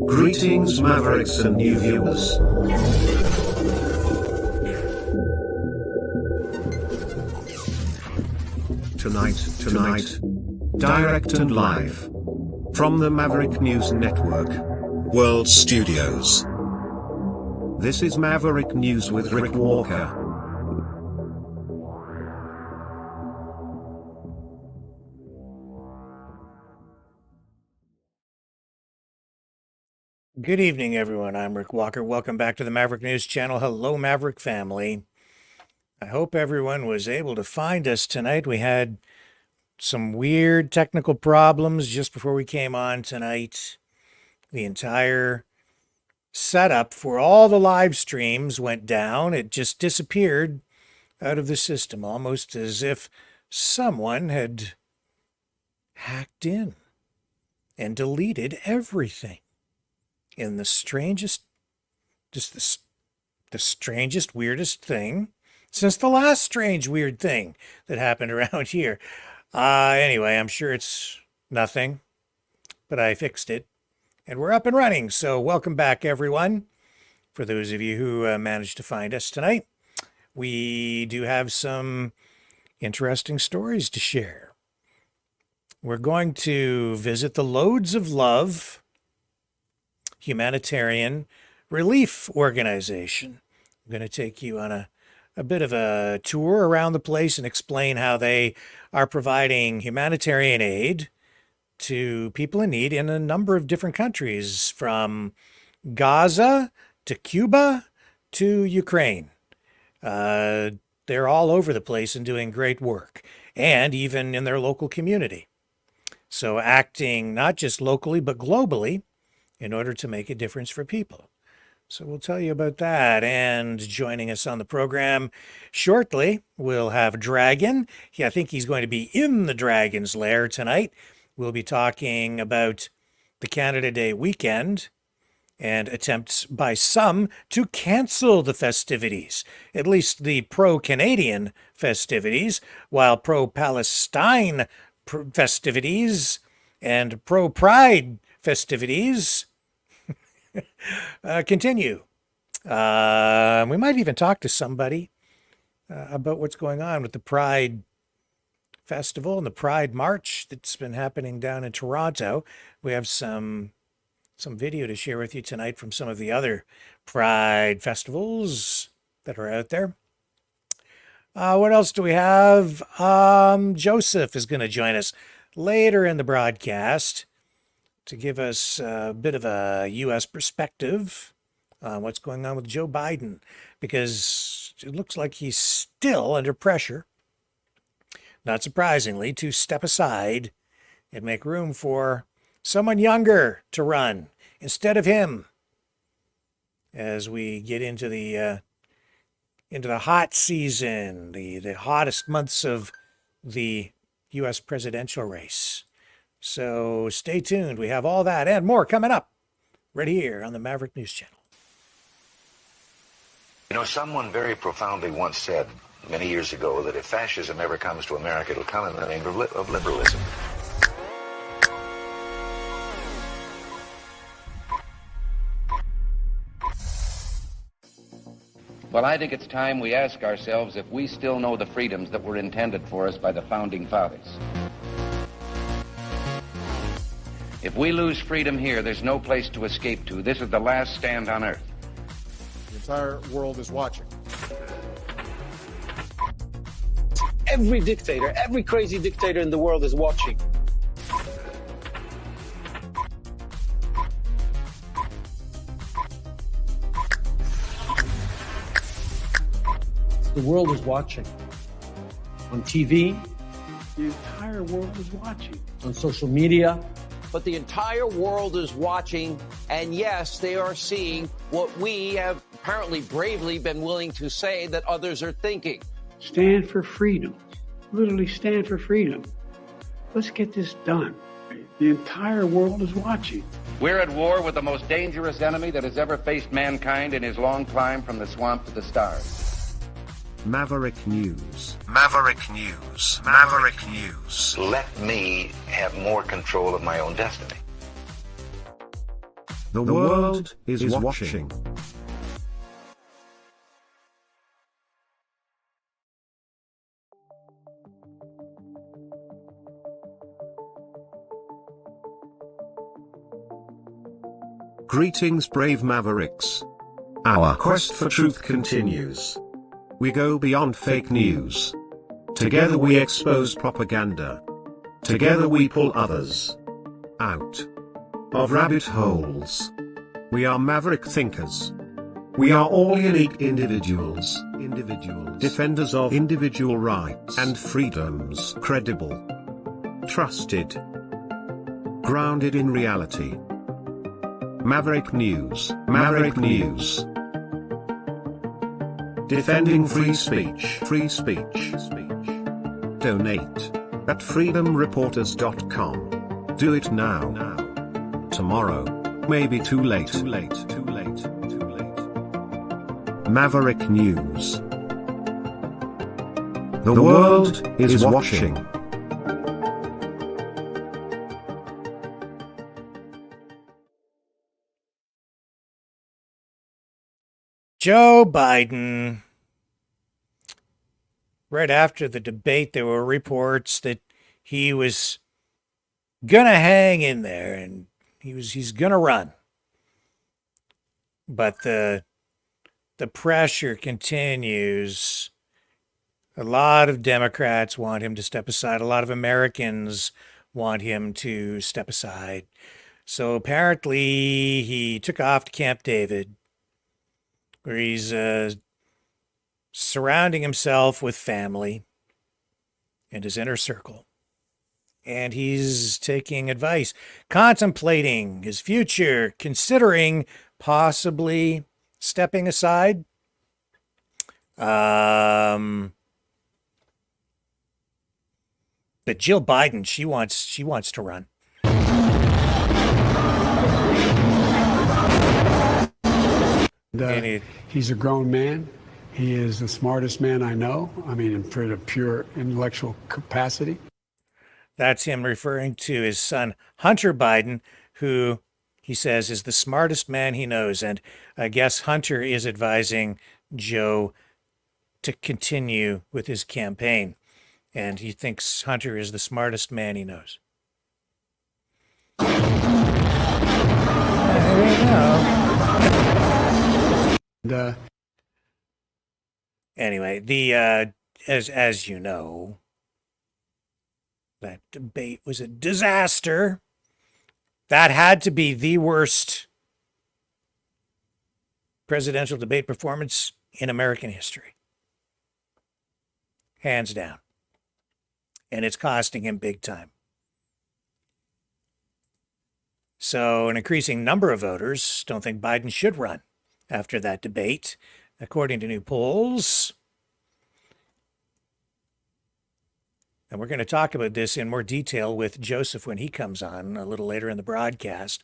Greetings, Mavericks and new viewers. Tonight, direct and live from the Maverick News Network World Studios. This is Maverick News with Rick Walker. Good evening, everyone. I'm Rick Walker. Welcome back to the Maverick News Channel. Hello, Maverick family. I hope everyone was able to find us tonight. We had some weird technical problems just before we came on tonight. The entire setup for all the live streams went down. It just disappeared out of the system, almost as if someone had hacked in and deleted everything. In the strangest, the strangest, weirdest thing since the last strange, weird thing that happened around here. Anyway, I'm sure it's nothing, but I fixed it, and we're up and running. So welcome back, everyone. For those of you who managed to find us tonight, we do have some interesting stories to share. We're going to visit the Loads of Love humanitarian relief organization. I'm going to take you on a bit of a tour around the place and explain how they are providing humanitarian aid to people in need in a number of different countries, from Gaza to Cuba to Ukraine. They're all over the place and doing great work, and even in their local community. So acting not just locally, but globally in order to make a difference for people. So we'll tell you about that. And joining us on the program shortly, we'll have Dragon. I think he's going to be in the Dragon's Lair tonight. We'll be talking about the Canada Day weekend and attempts by some to cancel the festivities, at least the pro-Canadian festivities, while pro-Palestine festivities and pro-Pride festivities continue. We might even talk to somebody about what's going on with the Pride Festival and the Pride March that's been happening down in Toronto. We have some video to share with you tonight from some of the other Pride festivals that are out there. What else do we have? Joseph is going to join us later in the broadcast to give us a bit of a U.S. perspective on what's going on with Joe Biden, because it looks like he's still under pressure, not surprisingly, to step aside and make room for someone younger to run instead of him as we get into the hot season, the hottest months of the U.S. presidential race. So stay tuned. We have all that and more coming up right here on the Maverick News Channel. You know, someone very profoundly once said many years ago that if fascism ever comes to America, it'll come in the name of liberalism. Well, I think it's time we ask ourselves if we still know the freedoms that were intended for us by the Founding Fathers. If we lose freedom here, there's no place to escape to. This is the last stand on Earth. The entire world is watching. Every dictator, every crazy dictator in the world is watching. The world is watching. On TV, the entire world is watching. On social media. But the entire world is watching, and yes, they are seeing what we have apparently bravely been willing to say that others are thinking. Stand for freedom. Literally stand for freedom. Let's get this done. The entire world is watching. We're at war with the most dangerous enemy that has ever faced mankind in his long climb from the swamp to the stars. Maverick News. Maverick News. Maverick News. Let me have more control of my own destiny. The world is watching. Greetings, brave Mavericks. Our quest for truth continues. We go beyond fake news. Together we expose propaganda. Together we pull others out of rabbit holes. We are maverick thinkers. We are all unique individuals. Defenders of individual rights and freedoms. Credible. Trusted. Grounded in reality. Maverick News. Maverick News. Defending free speech. Free speech. Donate at freedomreporters.com. Do it now. Tomorrow may be too late. Maverick News. The world is watching. Joe Biden. Right after the debate, there were reports that he was gonna hang in there and he's gonna run. But the pressure continues. A lot of Democrats want him to step aside. A lot of Americans want him to step aside. So apparently he took off to Camp David, where he's surrounding himself with family and his inner circle. And he's taking advice, contemplating his future, considering possibly stepping aside. But Jill Biden, she wants to run. He's a grown man. He is the smartest man I know. I mean, in pure intellectual capacity. That's him referring to his son, Hunter Biden, who he says is the smartest man he knows. And I guess Hunter is advising Joe to continue with his campaign. And he thinks Hunter is the smartest man he knows. I don't know. Anyway, as you know, that debate was a disaster. That had to be the worst presidential debate performance in American history. Hands down. And it's costing him big time. So an increasing number of voters don't think Biden should run after that debate, according to new polls. And we're going to talk about this in more detail with Joseph when he comes on a little later in the broadcast.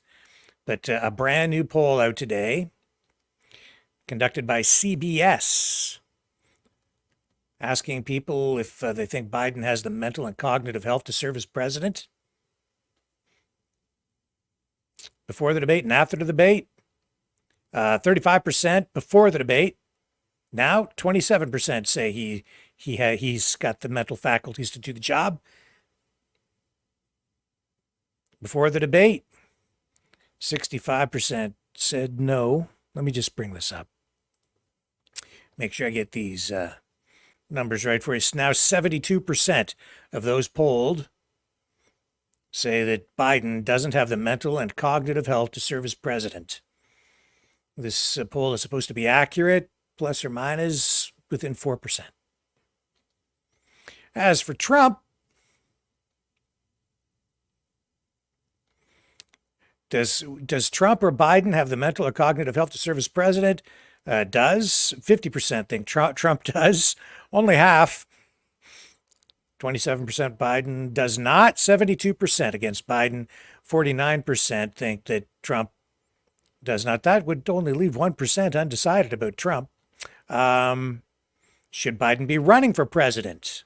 But a brand new poll out today, conducted by CBS, asking people if they think Biden has the mental and cognitive health to serve as president before the debate and after the debate. 35% before the debate. Now 27% say he's got the mental faculties to do the job. Before the debate, 65% said no. Let me just bring this up. Make sure I get these numbers right for you. Now 72% of those polled say that Biden doesn't have the mental and cognitive health to serve as president. This poll is supposed to be accurate, plus or minus within 4%. As for Trump, does Trump or Biden have the mental or cognitive health to serve as president? Does 50% think Trump does? Only half. 27% Biden does not. 72% against Biden. 49% think that Trump does not. That would only leave 1% undecided about Trump. Should Biden be running for president?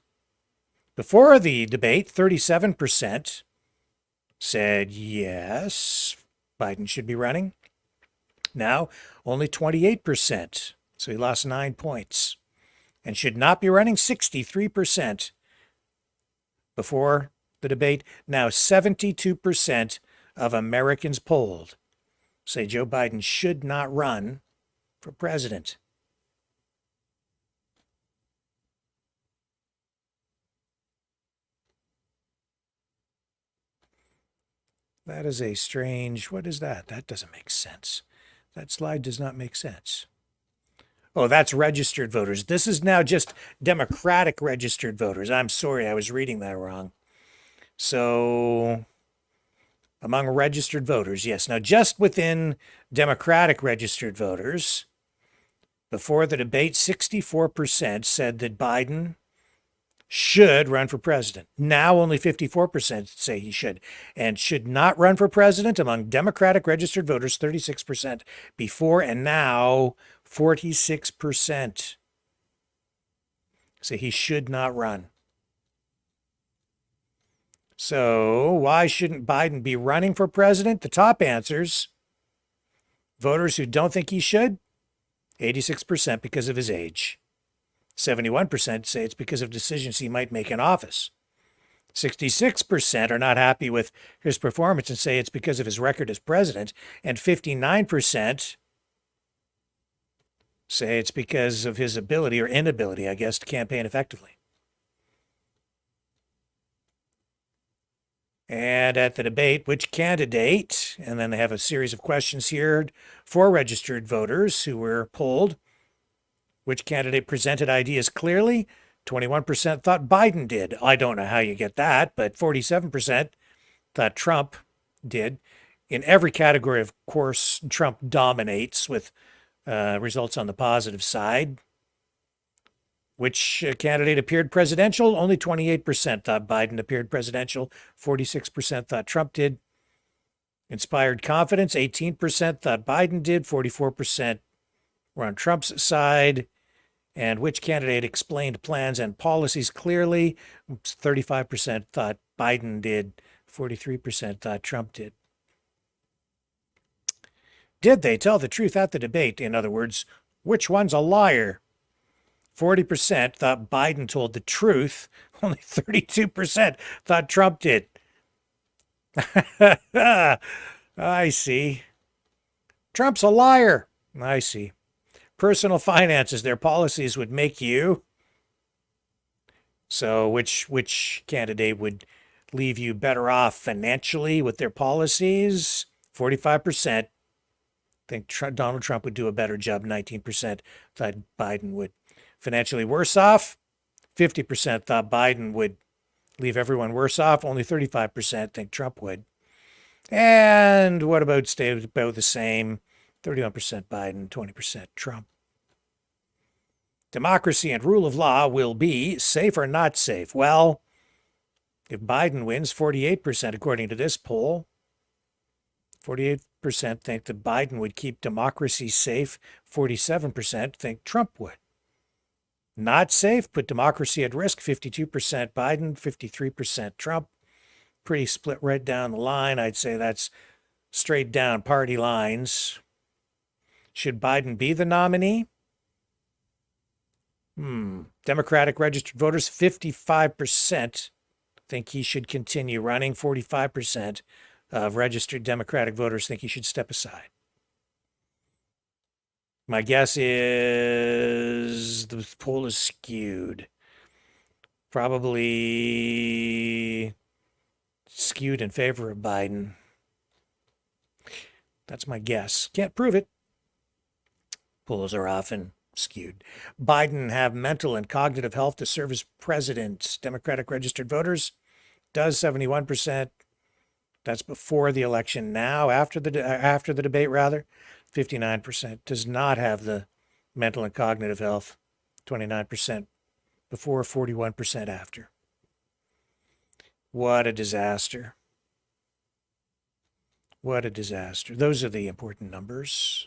Before the debate, 37% said yes, Biden should be running. Now only 28%. So he lost 9 points. And should not be running 63% before the debate. Now 72% of Americans polled say Joe Biden should not run for president. That is a strange, what is that? That doesn't make sense. That slide does not make sense. Oh, that's registered voters. This is now just Democratic registered voters. I'm sorry, I was reading that wrong. So, among registered voters, yes. Now, just within Democratic registered voters, before the debate, 64% said that Biden should run for president. Now only 54% say he should. And should not run for president among Democratic registered voters, 36% before, and now 46% say he should not run. So why shouldn't Biden be running for president? The top answers: voters who don't think he should, 86% because of his age. 71% say it's because of decisions he might make in office. 66% are not happy with his performance and say it's because of his record as president. And 59% say it's because of his ability or inability, I guess, to campaign effectively. And at the debate, which candidate, and then they have a series of questions here for registered voters who were polled. Which candidate presented ideas clearly? 21% thought Biden did. I don't know how you get that, but 47% thought Trump did. In every category, of course, Trump dominates with results on the positive side. Which candidate appeared presidential? Only 28% thought Biden appeared presidential. 46% thought Trump did. Inspired confidence, 18% thought Biden did. 44% were on Trump's side. And which candidate explained plans and policies clearly? 35% thought Biden did. 43% thought Trump did. Did they tell the truth at the debate? In other words, which one's a liar? 40% thought Biden told the truth. Only 32% thought Trump did. I see. Trump's a liar. I see. Personal finances, their policies would make you. So which candidate would leave you better off financially with their policies? 45% think Donald Trump would do a better job. 19% thought Biden would. Financially worse off? 50% thought Biden would leave everyone worse off. Only 35% think Trump would. And what about stay about the same? 31% Biden, 20% Trump. Democracy and rule of law will be safe or not safe? Well, if Biden wins, 48%, according to this poll, 48% think that Biden would keep democracy safe. 47% think Trump would. Not safe, put democracy at risk. 52% Biden, 53% Trump. Pretty split right down the line. I'd say that's straight down party lines. Should Biden be the nominee? Democratic registered voters, 55% think he should continue running. 45% of registered Democratic voters think he should step aside. My guess is the poll is skewed. Probably skewed in favor of Biden. That's my guess. Can't prove it. Polls are often skewed. Biden have mental and cognitive health to serve as president. Democratic registered voters does 71%. That's before the election. Now, after the debate, rather, 59% does not have the mental and cognitive health. 29% before, 41% after. What a disaster. What a disaster. Those are the important numbers.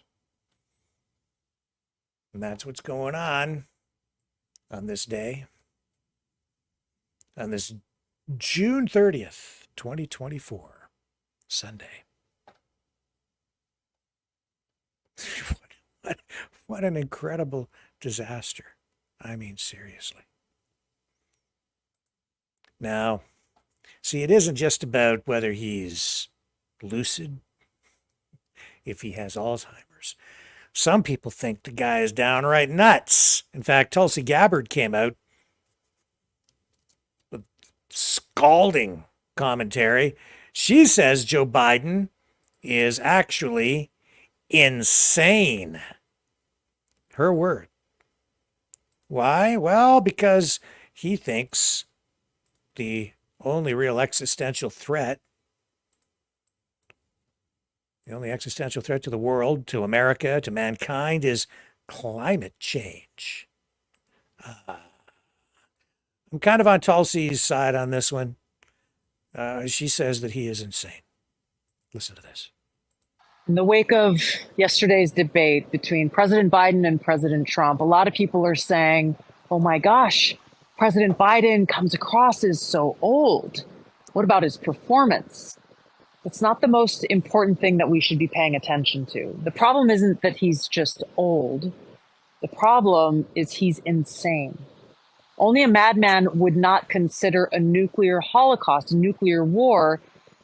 And that's what's going on this day, on this June 30th, 2024, Sunday. What an incredible disaster. I mean, seriously. Now, see, it isn't just about whether he's lucid, if he has Alzheimer's. Some people think the guy is downright nuts. In fact, Tulsi Gabbard came out with scalding commentary. She says Joe Biden is actually insane. Her word. Why? Well, because he thinks the only real existential threat, the only existential threat to the world, to America, to mankind, is climate change. I'm kind of on Tulsi's side on this one. She says that he is insane. Listen to this. In the wake of yesterday's debate between President Biden and President Trump, a lot of people are saying, oh my gosh, President Biden comes across as so old. What about his performance? It's not the most important thing that we should be paying attention to. The problem isn't that he's just old. The problem is he's insane. Only a madman would not consider a nuclear holocaust, a nuclear war,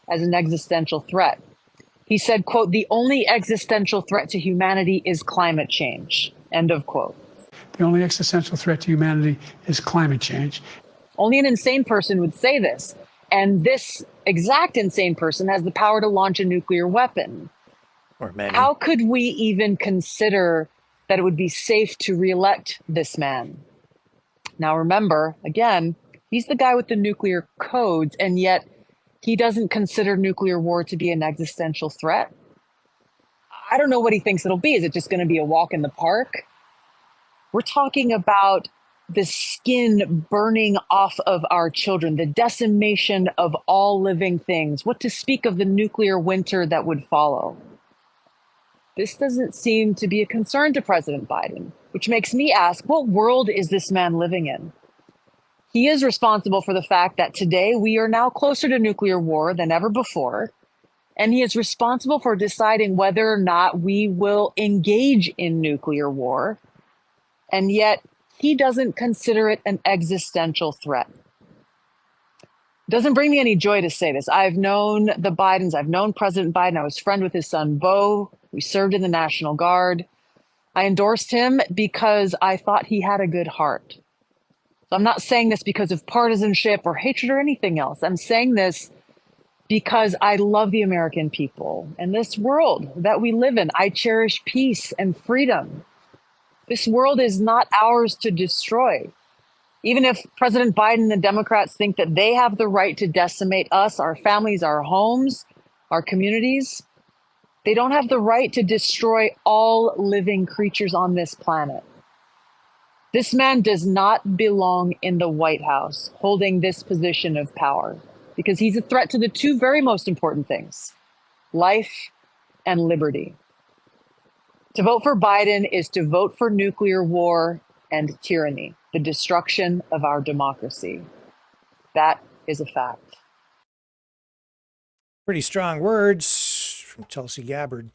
as an existential threat. He said, quote, the only existential threat to humanity is climate change, end of quote. The only existential threat to humanity is climate change. Only an insane person would say this. And this exact insane person has the power to launch a nuclear weapon. Or many. How could we even consider that it would be safe to reelect this man? Now, remember, again, he's the guy with the nuclear codes, and yet he doesn't consider nuclear war to be an existential threat. I don't know what he thinks it'll be. Is it just going to be a walk in the park? We're talking about the skin burning off of our children, the decimation of all living things. What to speak of the nuclear winter that would follow? This doesn't seem to be a concern to President Biden, which makes me ask, what world is this man living in? He is responsible for the fact that today we are now closer to nuclear war than ever before. And he is responsible for deciding whether or not we will engage in nuclear war. And yet he doesn't consider it an existential threat. It doesn't bring me any joy to say this. I've known the Bidens. I've known President Biden. I was friend with his son, Beau. We served in the National Guard. I endorsed him because I thought he had a good heart. So I'm not saying this because of partisanship or hatred or anything else. I'm saying this because I love the American people and this world that we live in. I cherish peace and freedom. This world is not ours to destroy. Even if President Biden and the Democrats think that they have the right to decimate us, our families, our homes, our communities, they don't have the right to destroy all living creatures on this planet. This man does not belong in the White House holding this position of power because he's a threat to the two very most important things, life and liberty. To vote for Biden is to vote for nuclear war and tyranny, the destruction of our democracy. That is a fact. Pretty strong words from Tulsi Gabbard.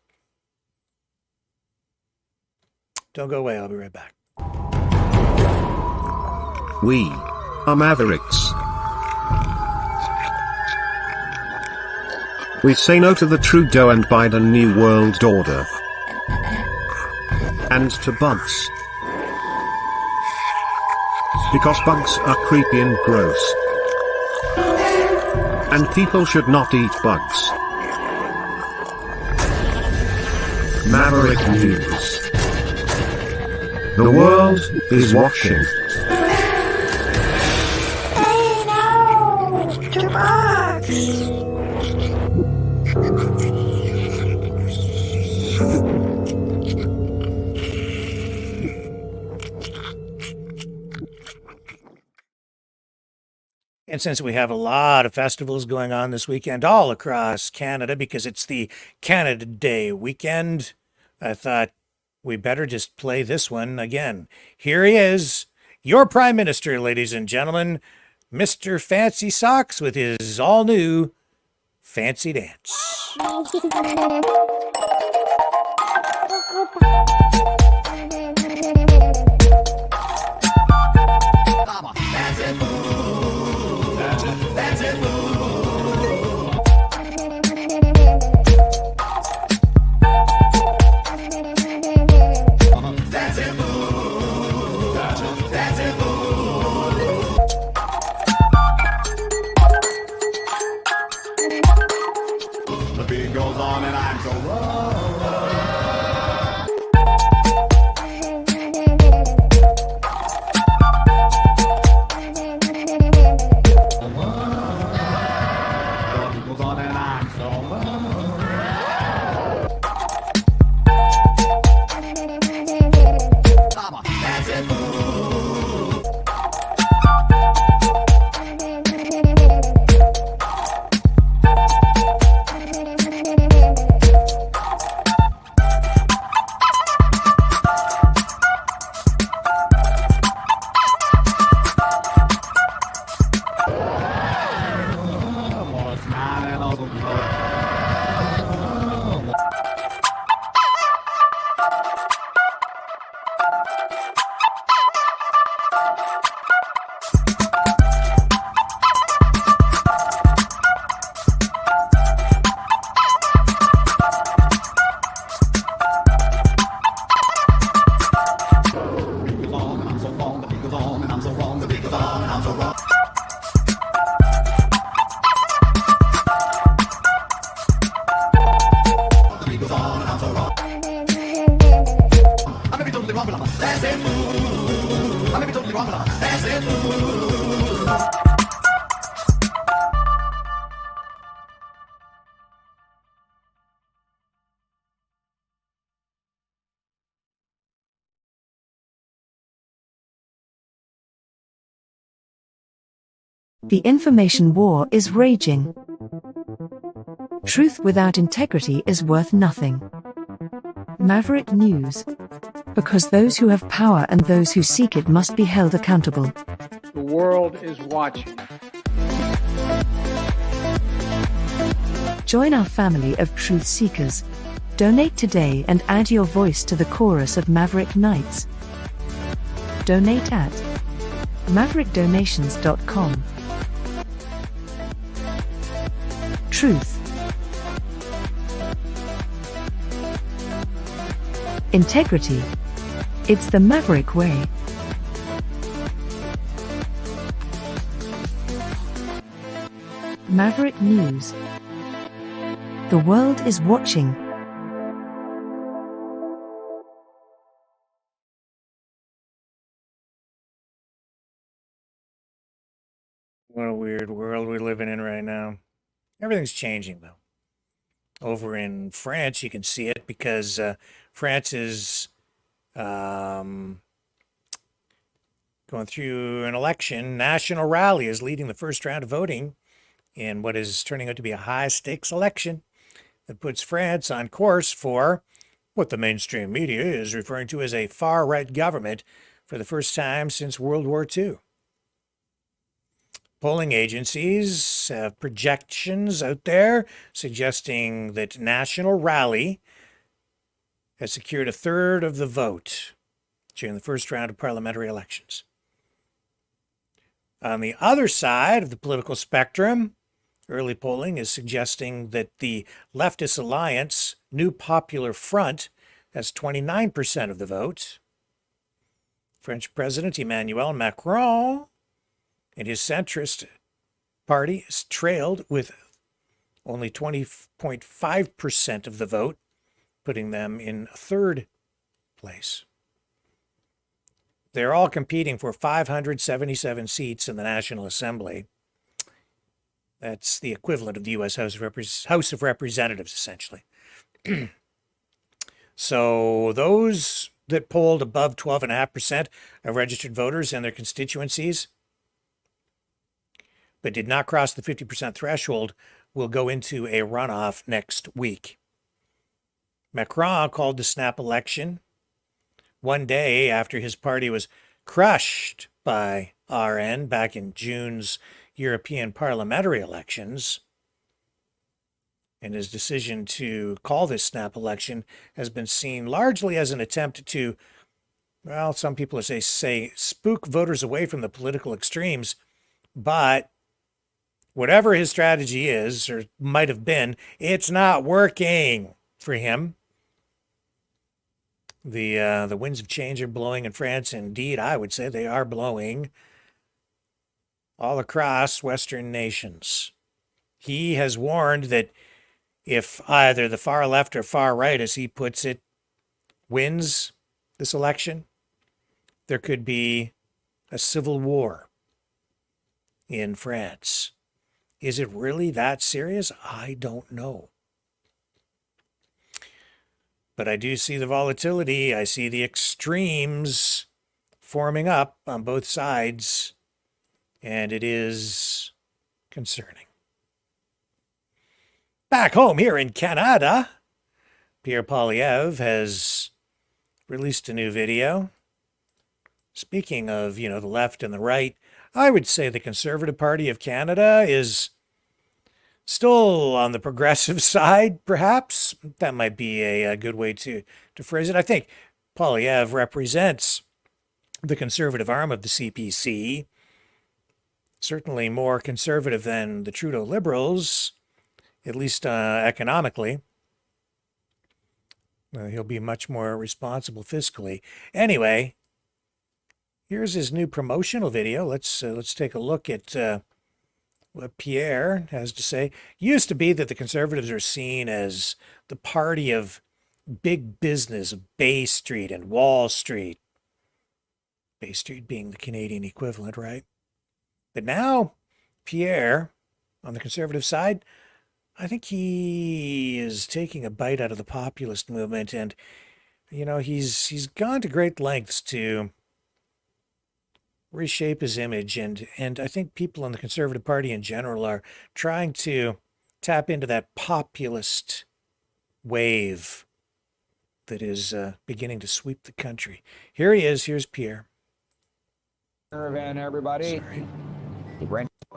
Don't go away. I'll be right back. We are Mavericks. We say no to the Trudeau and Biden New World Order. And to bugs. Because bugs are creepy and gross. And people should not eat bugs. Maverick News. The world is watching. Hey, no! To bugs! And since we have a lot of festivals going on this weekend all across Canada because it's the Canada Day weekend, I thought we better just play this one again. Here he is, your Prime Minister, ladies and gentlemen, Mr. Fancy Socks with his all-new Fancy Dance. The beat goes on and I'm so The information war is raging. Truth without integrity is worth nothing. Maverick News. Because those who have power and those who seek it must be held accountable. The world is watching. Join our family of truth seekers. Donate today and add your voice to the chorus of Maverick Knights. Donate at maverickdonations.com. Truth. Integrity. It's the Maverick way. Maverick News. The world is watching. What a weird world we're living in right now. Everything's changing, though. Over in France, you can see it because France is going through an election. National Rally is leading the first round of voting in what is turning out to be a high-stakes election that puts France on course for what the mainstream media is referring to as a far-right government for the first time since World War II. Polling agencies have projections out there suggesting that National Rally has secured a third of the vote during the first round of parliamentary elections. On the other side of the political spectrum, early polling is suggesting that the leftist alliance, New Popular Front, has 29% of the vote. French President Emmanuel Macron and his centrist party is trailed with only 20.5% of the vote, putting them in third place. They're all competing for 577 seats in the National Assembly. That's the equivalent of the U.S. House of Representatives, essentially. So those that polled above 12.5% of registered voters in their constituencies but did not cross the 50% threshold will go into a runoff next week. Macron called the snap election one day after his party was crushed by RN back in June's European parliamentary elections. And his decision to call this snap election has been seen largely as an attempt to, well, some people say spook voters away from the political extremes. But whatever his strategy is, or might have been, it's not working for him. The winds of change are blowing in France. Indeed, I would say they are blowing all across Western nations. He has warned that if either the far left or far right, as he puts it, wins this election, there could be a civil war in France. Is it really that serious? I don't know. But I do see the volatility. I see the extremes forming up on both sides, and it is concerning. Back home here in Canada, Pierre Poilievre has released a new video. Speaking of, the left and the right, I would say the Conservative Party of Canada is still on the progressive side, perhaps. That might be a good way to phrase it. I think Poilievre represents the conservative arm of the CPC, certainly more conservative than the Trudeau Liberals, at least economically. He'll be much more responsible fiscally. Anyway, here's his new promotional video. Let's take a look at what Pierre has to say. Used to be that the Conservatives are seen as the party of big business, Bay Street and Wall Street. Bay Street being the Canadian equivalent, right? But now, Pierre, on the Conservative side, I think he is taking a bite out of the populist movement, and he's gone to great lengths to reshape his image, and I think people in the Conservative Party in general are trying to tap into that populist wave that is beginning to sweep the country. Here he is. Here's Pierre. Caravan, everybody. Sorry.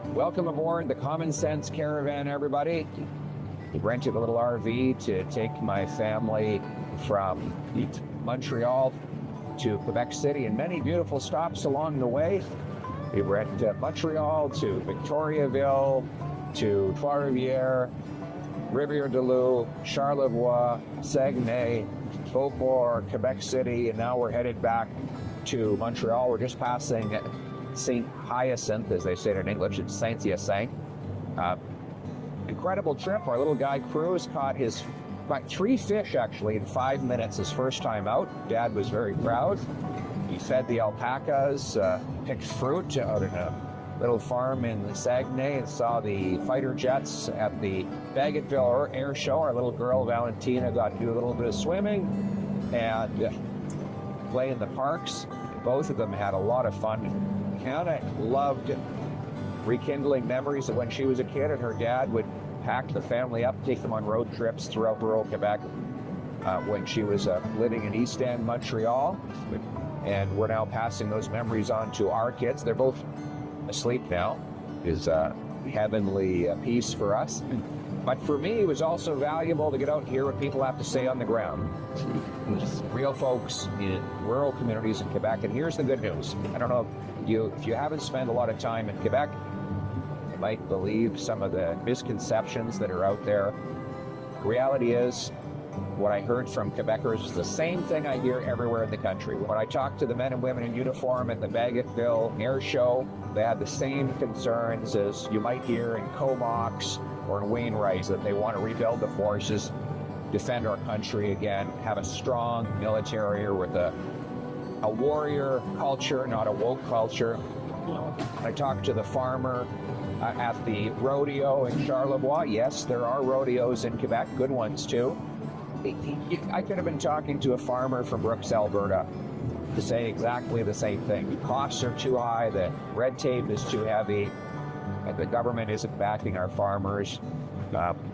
Welcome aboard the Common Sense Caravan, everybody. We rented a little RV to take my family from Montreal to Quebec City and many beautiful stops along the way. We went Montreal to Victoriaville, to Trois-Rivières, Rivière-du-Loup, Charlevoix, Saguenay, Beauport, Quebec City, and now we're headed back to Montreal. We're just passing St. Hyacinthe, as they say it in English. It's Saint-Hyacinthe. Incredible trip. Our little guy Cruz caught about 3 fish actually in 5 minutes his first time out. Dad was very proud. He fed the alpacas, picked fruit out in a little farm in the Saguenay, and saw the fighter jets at the Bagotville Air Show. Our little girl Valentina got to do a little bit of swimming and play in the parks. Both of them had a lot of fun. Hannah loved rekindling memories of when she was a kid, and her dad would pack the family up, take them on road trips throughout rural Quebec when she was living in East End, Montreal. And we're now passing those memories on to our kids. They're both asleep now. Is heavenly peace for us. But for me, it was also valuable to get out and hear what people have to say on the ground. Real folks in rural communities in Quebec. And here's the good news. I don't know if you haven't spent a lot of time in Quebec, you might believe some of the misconceptions that are out there. The reality is, what I heard from Quebecers is the same thing I hear everywhere in the country. When I talked to the men and women in uniform at the Bagotville Air Show, they had the same concerns as you might hear in Comox or in Wainwright, that they want to rebuild the forces, defend our country again, have a strong military with a warrior culture, not a woke culture. I talked to the farmer at the rodeo in Charlevoix. Yes, there are rodeos in Quebec, good ones too. I could have been talking to a farmer from Brooks, Alberta, to say exactly the same thing. The costs are too high, the red tape is too heavy, and the government isn't backing our farmers.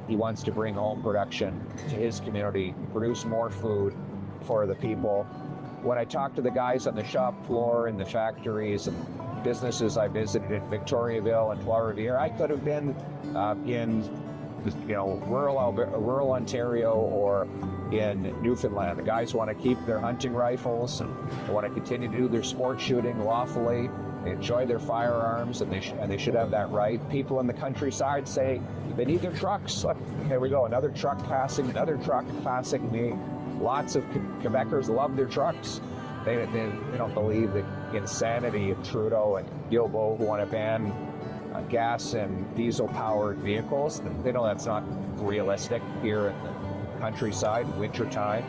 He wants to bring home production to his community, produce more food for the people. When I talked to the guys on the shop floor in the factories and businesses I visited in Victoriaville and Trois-Rivières, I could have been in rural Ontario or in Newfoundland. The guys want to keep their hunting rifles and they want to continue to do their sport shooting lawfully. They enjoy their firearms, and they should have that right. People in the countryside say they need their trucks. Look, here we go, another truck passing me. Lots of Quebecers love their trucks. They don't believe the insanity of Trudeau and Guilbeault, who want to ban gas and diesel-powered vehicles. They know that's not realistic here in the countryside, wintertime.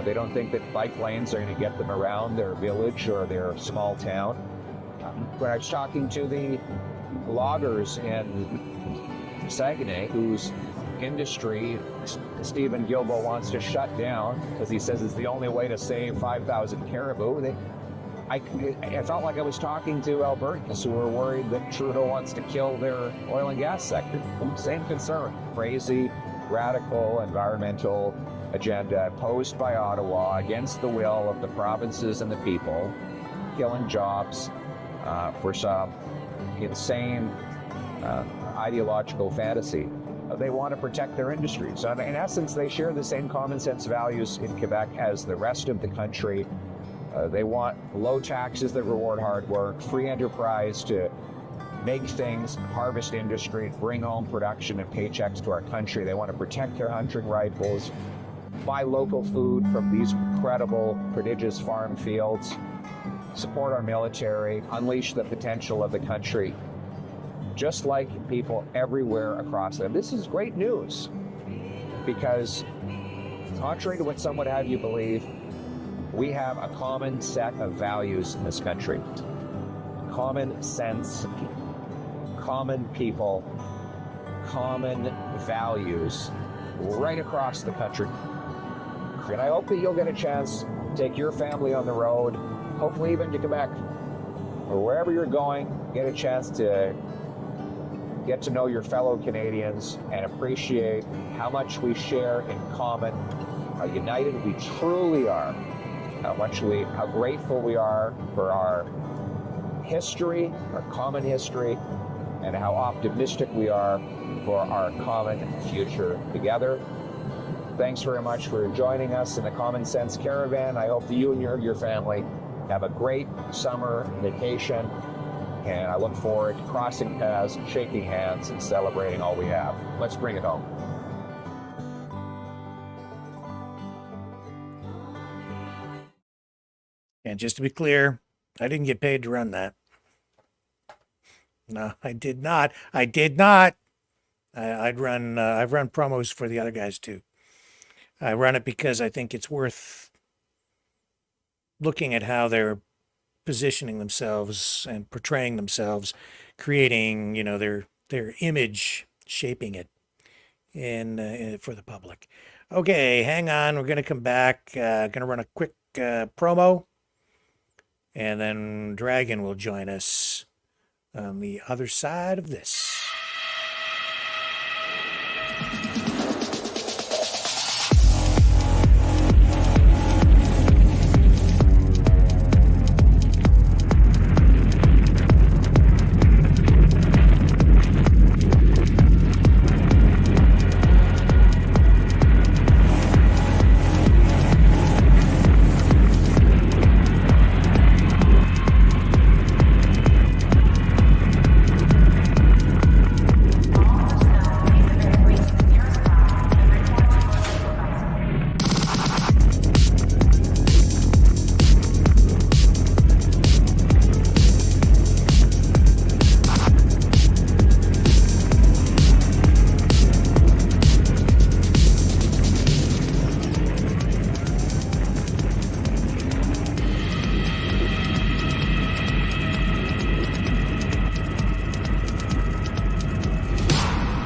They don't think that bike lanes are going to get them around their village or their small town. When I was talking to the loggers in Saguenay, whose industry Stephen Guilbeault wants to shut down because he says it's the only way to save 5,000 caribou, I felt like I was talking to Albertans who were worried that Trudeau wants to kill their oil and gas sector. Same concern. Crazy, radical environmental agenda posed by Ottawa against the will of the provinces and the people, killing jobs for some insane ideological fantasy. They want to protect their industries. So in essence, they share the same common sense values in Quebec as the rest of the country. They want low taxes that reward hard work, free enterprise to make things, harvest industry, bring home production and paychecks to our country. They want to protect their hunting rifles, buy local food from these incredible, prodigious farm fields, support our military, unleash the potential of the country, just like people everywhere across them. This is great news because, contrary to what some would have you believe, we have a common set of values in this country. Common sense, common people, common values right across the country. And I hope that you'll get a chance to take your family on the road, hopefully even to Quebec, or wherever you're going, get a chance to get to know your fellow Canadians and appreciate how much we share in common, how united we truly are, how grateful we are for our history, our common history, and how optimistic we are for our common future together. Thanks very much for joining us in the Common Sense Caravan. I hope that you and your family have a great summer vacation, and I look forward to crossing paths, shaking hands, and celebrating all we have. Let's bring it home. And just to be clear, I didn't get paid to run that. No, I did not. I've run promos for the other guys too. I run it because I think it's worth looking at how they're positioning themselves and portraying themselves, creating, their image, shaping it for the public. Okay, hang on. We're going to come back. Going to run a quick promo, and then Dragon will join us on the other side of this.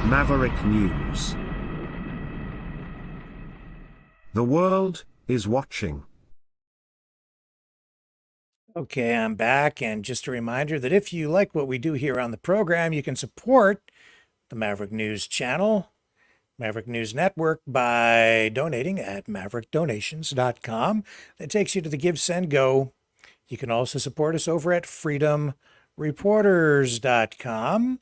Maverick News. The world is watching. Okay, I'm back, and just a reminder that if you like what we do here on the program, you can support the Maverick News channel, Maverick News Network, by donating at maverickdonations.com. That takes you to the Give, Send, Go. You can also support us over at freedomreporters.com.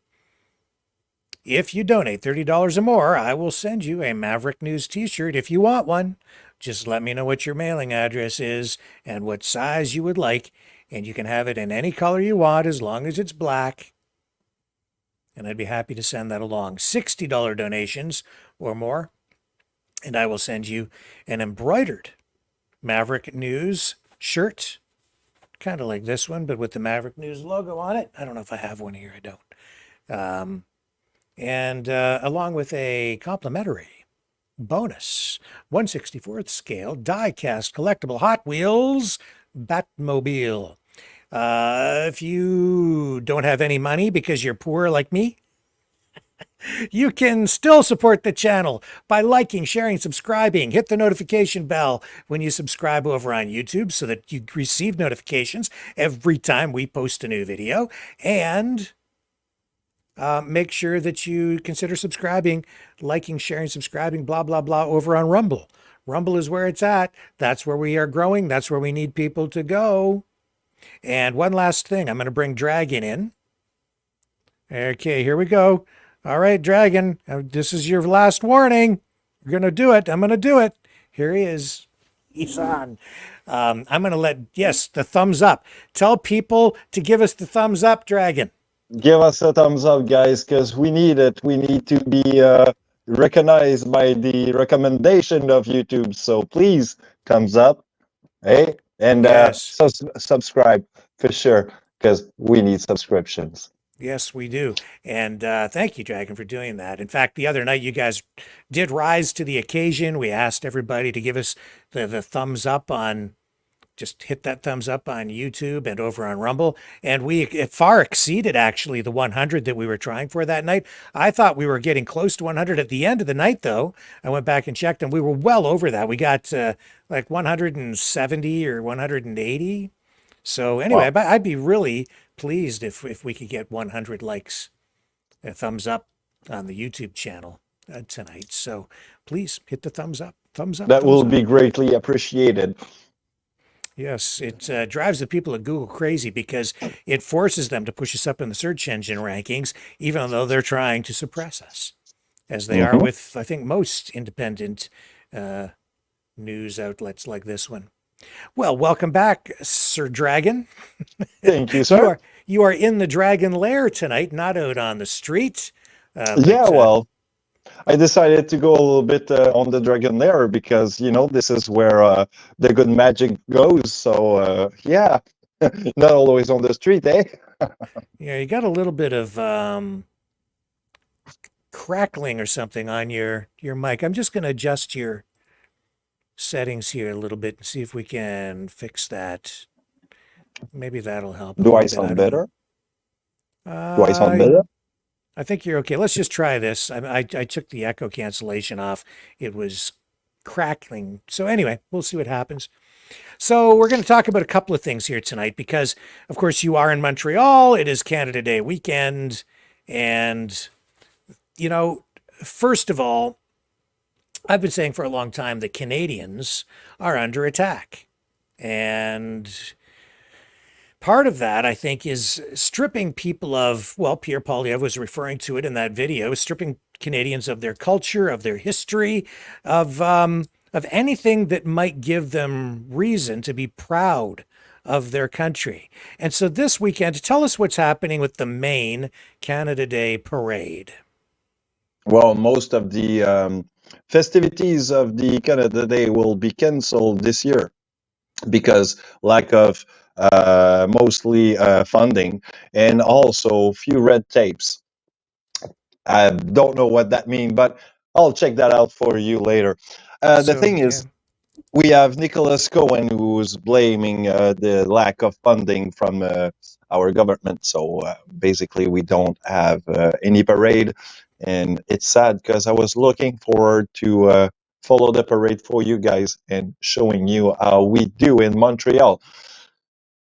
if you donate $30 or more, I will send you a Maverick News t-shirt if you want one. Just let me know what your mailing address is and what size you would like, and you can have it in any color you want as long as it's black. And I'd be happy to send that along. $60 donations or more, and I will send you an embroidered Maverick News shirt, kind of like this one, but with the Maverick News logo on it. I don't know if I have one here. I don't. And along with a complimentary bonus 1/64th scale die-cast collectible Hot Wheels Batmobile. If you don't have any money because you're poor like me, you can still support the channel by liking, sharing, subscribing. Hit the notification bell when you subscribe over on YouTube so that you receive notifications every time we post a new video. And make sure that you consider subscribing, liking, sharing, subscribing, blah, blah, blah, over on Rumble. Rumble is where it's at. That's where we are growing. That's where we need people to go. And one last thing, I'm going to bring Dragon in. Okay, here we go. All right, Dragon, this is your last warning. You're going to do it. I'm going to do it. Here he is. He's on. I'm going to let, yes, the thumbs up. Tell people to give us the thumbs up, Dragon. Give us a thumbs up, guys, because we need it. We need to be recognized by the recommendation of YouTube. So please, thumbs up, hey, and yes. Subscribe for sure, because we need subscriptions. Yes, we do. And thank you, Dragon, for doing that. In fact, the other night, you guys did rise to the occasion. We asked everybody to give us the thumbs up on, just hit that thumbs up on YouTube and over on Rumble. And it far exceeded, actually, the 100 that we were trying for that night. I thought we were getting close to 100 at the end of the night, though. I went back and checked, and we were well over that. We got like 170 or 180. So anyway, wow. I'd be really pleased if we could get 100 likes, a thumbs up on the YouTube channel tonight. So please hit the thumbs up. Thumbs up. That will be greatly appreciated. Yes, it drives the people at Google crazy because it forces them to push us up in the search engine rankings, even though they're trying to suppress us, as they are with, I think, most independent news outlets like this one. Well, welcome back, Sir Dragon. Thank you, sir. You are in the Dragon Lair tonight, not out on the street. Well, I decided to go a little bit on the Dragon Lair because, you know, this is where the good magic goes. So, yeah, not always on the street, eh? Yeah, you got a little bit of crackling or something on your mic. I'm just going to adjust your settings here a little bit and see if we can fix that. Maybe that'll help. Do I sound better? Do I sound better? I think you're okay. Let's just try this. I took the echo cancellation off. It was crackling. So anyway, we'll see what happens. So we're going to talk about a couple of things here tonight because, of course, you are in Montreal. It is Canada Day weekend. And, you know, first of all, I've been saying for a long time that Canadians are under attack. And part of that, I think, is stripping people of, well, Pierre Poilievre was referring to it in that video, stripping Canadians of their culture, of their history, of anything that might give them reason to be proud of their country. And so this weekend, tell us what's happening with the main Canada Day parade. Well, most of the festivities of the Canada Day will be canceled this year because lack of mostly funding and also few red tapes. I don't know what that means, but I'll check that out for you later. The thing is, we have Nicholas Cohen who's blaming the lack of funding from our government. So basically, we don't have any parade. And it's sad because I was looking forward to follow the parade for you guys and showing you how we do in Montreal.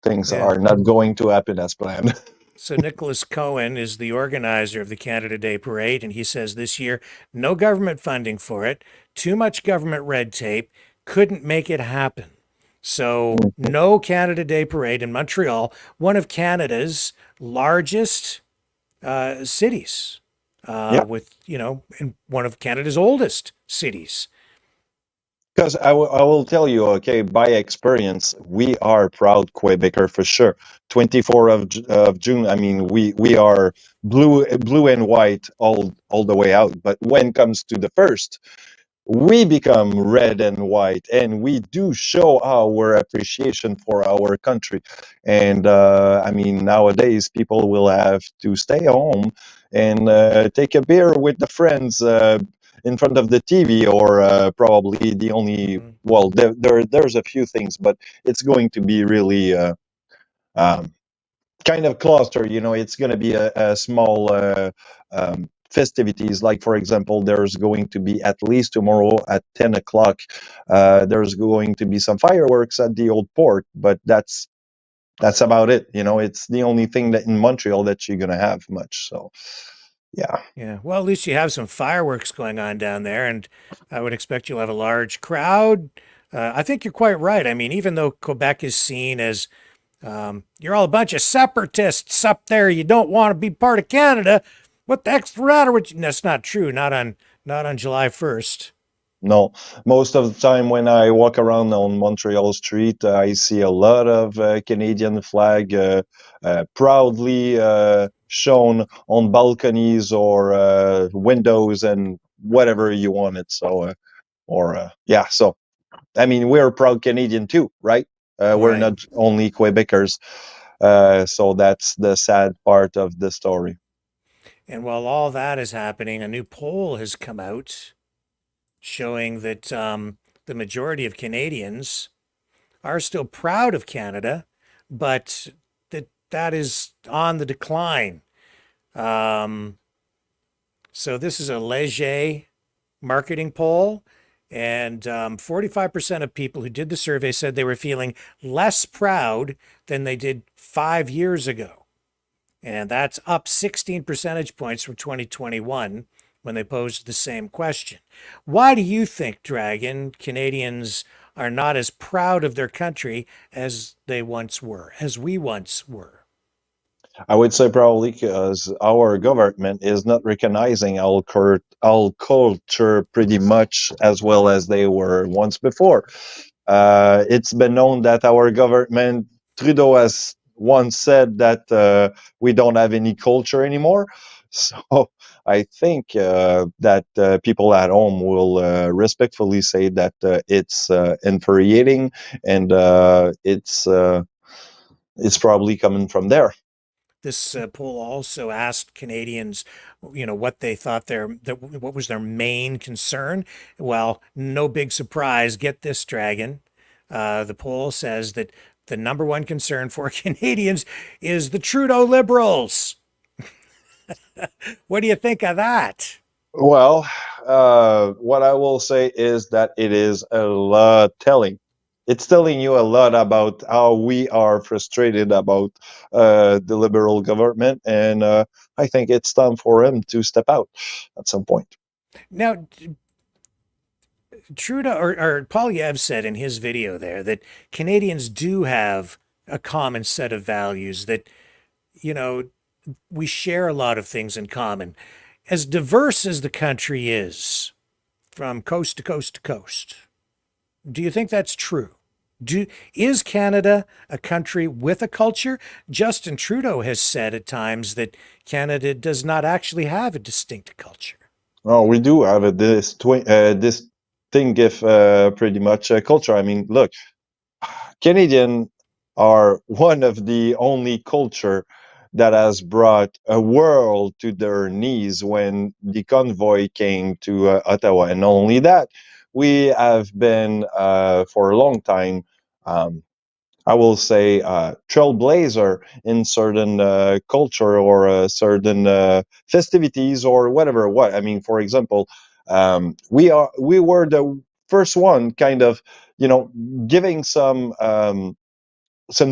Things are not going to happen as planned. So Nicholas Cohen is the organizer of the Canada Day Parade, and he says this year, no government funding for it, too much government red tape, couldn't make it happen. So no Canada Day Parade in Montreal, one of Canada's largest cities. with, in one of Canada's oldest cities. Because I will tell you, okay, by experience, we are proud Quebecer for sure. 24 of June, I mean, we are blue and white all the way out. But when it comes to the first, we become red and white, and we do show our appreciation for our country. And I mean, nowadays people will have to stay home and take a beer with the friends in front of the TV, or probably the only, well, there's a few things, but it's going to be really um, kind of cluster. It's going to be a small festivities. Like, for example, there's going to be, at least tomorrow at 10 o'clock, there's going to be some fireworks at the old port, but that's about it. It's the only thing that in Montreal that you're going to have much. So Yeah, well, at least you have some fireworks going on down there, and I would expect you'll have a large crowd. I think you're quite right. I mean, even though Quebec is seen as you're all a bunch of separatists up there, you don't want to be part of Canada. What the heck's the matter with you? That's not true. Not on July 1st. No, most of the time when I walk around on Montreal street, I see a lot of Canadian flag proudly shown on balconies or windows and whatever you want it. So, so I mean, we're proud Canadian too, right? We're Right. not only Quebecers. So that's the sad part of the story. And while all that is happening, a new poll has come out showing that the majority of Canadians are still proud of Canada, but that is on the decline. So this is a Leger marketing poll, and 45% of people who did the survey said they were feeling less proud than they did 5 years ago. And that's up 16 percentage points from 2021 when they posed the same question. Why do you think, Dragon, Canadians are not as proud of their country as they once were, as we once were? I would say probably because our government is not recognizing our culture pretty much as well as they were once before. It's been known that our government, Trudeau has once said that we don't have any culture anymore. So I think that people at home will respectfully say that it's infuriating, and it's probably coming from there. This poll also asked Canadians, what they thought what was their main concern. Well, no big surprise. Get this, Dragon. The poll says that the number one concern for Canadians is the Trudeau Liberals. What do you think of that? Well, what I will say is that it is a lot telling. It's telling you a lot about how we are frustrated about the Liberal government, and I think it's time for him to step out at some point. Now, Trudeau or Poilievre said in his video there that Canadians do have a common set of values, that, we share a lot of things in common. As diverse as the country is, from coast to coast to coast, do you think that's true? Is Canada a country with a culture? Justin Trudeau has said at times that Canada does not actually have a distinct culture. Oh, we do have a distinctive pretty much culture. I mean, look, Canadian are one of the only culture that has brought a world to their knees when the convoy came to Ottawa. And not only that, we have been for a long time, I will say, trailblazer in certain culture or certain festivities or whatever. What I mean, for example, we were the first one, kind of, giving some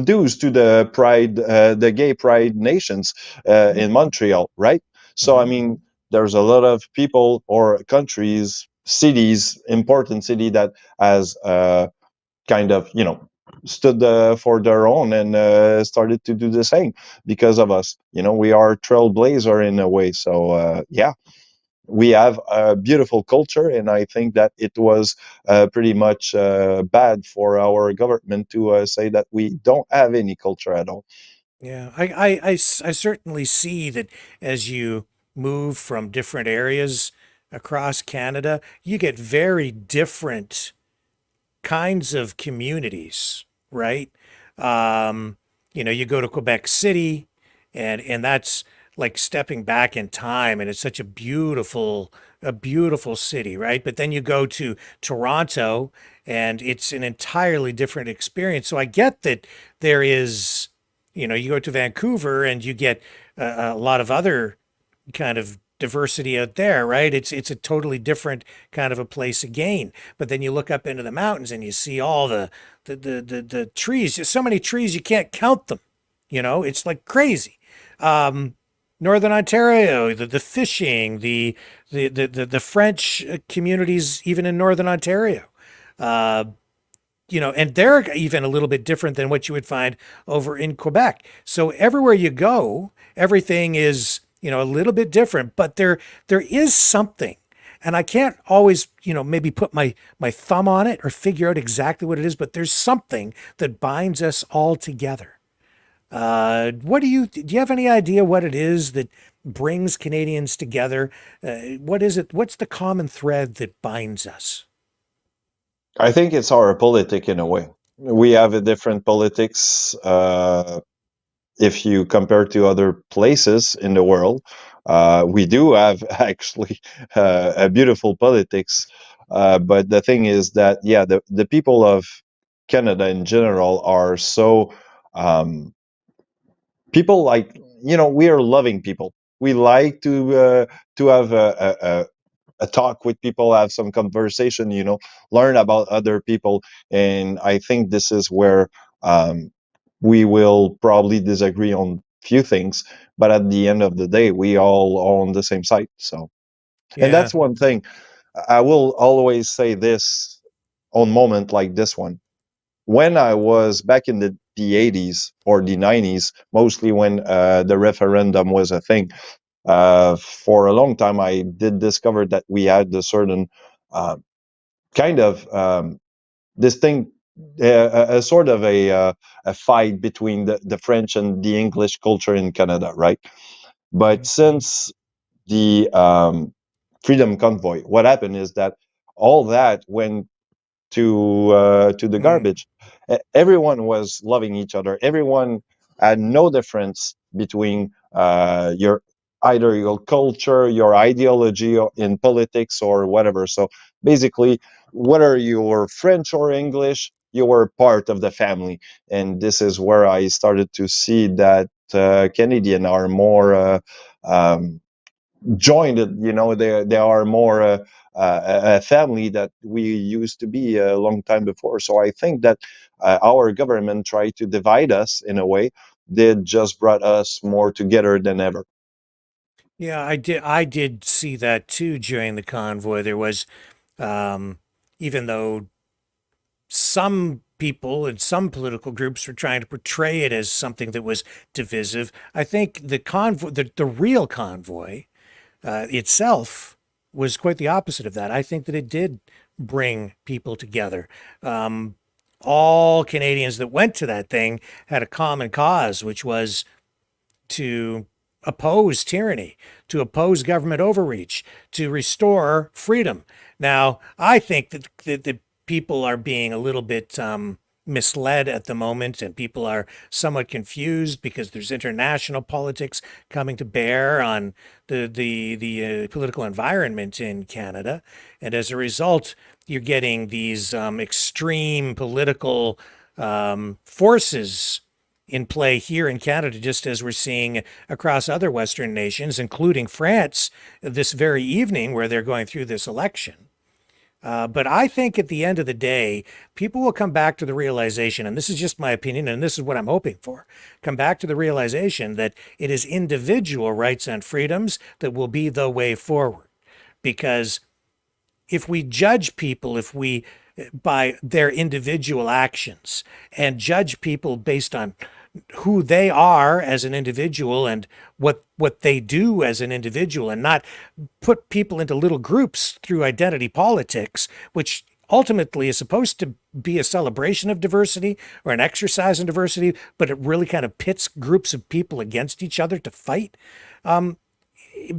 dues to the pride, the gay pride nations in Montreal, right? So, I mean, there's a lot of people or countries, cities, important city that has kind of, stood for their own and started to do the same because of us. We are trailblazer in a way. So yeah, we have a beautiful culture, and I think that it was pretty much bad for our government to say that we don't have any culture at all. Yeah, I certainly see that as you move from different areas across Canada, you get very different kinds of communities, right? You go to Quebec City, and that's like stepping back in time, and it's such a beautiful city, right? But then you go to Toronto, and it's an entirely different experience. So I get that there is, you go to Vancouver, and you get a lot of other kind of diversity out there, right? It's a totally different kind of a place again. But then you look up into the mountains and you see all the trees. There's so many trees you can't count them. It's like crazy. Northern Ontario, the fishing, the French communities, even in Northern Ontario. And they're even a little bit different than what you would find over in Quebec. So everywhere you go, everything is, a little bit different, but there is something, and I can't always, maybe put my thumb on it or figure out exactly what it is, but there's something that binds us all together. Do you have any idea what it is that brings Canadians together? What is it? What's the common thread that binds us? I think it's our politic in a way. We have a different politics if you compare to other places in the world. We do have actually a beautiful politics, but the thing is that the people of Canada in general are so people like we are loving people. We like to have a talk with people, have some conversation, learn about other people. And I think this is where we will probably disagree on few things, but at the end of the day, we all are on the same side. So, and Yeah. that's one thing. I will always say this on moment like this one. When I was back in the 80s or the 90s, mostly when the referendum was a thing, for a long time, I did discover that we had a certain kind of this thing, a sort of a fight between the French and the English culture in Canada, right? But since the Freedom Convoy, what happened is that all that went to the garbage. Everyone was loving each other. Everyone had no difference between your either your culture, your ideology in politics, or whatever. So basically, whether you were French or English, you were part of the family. And this is where I started to see that Canadian are more joined. They are more a family that we used to be a long time before. So I think that our government tried to divide us in a way. They just brought us more together than ever. Yeah, I did see that too during the convoy. There was, even though some people and some political groups were trying to portray it as something that was divisive, I think the convoy, the real convoy, itself was quite the opposite of that. I think that it did bring people together. All Canadians that went to that thing had a common cause, which was to oppose tyranny, to oppose government overreach, to restore freedom. Now, I think that the people are being a little bit misled at the moment, and people are somewhat confused because there's international politics coming to bear on the political environment in Canada, and as a result, you're getting these extreme political forces in play here in Canada, just as we're seeing across other Western nations, including France, this very evening where they're going through this election. But I think at the end of the day, people will come back to the realization, and this is just my opinion, and this is what I'm hoping for, come back to the realization that it is individual rights and freedoms that will be the way forward. Because if we judge people, if we by their individual actions and judge people based on who they are as an individual and what they do as an individual, and not put people into little groups through identity politics, which ultimately is supposed to be a celebration of diversity or an exercise in diversity, but it really kind of pits groups of people against each other to fight.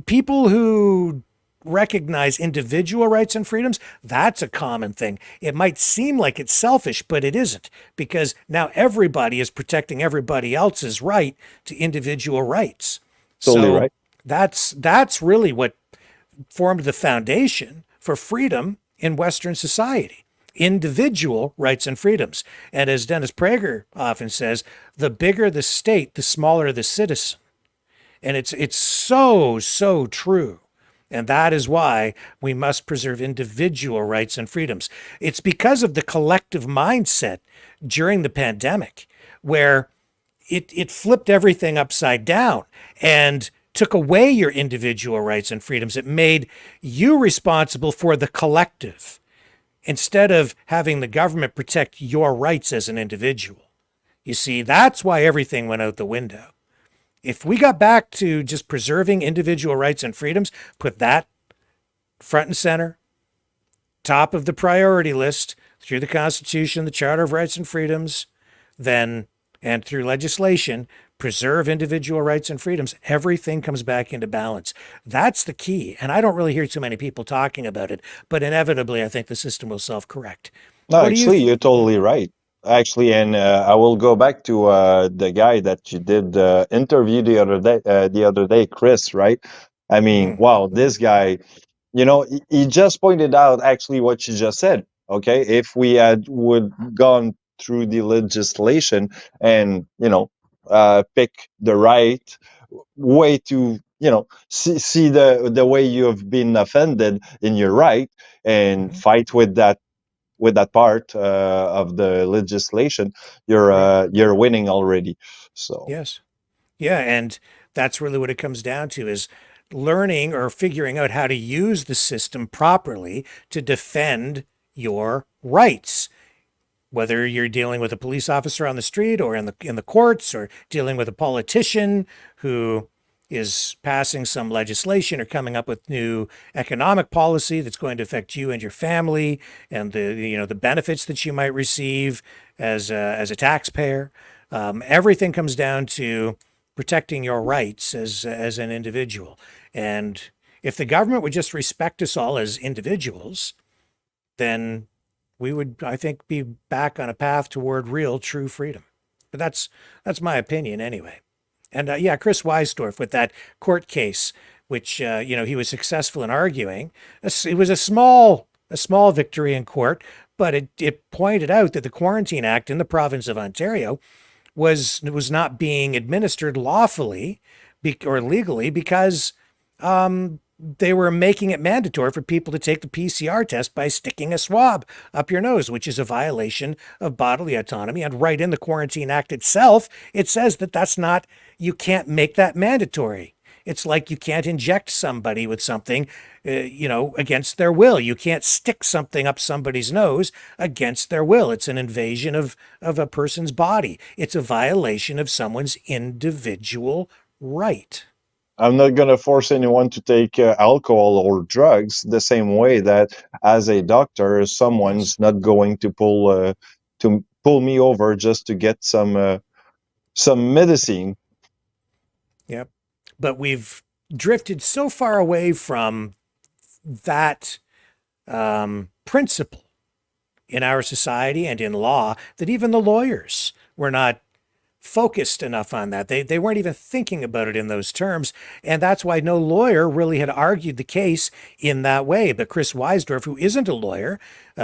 People who recognize individual rights and freedoms, that's a common thing. It might seem like it's selfish, but it isn't, because now everybody is protecting everybody else's right to individual rights. Totally right. That's really what formed the foundation for freedom in Western society. Individual rights and freedoms. And as Dennis Prager often says, the bigger the state, the smaller the citizen. And it's so true. And that is why we must preserve individual rights and freedoms. It's because of the collective mindset during the pandemic, where it flipped everything upside down and took away your individual rights and freedoms. It made you responsible for the collective instead of having the government protect your rights as an individual. You see, that's why everything went out the window. If we got back to just preserving individual rights and freedoms, put that front and center, top of the priority list through the Constitution, the Charter of Rights and Freedoms, then, and through legislation, preserve individual rights and freedoms, everything comes back into balance. That's the key. And I don't really hear too many people talking about it, but inevitably, I think the system will self-correct. No, actually, you're totally right. Actually, and I will go back to the guy that you did interview the other day, Chris, right? I mean, wow, this guy, he just pointed out actually what you just said. Okay, if we would gone through the legislation and pick the right way to see the way you have been offended in your right and fight with that part of the legislation, you're winning already. So yes, yeah, and that's really what it comes down to, is learning or figuring out how to use the system properly to defend your rights. Whether you're dealing with a police officer on the street or in the courts, or dealing with a politician who is passing some legislation or coming up with new economic policy that's going to affect you and your family and the benefits that you might receive as a taxpayer. Everything comes down to protecting your rights as an individual. And if the government would just respect us all as individuals, then we would, I think, be back on a path toward real, true freedom. But that's my opinion anyway. And Chris Weisdorf with that court case, which he was successful in arguing. It was a small victory in court, but it pointed out that the Quarantine Act in the province of Ontario was not being administered lawfully or legally because they were making it mandatory for people to take the PCR test by sticking a swab up your nose, which is a violation of bodily autonomy. And right in the Quarantine Act itself, it says that you can't make that mandatory. It's like you can't inject somebody with something, against their will. You can't stick something up somebody's nose against their will. It's an invasion of a person's body. It's a violation of someone's individual right. I'm not going to force anyone to take alcohol or drugs the same way that as a doctor, someone's not going to pull me over just to get some medicine. Yep. But we've drifted so far away from that principle in our society and in law that even the lawyers were not focused enough on that. They weren't even thinking about it in those terms. And that's why no lawyer really had argued the case in that way. But Chris Weisdorf, who isn't a lawyer,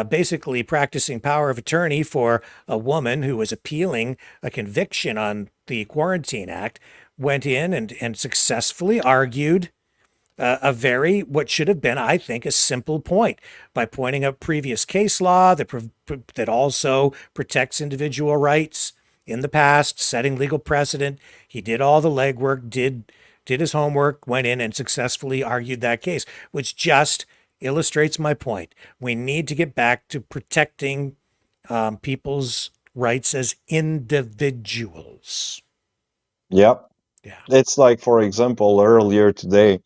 basically practicing power of attorney for a woman who was appealing a conviction on the Quarantine Act, went in and successfully argued what should have been, I think, a simple point by pointing out previous case law that also protects individual rights in the past, setting legal precedent. He did all the legwork, did his homework, went in and successfully argued that case, which just illustrates my point. We need to get back to protecting people's rights as individuals. Yep. Yeah. It's like, for example, earlier today,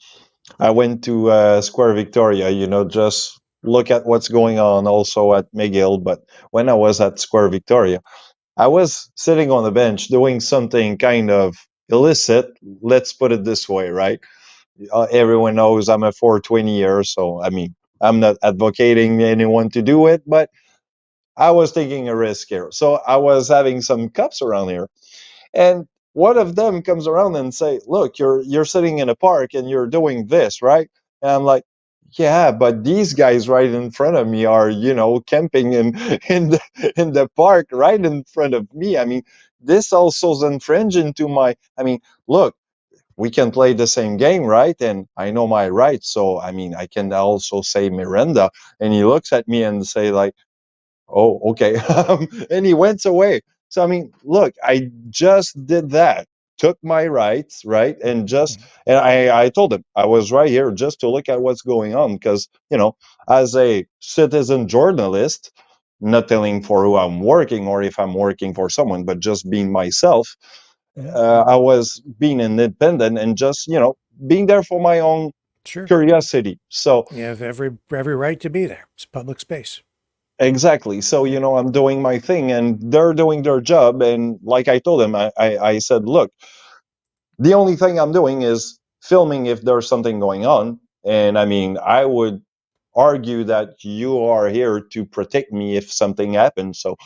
I went to Square Victoria, just look at what's going on also at McGill. But when I was at Square Victoria, I was sitting on the bench doing something kind of illicit. Let's put it this way, right? Everyone knows I'm a 420 year, so I mean, I'm not advocating anyone to do it, but I was taking a risk here. So I was having some cups around here, and one of them comes around and say, "Look, you're sitting in a park and you're doing this, right?" And I'm like, "Yeah, but these guys right in front of me are, camping in the park right in front of me. I mean, this also is infringing into my. I mean, look, we can play the same game, right? And I know my rights, so I mean, I can also say Miranda." And he looks at me and say like, "Oh, okay." And he went away. So, I mean, look, I just did that, took my rights, right? And I told him I was right here just to look at what's going on. Because, as a citizen journalist, not telling for who I'm working or if I'm working for someone, but just being myself, I was being independent and just, being there for my own curiosity. So, you have every right to be there. It's public space. exactly. So, I'm doing my thing and they're doing their job. And like I told him, I said, look, the only thing I'm doing is filming if there's something going on. And I mean, I would argue that you are here to protect me if something happens. So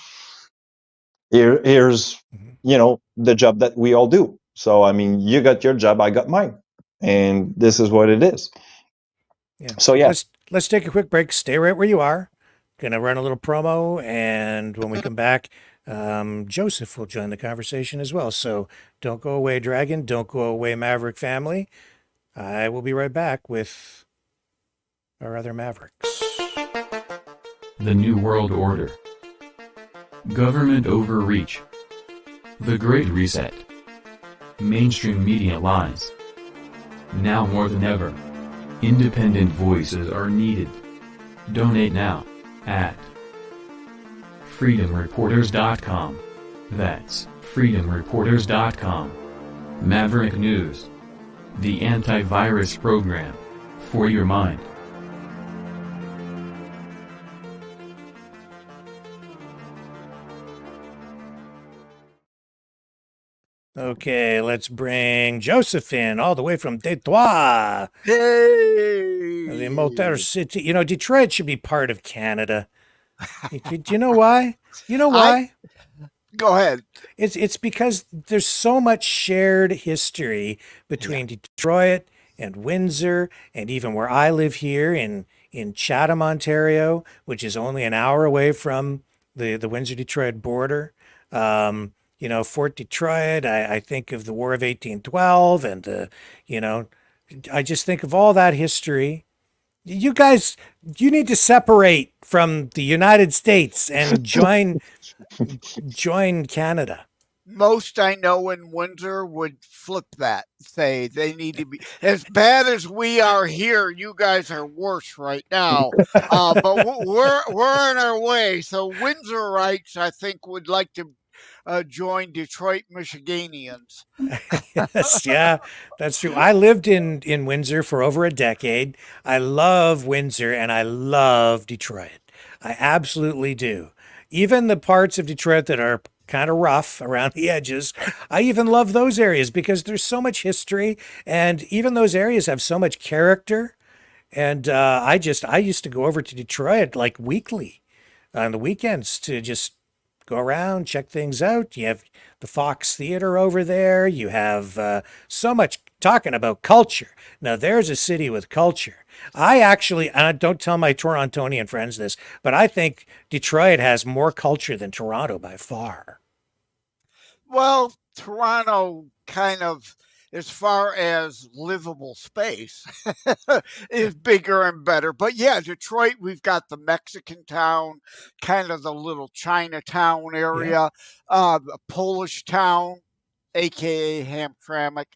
here's, the job that we all do. So, I mean, you got your job, I got mine. And this is what it is. Yeah. So, yeah. Let's take a quick break. Stay right where you are. Gonna run a little promo, and when we come back, Joseph will join the conversation as well. So don't go away, Dragon. Don't go away, Maverick family. I will be right back with our other Mavericks. The New World Order. Government overreach. The Great Reset. Mainstream media lies. Now more than ever, independent voices are needed. Donate now at freedomreporters.com. That's freedomreporters.com. Maverick News. The antivirus program for your mind. Okay, let's bring Joseph in all the way from Detroit. Hey! The Motor City. Detroit should be part of Canada. Do you know why? You know why? Go ahead. It's because there's so much shared history between Detroit and Windsor, and even where I live here in Chatham, Ontario, which is only an hour away from the Windsor-Detroit border. Fort Detroit, I think of the War of 1812, and, I just think of all that history. You guys, you need to separate from the United States and join Canada. Most I know in Windsor would flip that, say they need to be as bad as we are here. You guys are worse right now, but we're on our way. So Windsorites, I think, would like to join Detroit Michiganians. Yes, yeah, that's true. I lived in Windsor for over a decade. I love Windsor and I love Detroit. I absolutely do. Even the parts of Detroit that are kind of rough around the edges, I even love those areas because there's so much history, and even those areas have so much character. And I used to go over to Detroit like weekly on the weekends to just go around, check things out. You have the Fox Theater over there. You have so much talking about culture. Now, there's a city with culture. I actually, and I don't tell my Torontonian friends this, but I think Detroit has more culture than Toronto by far. Well, Toronto kind of, as far as livable space, is bigger and better. But yeah, Detroit, we've got the Mexican town, kind of the little Chinatown area, a Polish town, aka Hamtramck.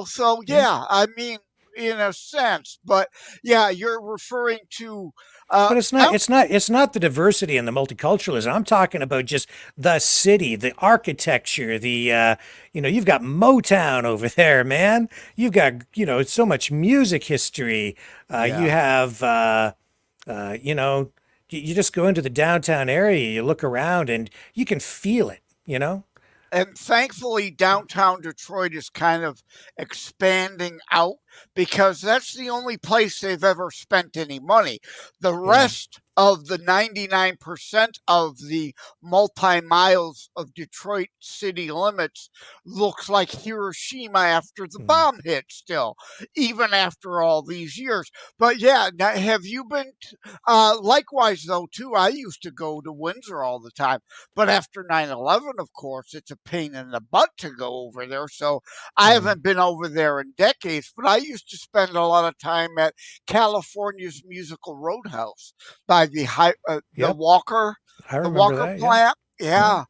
So yeah, I mean, in a sense, but yeah, you're referring to. But it's not the diversity and the multiculturalism. I'm talking about just the city, the architecture, you've got Motown over there, man. You've got, so much music history. You have, you just go into the downtown area, you look around and you can feel it, And thankfully, downtown Detroit is kind of expanding out because that's the only place they've ever spent any money. The rest of the 99% of the multi-miles of Detroit city limits looks like Hiroshima after the bomb hit still, even after all these years. But yeah, now, have you been, likewise though, too, I used to go to Windsor all the time, but after 9/11, of course, it's a pain in the butt to go over there. So I haven't been over there in decades, but I used to spend a lot of time at California's Musical Roadhouse by the Walker, I the remember Walker that, plant. Yeah.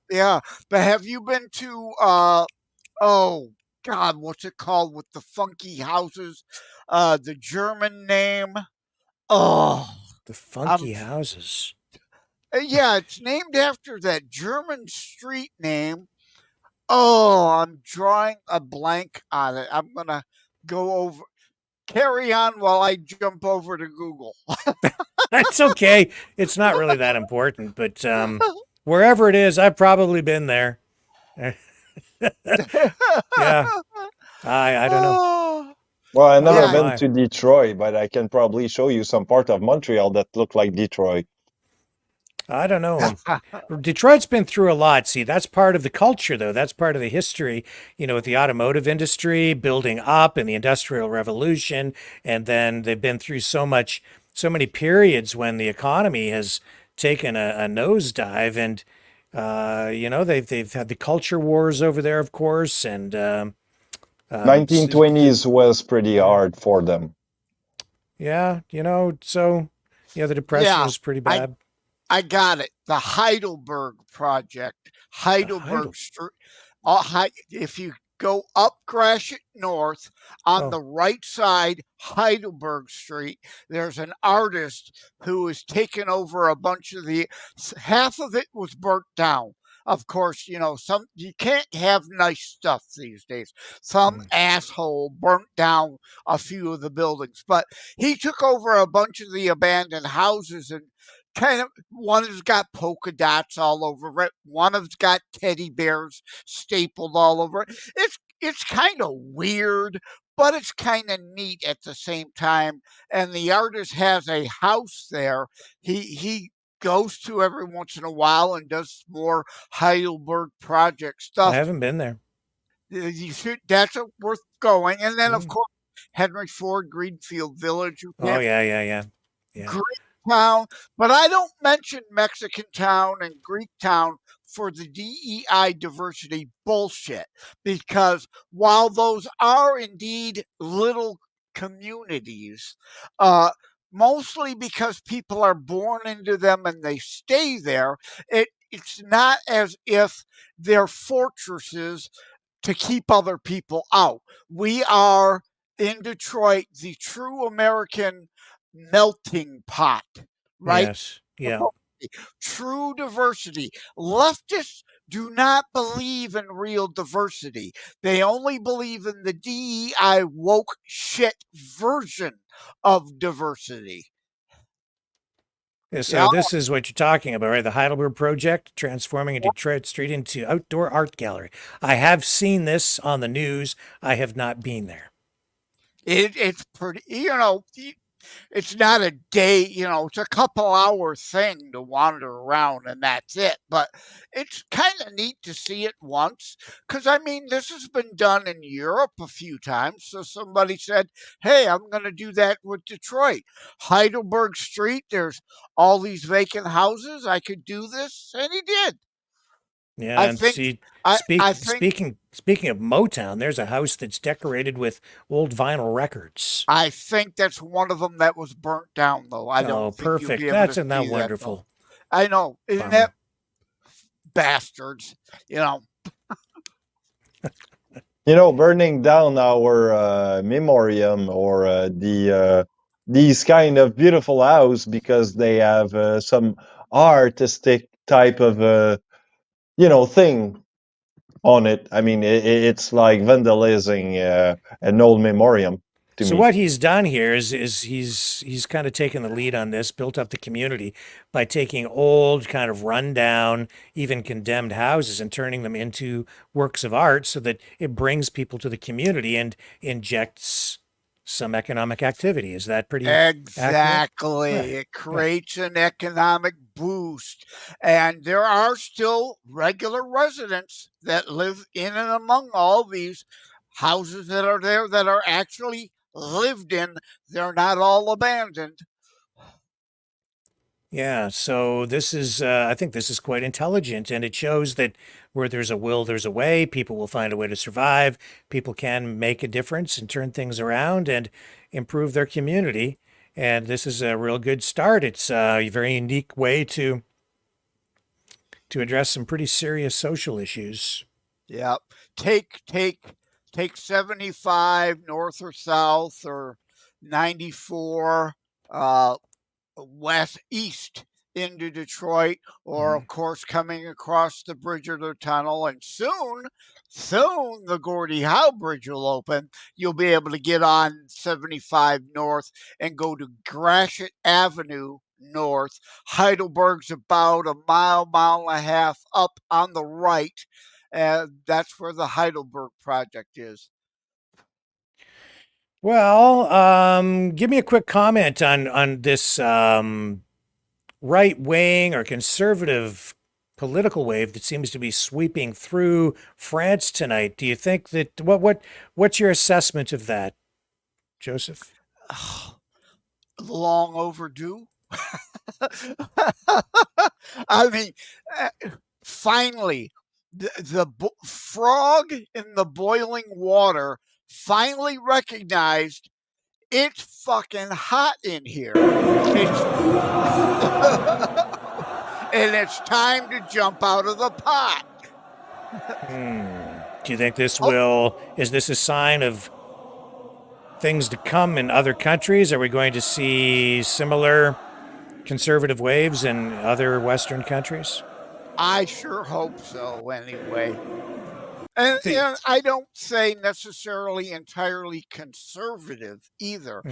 But have you been to oh God, what's it called with the funky houses? The German name. Oh, The funky houses. yeah, it's named after that German street name. Oh, I'm drawing a blank on it. I'm gonna go over. Carry on while I jump over to Google. That's okay. It's not really that important, but wherever it is, I've probably been there. Yeah. I don't know. Well, I've never been to Detroit, but I can probably show you some part of Montreal that look like Detroit. I don't know. Detroit's been through a lot. See, that's part of the culture, though. That's part of the history, with the automotive industry building up and the Industrial Revolution. And then they've been through so many periods when the economy has taken a nosedive. And, they've had the culture wars over there, of course. And 1920s was pretty hard for them. Yeah, so, the Depression was pretty bad. I got it. The Heidelberg Project. Heidelberg Street. If you go up Gratiot North on the right side, Heidelberg Street, there's an artist who has taken over a bunch of half of it was burnt down. Of course, you can't have nice stuff these days. Some asshole burnt down a few of the buildings, but he took over a bunch of the abandoned houses and kind of one has got polka dots all over it. One has got teddy bears stapled all over it. It's kind of weird, but it's kind of neat at the same time. And the artist has a house there. He goes to every once in a while and does more Heidelberg Project stuff. I haven't been there. You should. That's worth going. And then, of course, Henry Ford, Greenfield Village. Oh yeah. Greek town, but I don't mention Mexican town and Greek town for the DEI diversity bullshit, because while those are indeed little communities, mostly because people are born into them and they stay there, it's not as if they're fortresses to keep other people out. We are in Detroit the true American melting pot, right? Yes. Yeah. True diversity. Leftists do not believe in real diversity. They only believe in the DEI woke shit version of diversity. Yeah, so this is what you're talking about, right? The Heidelberg Project, transforming a Detroit street into outdoor art gallery. I have seen this on the news. I have not been there. It's pretty, it's not a day, it's a couple hour thing to wander around and that's it. But it's kind of neat to see it once because, this has been done in Europe a few times. So somebody said, hey, I'm going to do that with Detroit. Heidelberg Street, there's all these vacant houses. I could do this. And he did. Yeah, speaking of Motown, there's a house that's decorated with old vinyl records. I think that's one of them that was burnt down, though. I don't think perfect. You'll be able Isn't that wonderful? I know. Isn't that bastards? burning down our memoriam or these kind of beautiful house because they have some artistic type of thing on it. I mean, it's like vandalizing an old memoriam to So me. what he's done here is he's kind of taken the lead on this, built up the community by taking old, kind of rundown, even condemned houses and turning them into works of art so that it brings people to the community and injects some economic activity. Is that pretty accurate? Exactly. Yeah. It creates an economic boost. And there are still regular residents that live in and among all these houses that are there that are actually lived in. They're not all abandoned. Yeah, so this is, I think this is quite intelligent, and it shows that where there's a will, there's a way. People will find a way to survive. People can make a difference and turn things around and improve their community. And this is a real good start. It's a very unique way to address some pretty serious social issues. Yep. Take 75 north or south or 94 east into Detroit, or of course coming across the bridge or the tunnel, and soon the Gordie Howe Bridge will open. You'll be able to get on 75 north and go to Gratiot Avenue north. Heidelberg's about a mile and a half up on the right. That's where the Heidelberg project is. Well, give me a quick comment on this right wing or conservative political wave that seems to be sweeping through France tonight. Do you think that what's your assessment of that, Joseph? Long overdue. I mean, finally, the frog in the boiling water finally recognized it's fucking hot in here. And it's time to jump out of the pot. Do you think this is this a sign of things to come in other countries? Are we going to see similar conservative waves in other Western countries? I sure hope so, anyway. And I don't say necessarily entirely conservative either,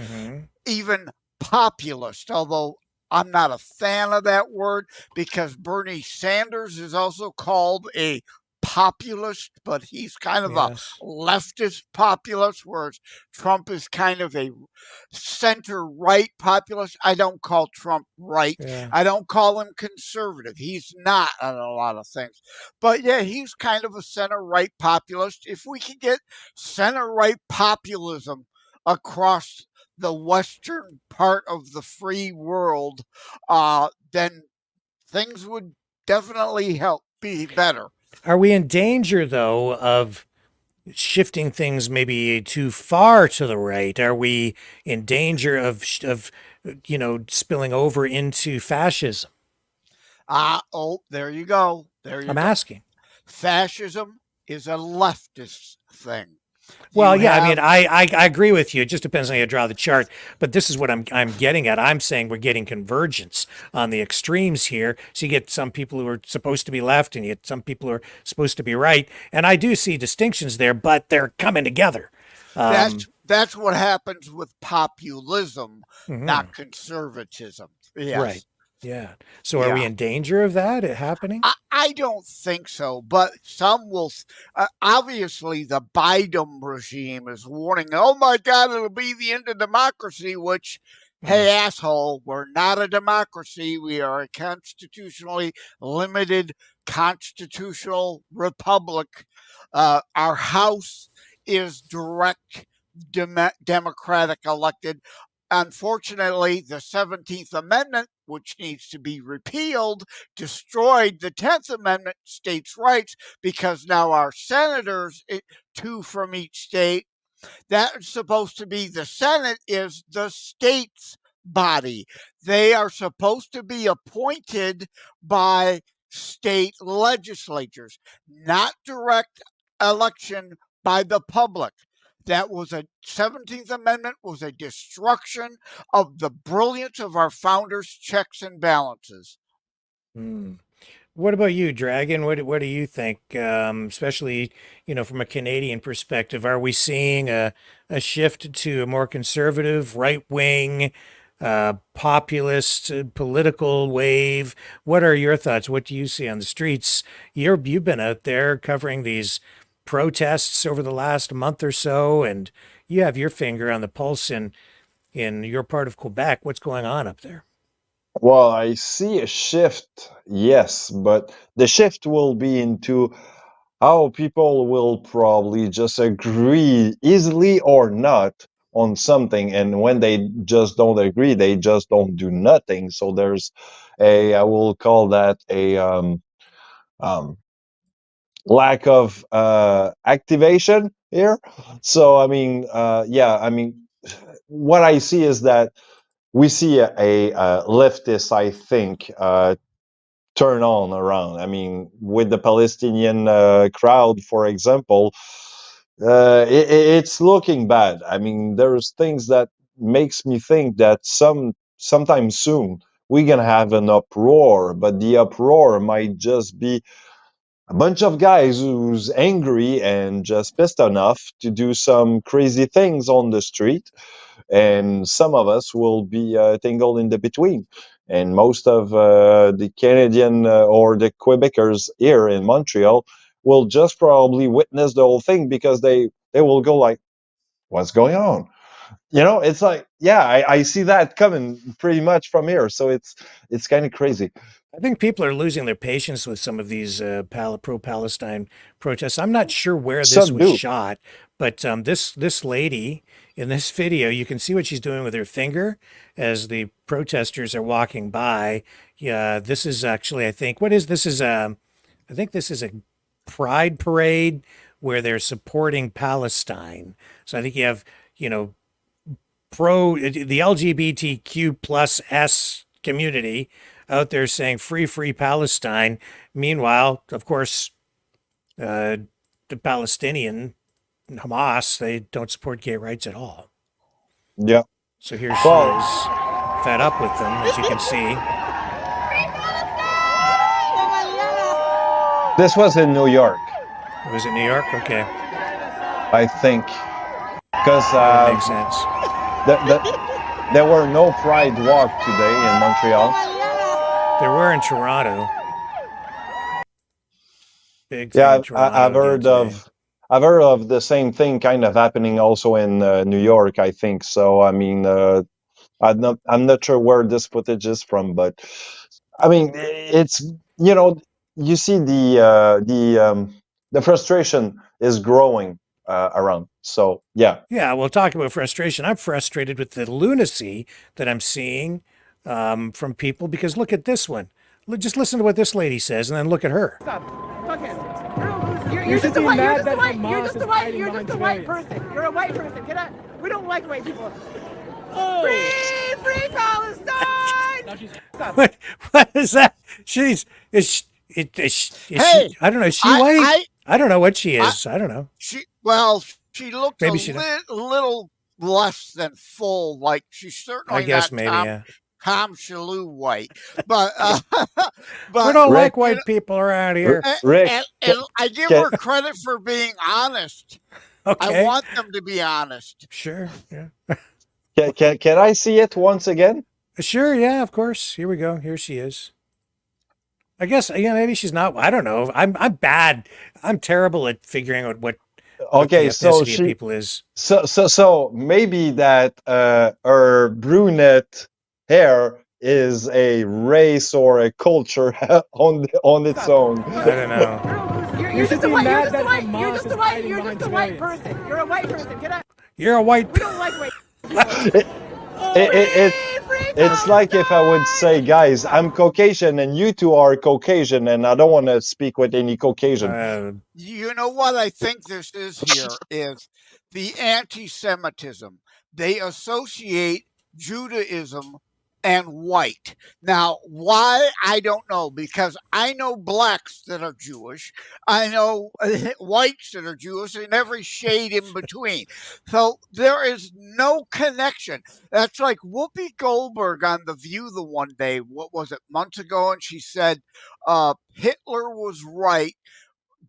even populist, although I'm not a fan of that word because Bernie Sanders is also called a populist, but he's kind of a leftist populist, whereas Trump is kind of a center-right populist. I don't call Trump right. Yeah. I don't call him conservative. He's not on a lot of things. But yeah, he's kind of a center-right populist. If we can get center-right populism across the western part of the free world, then things would definitely be better. Are we in danger, though, of shifting things maybe too far to the right? Are we in danger of spilling over into fascism? There you go. I'm asking. Fascism is a leftist thing. Well, yeah, I mean, I agree with you. It just depends on how you draw the chart. But this is what I'm getting at. I'm saying we're getting convergence on the extremes here. So you get some people who are supposed to be left, and you get some people who are supposed to be right. And I do see distinctions there, but they're coming together. That's what happens with populism, not conservatism. Yes. Right. Yeah. So are we in danger of that happening? I don't think so, but some will. Obviously, the Biden regime is warning, oh my God, it'll be the end of democracy, which, hey, asshole, we're not a democracy. We are a constitutionally limited constitutional republic. Our House is direct democratic elected. Unfortunately, the 17th Amendment, which needs to be repealed, destroyed the 10th Amendment, states' rights, because now our senators, 2 from each state, that's supposed to be the Senate is the state's body. They are supposed to be appointed by state legislatures, not direct election by the public. That was a 17th Amendment was a destruction of the brilliance of our founders' checks and balances. What about you, Dragon? What do you think? Especially, from a Canadian perspective, are we seeing a shift to a more conservative, right wing, populist political wave? What are your thoughts? What do you see on the streets? You've been out there covering these protests over the last month or so, and you have your finger on the pulse in your part of Quebec. What's going on up there? Well, I see a shift, yes, but the shift will be into how people will probably just agree easily or not on something. And when they just don't agree, they just don't do nothing. So there's I will call that a lack of activation here. So, I mean, what I see is that we see a leftist, I think, turn on around. I mean, with the Palestinian crowd, for example, it's looking bad. I mean, there's things that makes me think that sometime soon we're gonna have an uproar, but the uproar might just be a bunch of guys who's angry and just pissed enough to do some crazy things on the street, and some of us will be tangled in the between. And most of the Canadian or the Quebecers here in Montreal will just probably witness the whole thing because they will go like, "What's going on?" It's like, yeah, I see that coming pretty much from here. So it's kind of crazy. I think people are losing their patience with some of these pro-Palestine protests. I'm not sure where this Some was do. shot, but this lady in this video, you can see what she's doing with her finger as the protesters are walking by. Yeah, this is actually, I think, what is this? I think this is a pride parade where they're supporting Palestine. So I think you have, the LGBTQ plus S community out there saying free Palestine. Meanwhile, of course, the Palestinian Hamas, they don't support gay rights at all. Yeah. So here she is, fed up with them, as you can see. This was in New York. It was in New York? Okay. I think. Because that makes sense. There were no Pride Walk today in Montreal. There were in Toronto. Big Yeah, in Toronto I've heard of the same thing kind of happening also in New York, I think. So, I mean, I'm not sure where this footage is from, but I mean, it's, you see the frustration is growing around. So, yeah. Yeah, we'll talk about frustration. I'm frustrated with the lunacy that I'm seeing from people because look at this one. Just listen to what this lady says and then look at her. Stop. Fuck him. You're just a white person. You're a white person. Get out. We don't like white people. Oh. Free Palestine! Stop. What is that? She, I don't know. Is she white? I don't know what she is. I don't know. She looked maybe little less than full. Like she's certainly I guess not maybe Tom Shalhoub white, but we don't like white people around here. Rick, and I give her credit for being honest. Okay. I want them to be honest. Sure. Yeah. Can I see it once again? Sure. Yeah. Of course. Here we go. Here she is. I guess maybe she's not. I don't know. I'm bad. I'm terrible at figuring out what okay, the so ethnicity of people is. So maybe that her brunette hair is a race or a culture on its own. I don't know. You're just a white person. You're a white person. Get out. You're a white. We don't like white. It's like if I would say, guys, I'm Caucasian and you two are Caucasian and I don't want to speak with any Caucasian. You know what I think this is here is the anti-Semitism. They associate Judaism and white. Now, why? I don't know, because I know blacks that are Jewish. I know whites that are Jewish, and every shade in between. So there is no connection. That's like Whoopi Goldberg on The View the one day, what was it, months ago, and she said Hitler was right.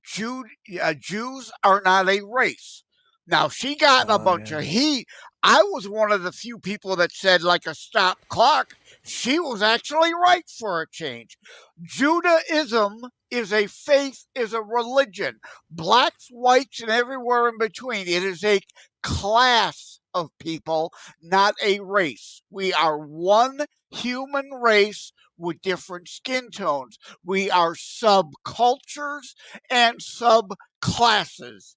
Jews are not a race. Now, she got a bunch of heat. I was one of the few people that said, like a stop clock, she was actually right for a change. Judaism is a faith, is a religion. Blacks, whites, and everywhere in between. It is a class of people, not a race. We are one human race with different skin tones. We are subcultures and subclasses.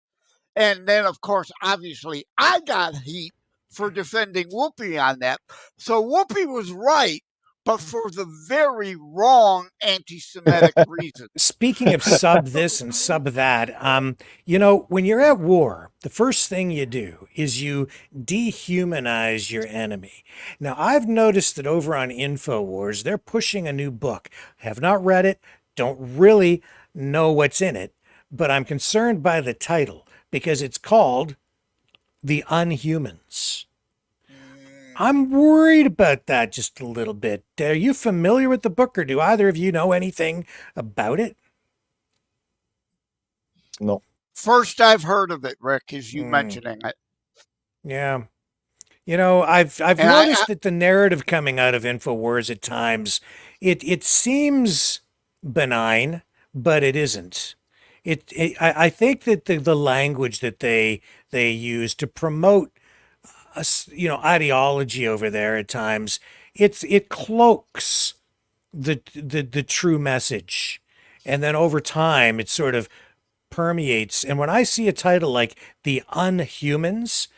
And then, of course, obviously, I got heat for defending Whoopi on that. So Whoopi was right, but for the very wrong anti-Semitic reasons. Speaking of sub this and sub that, when you're at war, the first thing you do is you dehumanize your enemy. Now, I've noticed that over on InfoWars, they're pushing a new book. I have not read it, don't really know what's in it, but I'm concerned by the title because it's called The Unhumans. I'm worried about that just a little bit. Are you familiar with the book, or do either of you know anything about it? No. First I've heard of it, Rick, is you mentioning it. Yeah. I've noticed that the narrative coming out of InfoWars at times, it seems benign, but it isn't. I think that the language that they use to promote ideology over there at times, it cloaks the true message, and then over time it sort of permeates. And when I see a title like The Unhumans,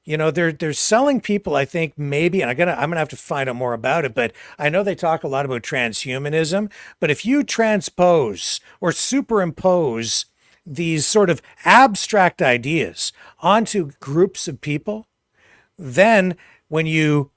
they're selling people, I think, maybe, and I'm gonna have to find out more about it, but I know they talk a lot about transhumanism. But if you transpose or superimpose these sort of abstract ideas onto groups of people, then when you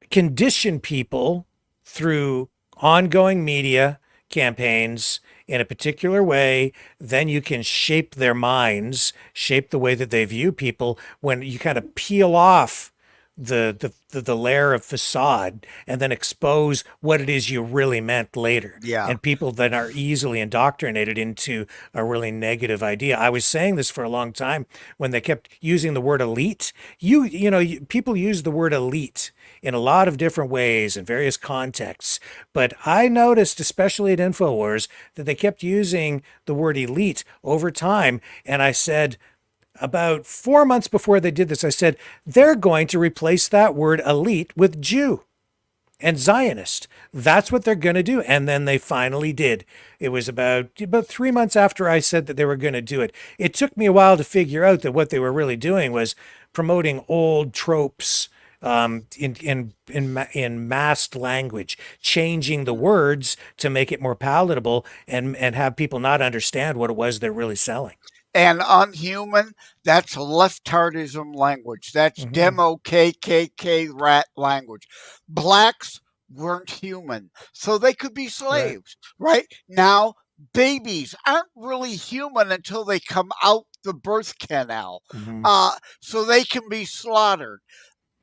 condition people through ongoing media campaigns in a particular way, then you can shape their minds, shape the way that they view people. When you kind of peel off the layer of facade and then expose what it is you really meant later. Yeah. And people that are easily indoctrinated into a really negative idea. I was saying this for a long time when they kept using the word elite. People use the word elite in a lot of different ways in various contexts. But I noticed, especially at InfoWars, that they kept using the word elite over time. And I said, about 4 months before they did this, I said, they're going to replace that word elite with Jew and Zionist. That's what they're going to do. And then they finally did. It was about 3 months after I said that they were going to do it. It took me a while to figure out that what they were really doing was promoting old tropes in masked language, changing the words to make it more palatable and have people not understand what it was they're really selling. And unhuman, that's leftardism language. That's demo KKK rat language. Blacks weren't human, so they could be slaves, right? Now, babies aren't really human until they come out the birth canal, so they can be slaughtered.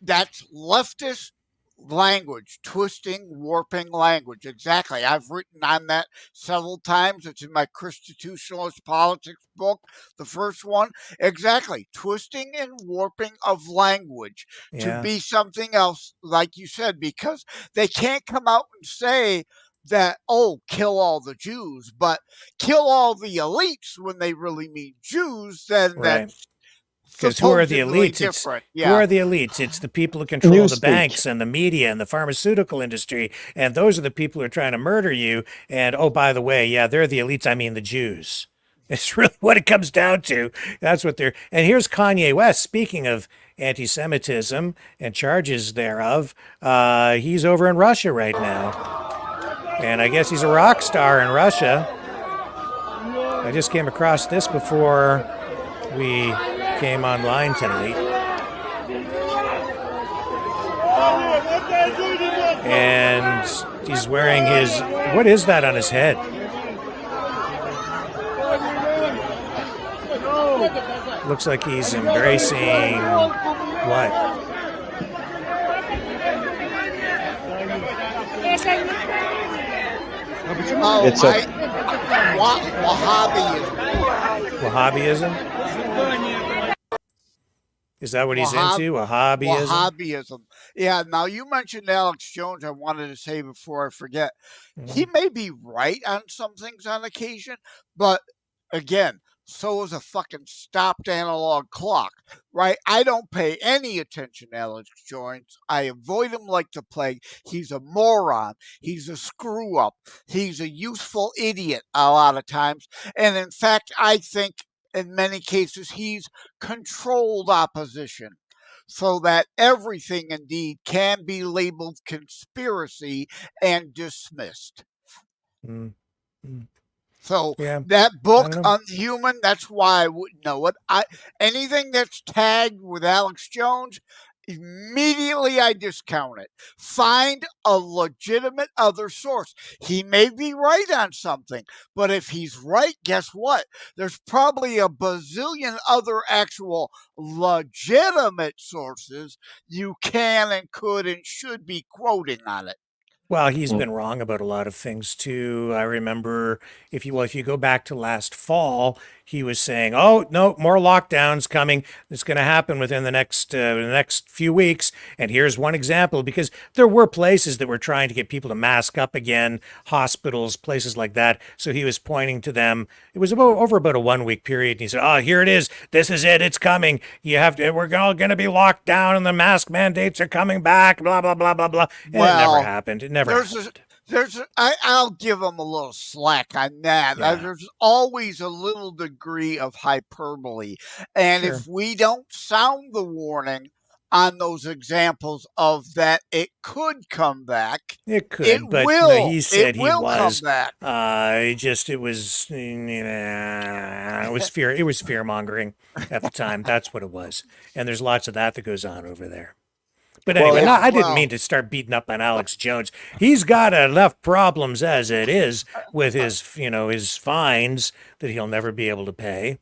That's leftist language, twisting, warping language. Exactly. I've written on that several times. It's in my Constitutionalist Politics book, the first one. Exactly. Twisting and warping of language to be something else, like you said, because they can't come out and say that, kill all the Jews, but kill all the elites when they really mean Jews, then that's because who are the elites? Who are the elites? It's the people who control the banks and the media and the pharmaceutical industry. And those are the people who are trying to murder you. And, by the way, they're the elites. I mean, the Jews. It's really what it comes down to. That's what they're. And here's Kanye West. Speaking of anti-Semitism and charges thereof, he's over in Russia right now. And I guess he's a rock star in Russia. I just came across this before we came online tonight. And he's wearing his, what is that on his head? Looks like he's embracing what? Oh, It's a Wahhabism. Wahhabism? Is that what he's into? Wahhabism? Wahhabism. Yeah, now you mentioned Alex Jones. I wanted to say before I forget. He may be right on some things on occasion, but again, so is a fucking stopped analog clock, right? I don't pay any attention to Alex Jones. I avoid him like the plague. He's a moron. He's a screw up. He's a useful idiot a lot of times. And in fact, I think in many cases he's controlled opposition so that everything indeed can be labeled conspiracy and dismissed. So that book, Unhuman, that's why I wouldn't know it. Anything that's tagged with Alex Jones, immediately I discount it. Find a legitimate other source. He may be right on something, but if he's right, guess what? There's probably a bazillion other actual legitimate sources you can and could and should be quoting on it. Well, he's been wrong about a lot of things too. I remember if you go back to last fall, he was saying, "Oh no, more lockdowns coming. It's going to happen within the next few weeks." And here's one example, because there were places that were trying to get people to mask up again, hospitals, places like that. So he was pointing to them. It was over about a 1 week period, and he said, "Oh, here it is. This is it. It's coming. We're all going to be locked down, and the mask mandates are coming back. Blah blah blah blah blah." And it never happened. It never happened. I'll give them a little slack on that. Yeah. There's always a little degree of hyperbole. And Sure. if we don't sound the warning on those examples of that it could come back, It could, it but will. no, he said It will was. come back. It was fear. It was fear mongering at the time. That's what it was. And there's lots of that goes on over there. But anyway, I didn't mean to start beating up on Alex Jones. He's got enough problems as it is with his fines that he'll never be able to pay.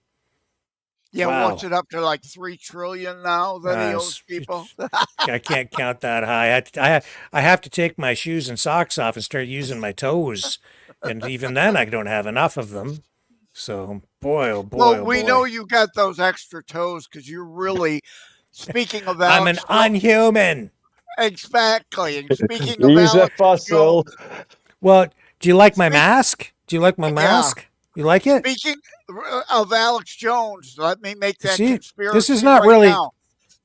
Yeah, Wow. what's it up to, like $3 trillion now that he owes people? I can't count that high. I have to take my shoes and socks off and start using my toes, and even then I don't have enough of them. So boy, oh boy, Well, oh we boy. know you got those extra toes because you're really. Speaking of I'm an Alex, unhuman. Exactly. And speaking of He's a Alex fossil. Well, do you like my mask? Do you like my mask? You like it? Speaking of Alex Jones, let me make that See, conspiracy this is not right really. now.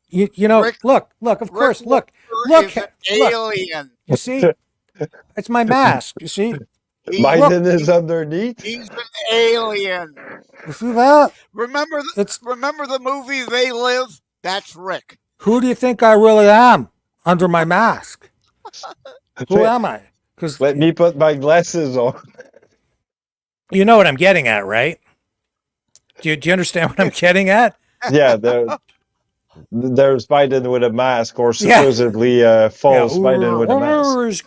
You know, Rick- look, of course, look, Is an alien. You see, it's my mask. You see, Biden is underneath. He's an alien. You see that? Remember the movie They Live? That's Rick. Who do you think I really am under my mask? Who am I? Because Let me put my glasses on. you know what I'm getting at, right? Do you understand what I'm getting at? Yeah, there's Biden with a mask, or supposedly false Biden with a mask.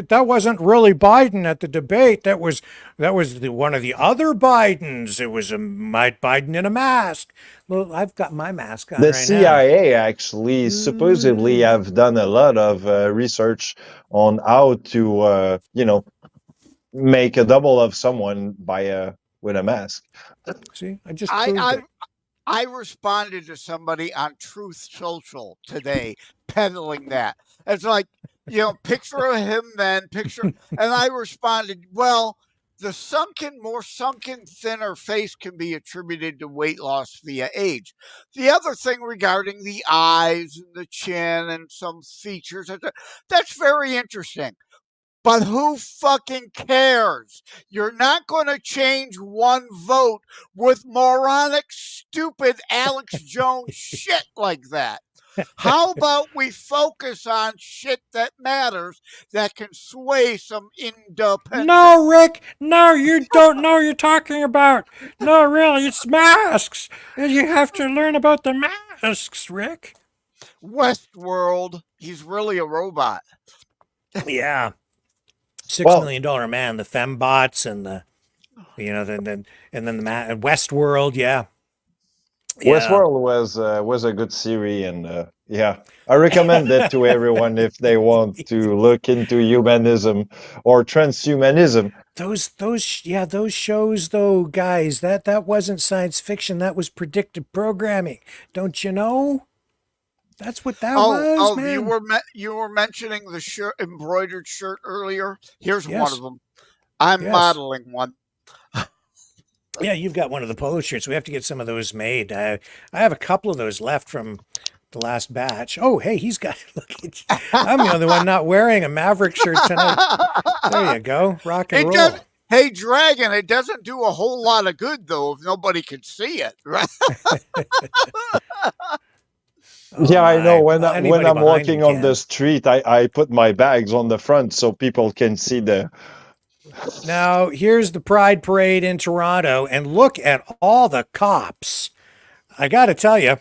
That wasn't really Biden at the debate. That was one of the other Bidens. It was a Biden in a mask. Well, I've got my mask on The right now. CIA actually supposedly have done a lot of research on how to, make a double of someone with a mask. See, I just proved it. I responded to somebody on Truth Social today peddling that. It's like, picture of him then, and I responded, well, the more sunken, thinner face can be attributed to weight loss via age. The other thing regarding the eyes and the chin and some features, that's very interesting. But who fucking cares? You're not going to change one vote with moronic, stupid Alex Jones shit like that. How about we focus on shit that matters, that can sway some independent? No, Rick. No, you don't know what you're talking about. No, really, it's masks. You have to learn about the masks, Rick. Westworld. He's really a robot. Yeah. $6 Well, million man, the fembots and the, and then the Westworld. Yeah. Yeah. Westworld was a good series, and yeah, I recommend it to everyone if they want to look into humanism or transhumanism. Those shows though, guys, that wasn't science fiction. That was predictive programming. Don't you know? That's what that was, man. You were mentioning the embroidered shirt earlier. Here's one Yes. of them. I'm Yes. modeling one. Yeah, you've got one of the polo shirts. We have to get some of those made. I have a couple of those left from the last batch. Oh, hey, he's got. Look at you. I'm the only one not wearing a Maverick shirt tonight. There you go, rock and roll. Hey, Dragon, it doesn't do a whole lot of good though if nobody can see it, right? Yeah, I know. When I'm walking on the street, I put my bags on the front so people can see the. Now, here's the Pride Parade in Toronto, and look at all the cops. I got to tell you,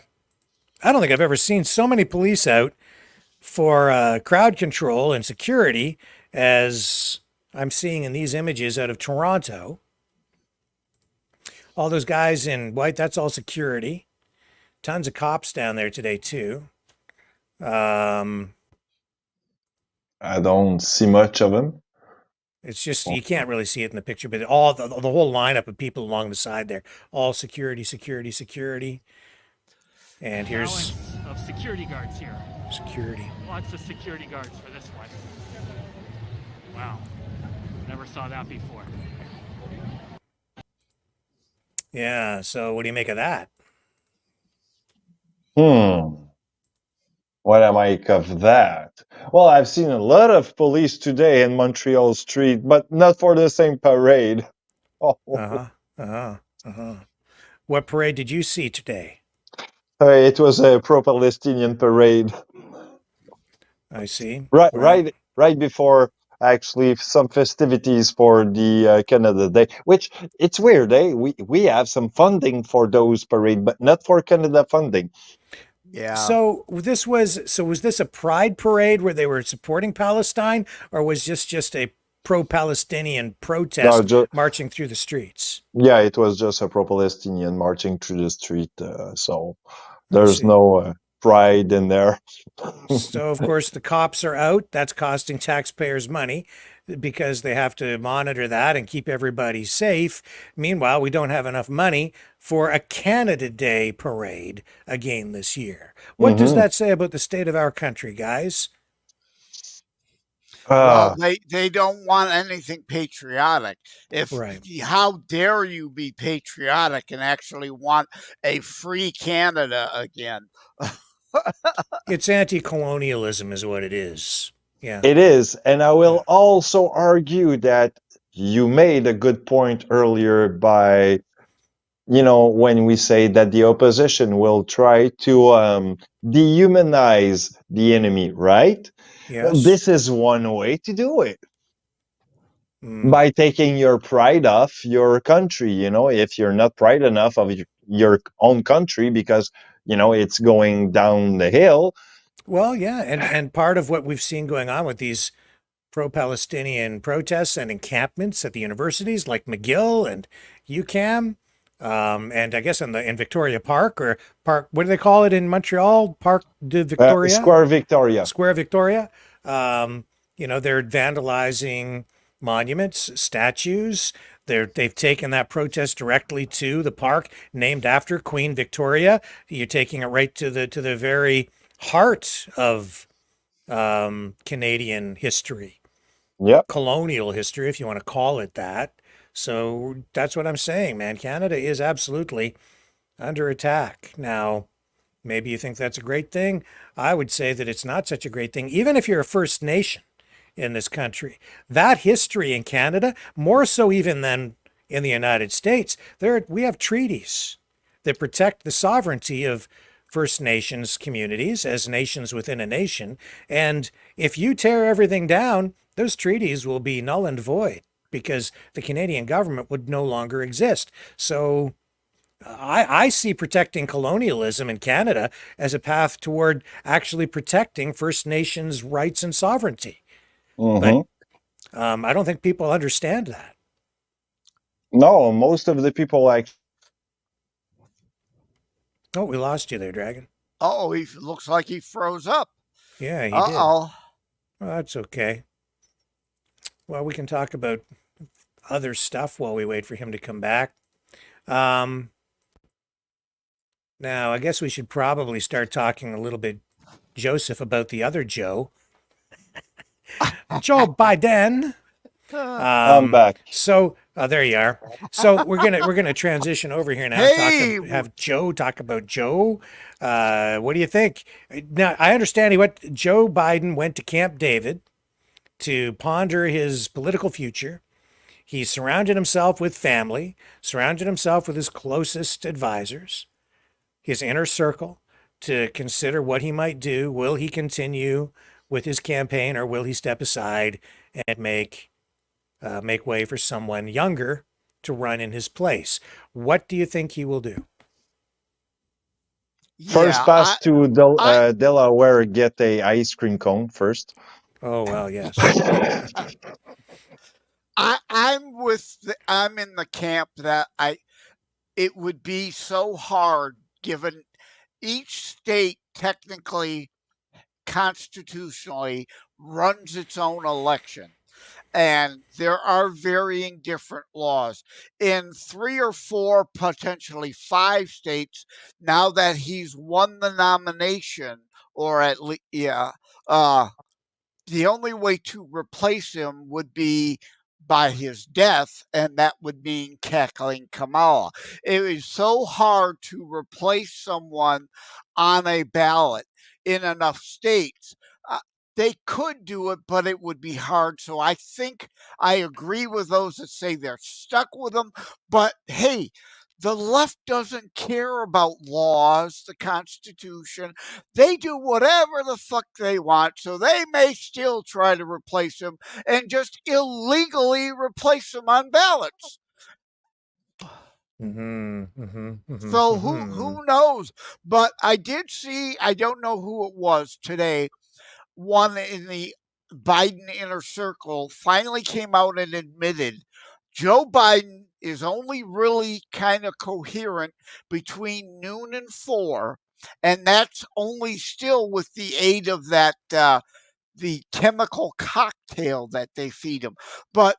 I don't think I've ever seen so many police out for crowd control and security as I'm seeing in these images out of Toronto. All those guys in white, that's all security. Tons of cops down there today, too. I don't see much of them. It's just, you can't really see it in the picture, but all the whole lineup of people along the side there, all security, security, security. And here's of security guards here. Security. Lots of security guards for this one. Wow. Never saw that before. Yeah, so what do you make of that? What am I make of that? Well, I've seen a lot of police today in Montreal street, but not for the same parade. Oh. What parade did you see today? It was a pro-Palestinian parade. I see. Right before actually some festivities for the Canada Day, which it's weird, eh? We have some funding for those parade, but not for Canada funding. Yeah. So was this a pride parade where they were supporting Palestine, or was this just a pro-Palestinian protest marching through the streets? Yeah, it was just a pro-Palestinian marching through the street. So there's no pride in there. So, of course, the cops are out. That's costing taxpayers money because they have to monitor that and keep everybody safe. Meanwhile, we don't have enough money for a Canada Day parade again this year. What does that say about the state of our country, guys? Well, they don't want anything patriotic. How dare you be patriotic and actually want a free Canada again? It's anti-colonialism is what it is. Yeah. It is. And I will also argue that you made a good point earlier by, when we say that the opposition will try to dehumanize the enemy, right? Yes. Well, this is one way to do it. By taking your pride off your country, if you're not proud enough of your own country because, it's going down the hill. Well, yeah, and part of what we've seen going on with these pro-Palestinian protests and encampments at the universities like McGill and UQAM, and I guess in Victoria Park or Park, what do they call it in Montreal? Parc de Victoria? Square Victoria. Square Victoria. They're vandalizing monuments, statues. They've taken that protest directly to the park named after Queen Victoria. You're taking it right to the very heart of Canadian history. Yep. Colonial history, if you want to call it that. So that's what I'm saying, man. Canada is absolutely under attack. Now, maybe you think that's a great thing. I would say that it's not such a great thing, even if you're a First Nation in this country. That history in Canada, more so even than in the United States, we have treaties that protect the sovereignty of First Nations communities as nations within a nation. And if you tear everything down, those treaties will be null and void because the Canadian government would no longer exist. So I see protecting colonialism in Canada as a path toward actually protecting First Nations rights and sovereignty. Mm-hmm. But I don't think people understand that. No, most of the people like. Oh, we lost you there, Dragon. Oh, he looks like he froze up. Yeah, he did. Uh-oh. Well, that's okay. Well, we can talk about other stuff while we wait for him to come back. Now, I guess we should probably start talking a little bit, Joseph, about the other Joe. Joe Biden. I'm back. So there you are. So we're gonna transition over here now. Hey! Have Joe talk about Joe. What do you think? Now I understand Joe Biden went to Camp David to ponder his political future. He surrounded himself with family, surrounded himself with his closest advisors, his inner circle, to consider what he might do. Will he continue with his campaign, or will he step aside and make way for someone younger to run in his place? What do you think he will do? First pass to Delaware, get a ice cream cone first. Oh, well, yes. I'm in the camp that it would be so hard, given each state technically, constitutionally runs its own election. And there are varying different laws in 3 or 4, potentially 5 states. Now that he's won the nomination, or at least, the only way to replace him would be by his death, and that would mean cackling Kamala. It is so hard to replace someone on a ballot in enough states. They could do it, but it would be hard. So I think I agree with those that say they're stuck with them. But hey, the left doesn't care about laws, the Constitution. They do whatever the fuck they want. So they may still try to replace him and just illegally replace him on ballots. So who knows? But I did see, I don't know who it was today, one in the Biden inner circle finally came out and admitted Joe Biden is only really kind of coherent between noon and 4, and that's only still with the aid of that the chemical cocktail that they feed him. But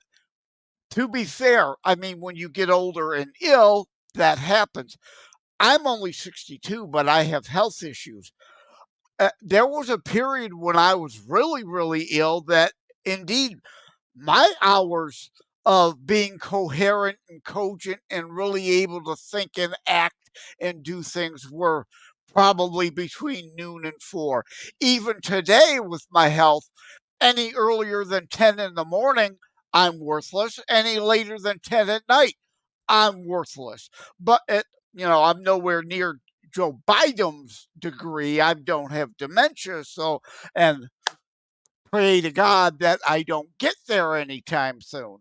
to be fair, I mean, when you get older and ill, that happens. I'm only 62, but I have health issues. There was a period when I was really, really ill that indeed my hours of being coherent and cogent and really able to think and act and do things were probably between noon and 4. Even today with my health, any earlier than 10 in the morning, I'm worthless. Any later than 10 at night, I'm worthless. But I'm nowhere near Joe Biden's degree. I don't have dementia, and pray to God that I don't get there anytime soon.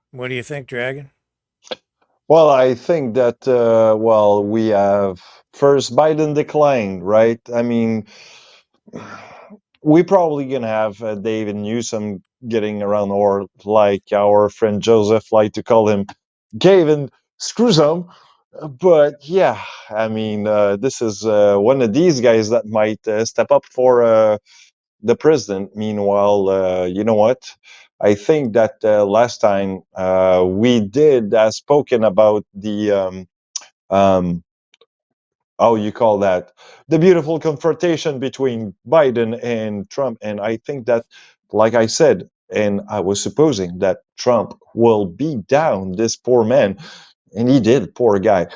What do you think, Dragon? Well, I think that, we have first Biden declined, right? I mean, we probably going to have David Newsom getting around, or like our friend Joseph like to call him, Gavin Screwsome. But yeah, I mean, this is one of these guys that might step up for the president. Meanwhile, you know what? I think that last time we did spoken about the how you call that, the beautiful confrontation between Biden and Trump. And I think that, like I said, and I was supposing that Trump will beat down this poor man, and he did, poor guy.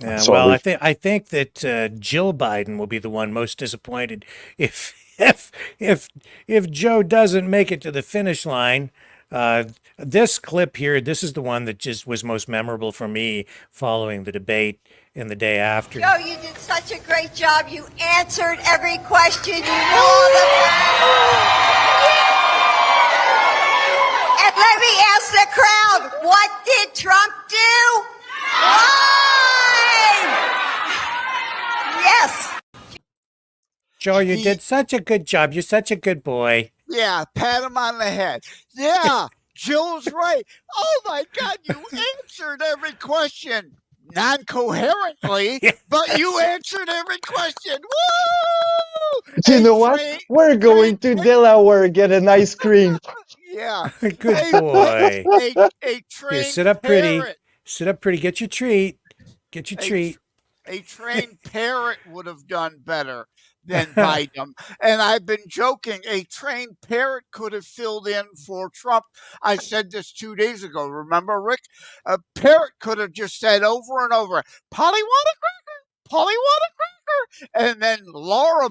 Yeah, well, I think that Jill Biden will be the one most disappointed if Joe doesn't make it to the finish line. This clip here, this is the one that just was most memorable for me following the debate in the day after. Joe, you did such a great job. You answered every question. You knew all the. And let me ask the crowd, What did Trump do? Lied! Yes. Joe, you did such a good job. You're such a good boy. Yeah, pat him on the head. Yeah, Jill's right. Oh my God, you answered every question non-coherently, but you answered every question. Woo! You know what? We're going to Delaware get an ice cream. Yeah. Good boy. A trained Here, sit up pretty. parrot. Sit up pretty. Get your treat. Get your treat. A trained parrot would have done better than Biden. And I've been joking. A trained parrot could have filled in for Trump. I said this 2 days ago. Remember, Rick? A parrot could have just said over and over, Polly want a cracker, Polly want a cracker. And then Laura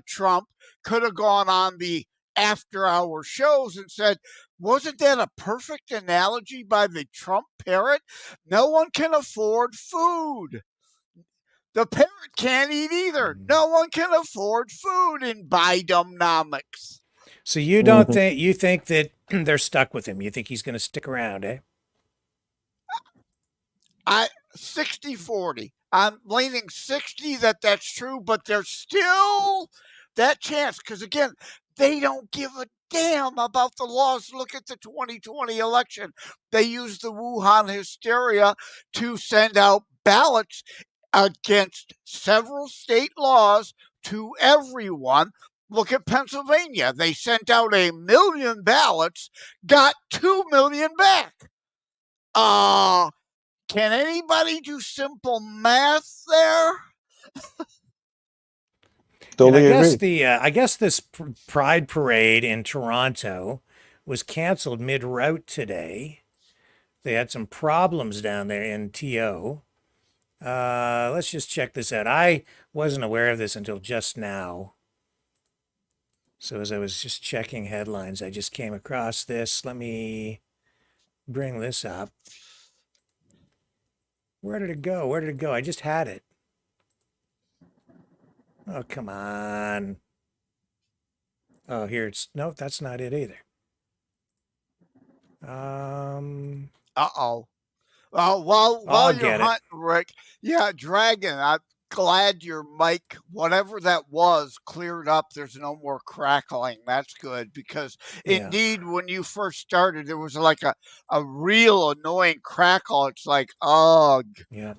Trump could have gone on the after-hour shows and said, wasn't that a perfect analogy by the Trump parrot? No one can afford food. The parrot can't eat either. No one can afford food in Bidenomics. So you don't think you think that they're stuck with him? You think he's going to stick around, eh? 60-40. I'm leaning 60 that's true, but there's still that chance because again, they don't give a damn about the laws. Look at the 2020 election. They used the Wuhan hysteria to send out ballots against several state laws to everyone. Look at Pennsylvania. They sent out 1 million ballots, got 2 million back. Can anybody do simple math there? Totally agree. I guess this Pride Parade in Toronto was canceled mid-route today. They had some problems down there in TO. Let's just check this out. I wasn't aware of this until just now. So as I was just checking headlines, I just came across this. Let me bring this up. Where did it go? Where did it go? I just had it. Oh, come on. Oh, here it's, no, that's not it either. Uh-oh. While you're hunting, Rick, yeah, Dragon, I'm glad your mic, whatever that was, cleared up. There's no more crackling. That's good because indeed, when you first started, there was like a real annoying crackle. It's like, ugh. Yeah.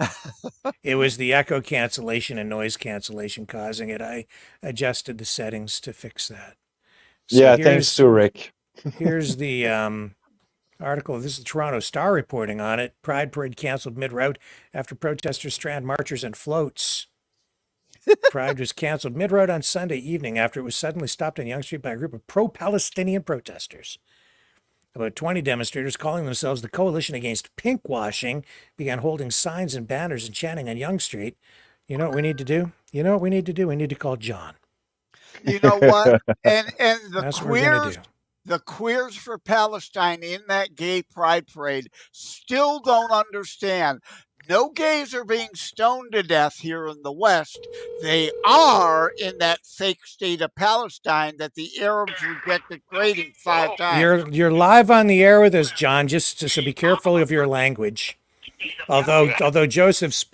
It was the echo cancellation and noise cancellation causing it. I adjusted the settings to fix that. So yeah, thanks to Rick. Here's the article. This is the Toronto Star reporting on it. Pride Parade canceled mid-route after protesters strand marchers and floats. Pride was canceled mid-route on Sunday evening after it was suddenly stopped on Yonge Street by a group of pro-Palestinian protesters. About 20 demonstrators calling themselves the Coalition Against Pinkwashing began holding signs and banners and chanting on Yonge Street. You know what we need to do? You know what we need to do? We need to call John. You know what? And the That's what we're gonna do. The queers for Palestine in that gay pride parade still don't understand. No gays are being stoned to death here in the West. They are in that fake state of Palestine that the Arabs rejected grading 5 times. You're live on the air with us, John. Just so be careful of your language. Although Joseph's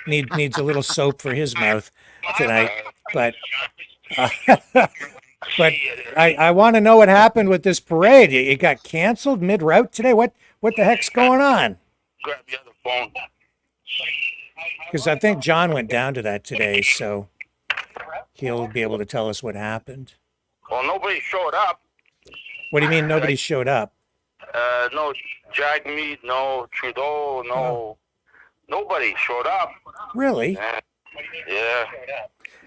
needs a little soap for his mouth tonight, but. But I want to know what happened with this parade. It got canceled mid-route today. What the heck's going on? Grab the other phone. Because I think John went down to that today, so he'll be able to tell us what happened. Well, nobody showed up. What do you mean nobody showed up? No Jagmeet, no Trudeau, no nobody showed up. Really? Yeah.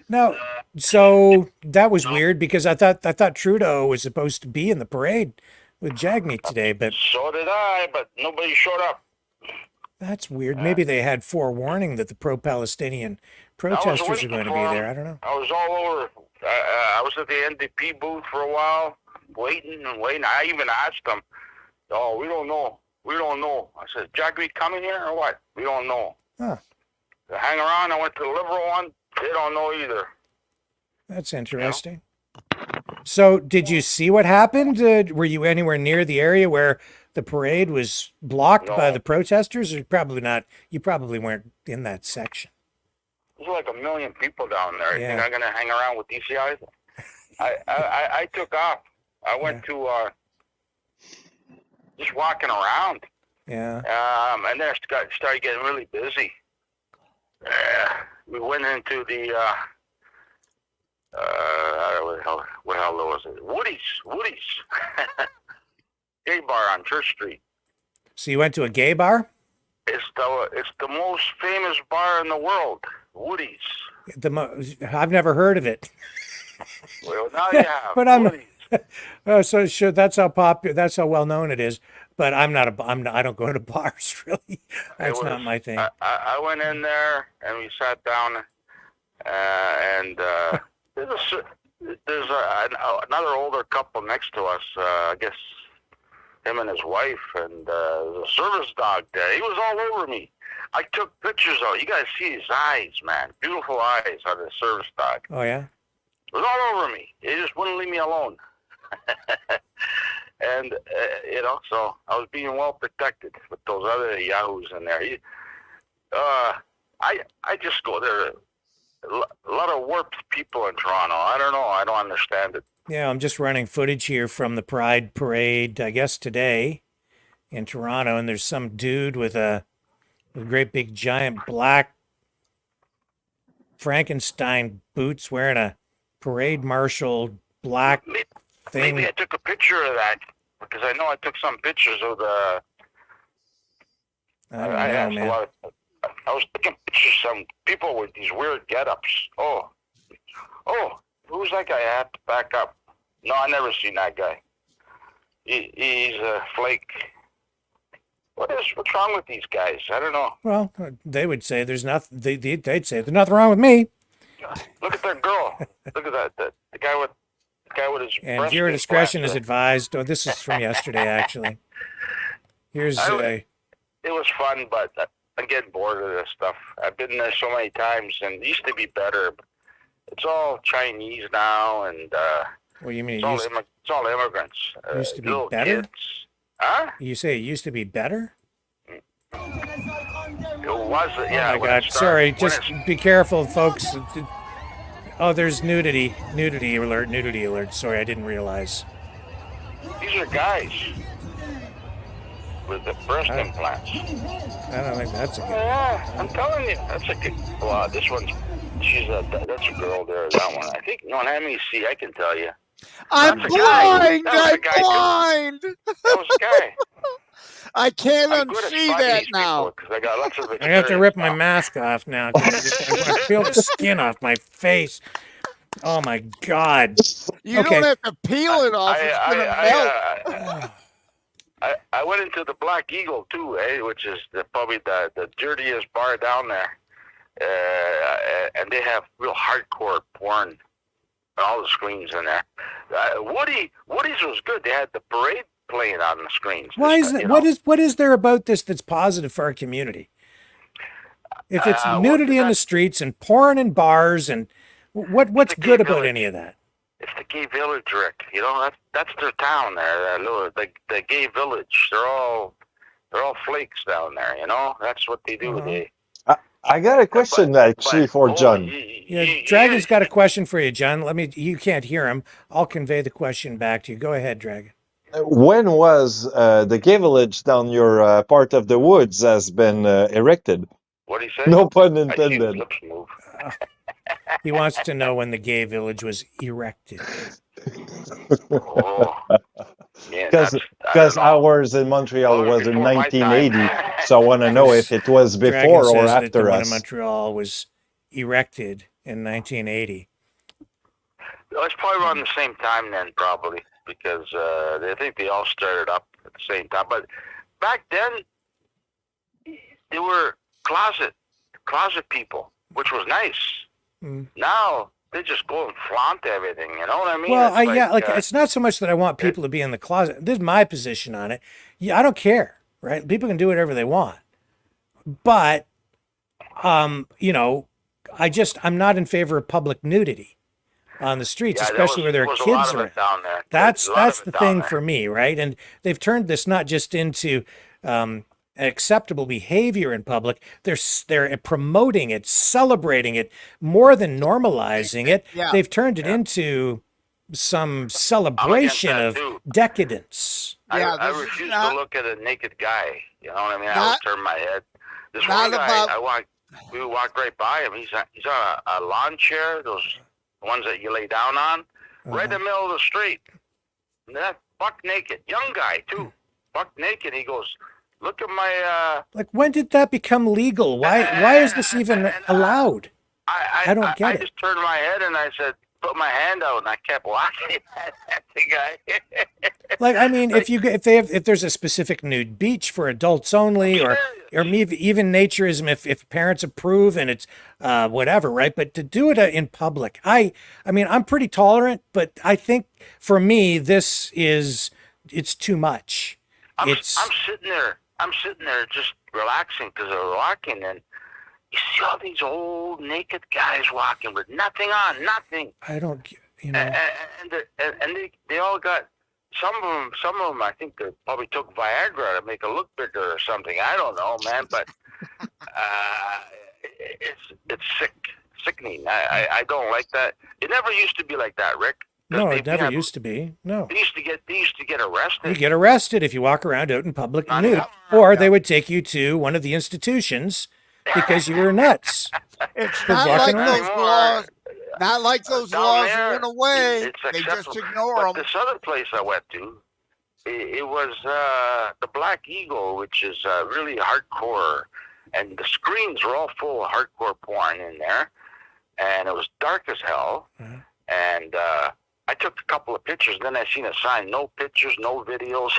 No, so that was weird because I thought Trudeau was supposed to be in the parade with Jagmeet today, but So did I, but nobody showed up. that's weird. Maybe they had forewarning that the pro-Palestinian protesters are going to be there. I don't know. I was all over. I was at the NDP booth for a while, waiting and waiting. I even asked them, "Oh, we don't know. We don't know." I said, "Jagmeet coming here or what? We don't know." Huh. They hang around. I went to the Liberal one. They don't know either. That's interesting. So did you see what happened? Were you anywhere near the area where the parade was blocked by the protesters? Or probably not. You probably weren't in that section. There's like 1 million people down there. Yeah. You think I'm going to hang around with these guys? I took off. I went to just walking around. Yeah. And then it started getting really busy. We went into the what the hell was it? Woody's gay bar on Church Street. So you went to a gay bar? It's the most famous bar in the world, Woody's. I've never heard of it. Well, now you have. But so sure, that's how popular, that's how well known it is. But I don't go to bars really. That's not my thing. I went in there and we sat down, and there's another older couple next to us. I guess him and his wife, and there's a service dog there. He was all over me. I took pictures of it. You guys see his eyes, man. Beautiful eyes on the service dog. Oh yeah. It was all over me. He just wouldn't leave me alone. And, so I was being well protected with those other yahoos in there. I just go there. A lot of warped people in Toronto. I don't know. I don't understand it. Yeah, I'm just running footage here from the Pride Parade, I guess today in Toronto, and there's some dude with a great big giant black Frankenstein boots wearing a parade marshal black thing. Maybe I took a picture of that because I know I took some pictures of the. I don't know, man. I was taking pictures of some people with these weird get-ups. Oh, who's that guy? I have to back up. No, I never seen that guy. He's a flake. What's wrong with these guys? I don't know. Well, they would say there's nothing. They'd say there's nothing wrong with me. Look at that girl. Look at that. The guy with his. And viewer discretion is advised. Oh, this is from yesterday, actually. Here's It was fun, but I'm getting bored of this stuff. I've been there so many times, and it used to be better. It's all Chinese now, and what do you mean? It's all immigrants. It used to be little better? Kids. Huh? You say it used to be better? It was, yeah. Oh my God! Sorry, just be careful, folks. Oh, there's nudity alert. Sorry, I didn't realize. These are guys with the breast implants. I don't think that's a good. Yeah, I'm telling you, that's a good. Well, this one's. That's a girl there. That one, I think. No, let me see. I can tell you. I'm blind. I'm blind. That was a guy. I can't unsee that now. I got lots of. I have to rip my mask off now. I feel the skin off my face. Oh my God! You don't have to peel it off. It's gonna melt. I went into the Black Eagle too, which is probably the dirtiest bar down there, and they have real hardcore porn. All the screens in there. Woody's was good. They had the parade playing on the screens. Why is that? What is there about this that's positive for our community? If it's nudity in the streets and porn in bars and what's good about any of that? It's the gay village, Rick. You know that's their town there. The gay village. They're all flakes down there. You know that's what they do. I got a question actually for John. Yeah, Dragon's got a question for you, John. You can't hear him. I'll convey the question back to you. Go ahead, Dragon. When was the gay village down your part of the woods has been erected? What do you say? No pun intended. He wants to know when the gay village was erected. Because ours in Montreal was in 1980, so I want to know if it was before or after that the one us. in Montreal was erected in 1980. It's probably around the same time then, probably, because I think they all started up at the same time. But back then, they were closet people, which was nice. Now they just go and flaunt everything. You know what I mean? Well, it's not so much that I want people to be in the closet. This is my position on it. Yeah, I don't care, right? People can do whatever they want, but I'm not in favor of public nudity. on the streets, Yeah, especially where there there are was a lot kids of around. it down there. That's There's a lot of the it down thing there. for me, right? And they've turned this not just into acceptable behavior in public. They're promoting it, celebrating it more than normalizing it. Yeah. They've turned it into some celebration of decadence. I refuse to look at a naked guy. You know what I mean? I always turn my head. This one guy, we walked right by him. He's on a lawn chair, those ones that you lay down on, right in the middle of the street. And that buck naked, young guy too, buck naked. He goes, "Look at my." Like, when did that become legal? Why is this even allowed? I don't get I it. just turned my head and I said, put my hand out, and I kept walking at the guy. Like, I mean, if there's a specific nude beach for adults only, or even naturism, if parents approve and it's whatever, right? But to do it in public, I mean, I'm pretty tolerant, but I think for me it's too much. I'm sitting there just relaxing because they're walking, and you see all these old naked guys walking with nothing on, nothing. I don't, you know. And they all got, some of them, I think they probably took Viagra to make it look bigger or something. I don't know, man, but it's sickening. I don't like that. It never used to be like that, Rick. No, it never used to be. No. They used to get arrested. You get arrested if you walk around out in public nude, or they would take you to one of the institutions because you were nuts. It's not like those laws. Not like those laws went away. They just ignore them. This other place I went to, it was the Black Eagle, which is really hardcore, and the screens were all full of hardcore porn in there, and it was dark as hell, and I took a couple of pictures, then I seen a sign, no pictures, no videos.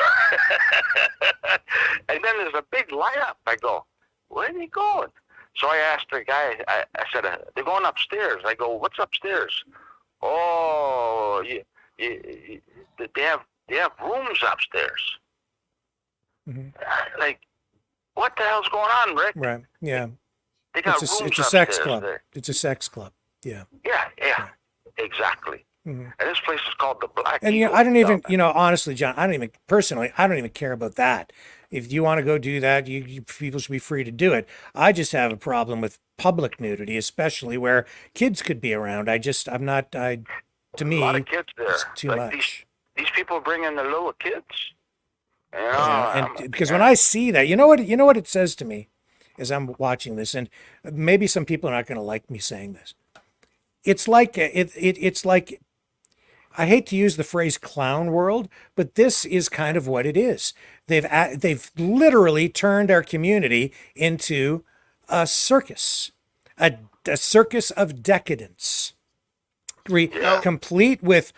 And then there's a big lineup. I go, where are they going? So I asked the guy, I said, they're going upstairs. I go, what's upstairs? Oh, they have rooms upstairs. Like, what the hell's going on, Rick? Right, yeah. They got it's rooms a sex upstairs club. there. It's a sex club, yeah. Yeah, exactly. And this place is called the Black And, Eagle. I don't even, honestly, John, I don't even care about that. If you want to go do that, you people should be free to do it. I just have a problem with public nudity, especially where kids could be around. To me, a lot of kids there. it's too like much. These people bring in the little kids. You know, And because when I see that, you know what it says to me as I'm watching this, and maybe some people are not going to like me saying this. It's like I hate to use the phrase clown world, but this is kind of what it is. They've literally turned our community into a circus, a circus of decadence, complete with,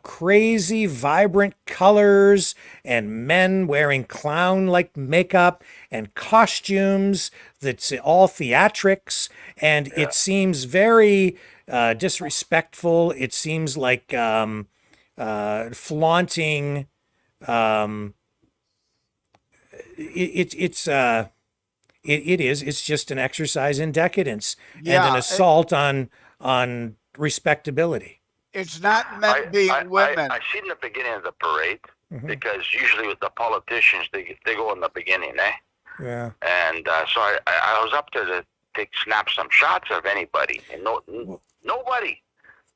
crazy, vibrant colors and men wearing clown-like makeup and costumes that's all theatrics. And it seems very disrespectful. It seems like flaunting. It's just an exercise in decadence and an assault on respectability. It's not meant being women. I seen the beginning of the parade because usually with the politicians they go in the beginning, eh? Yeah. And so I was up there to snap some shots of anybody, and nobody.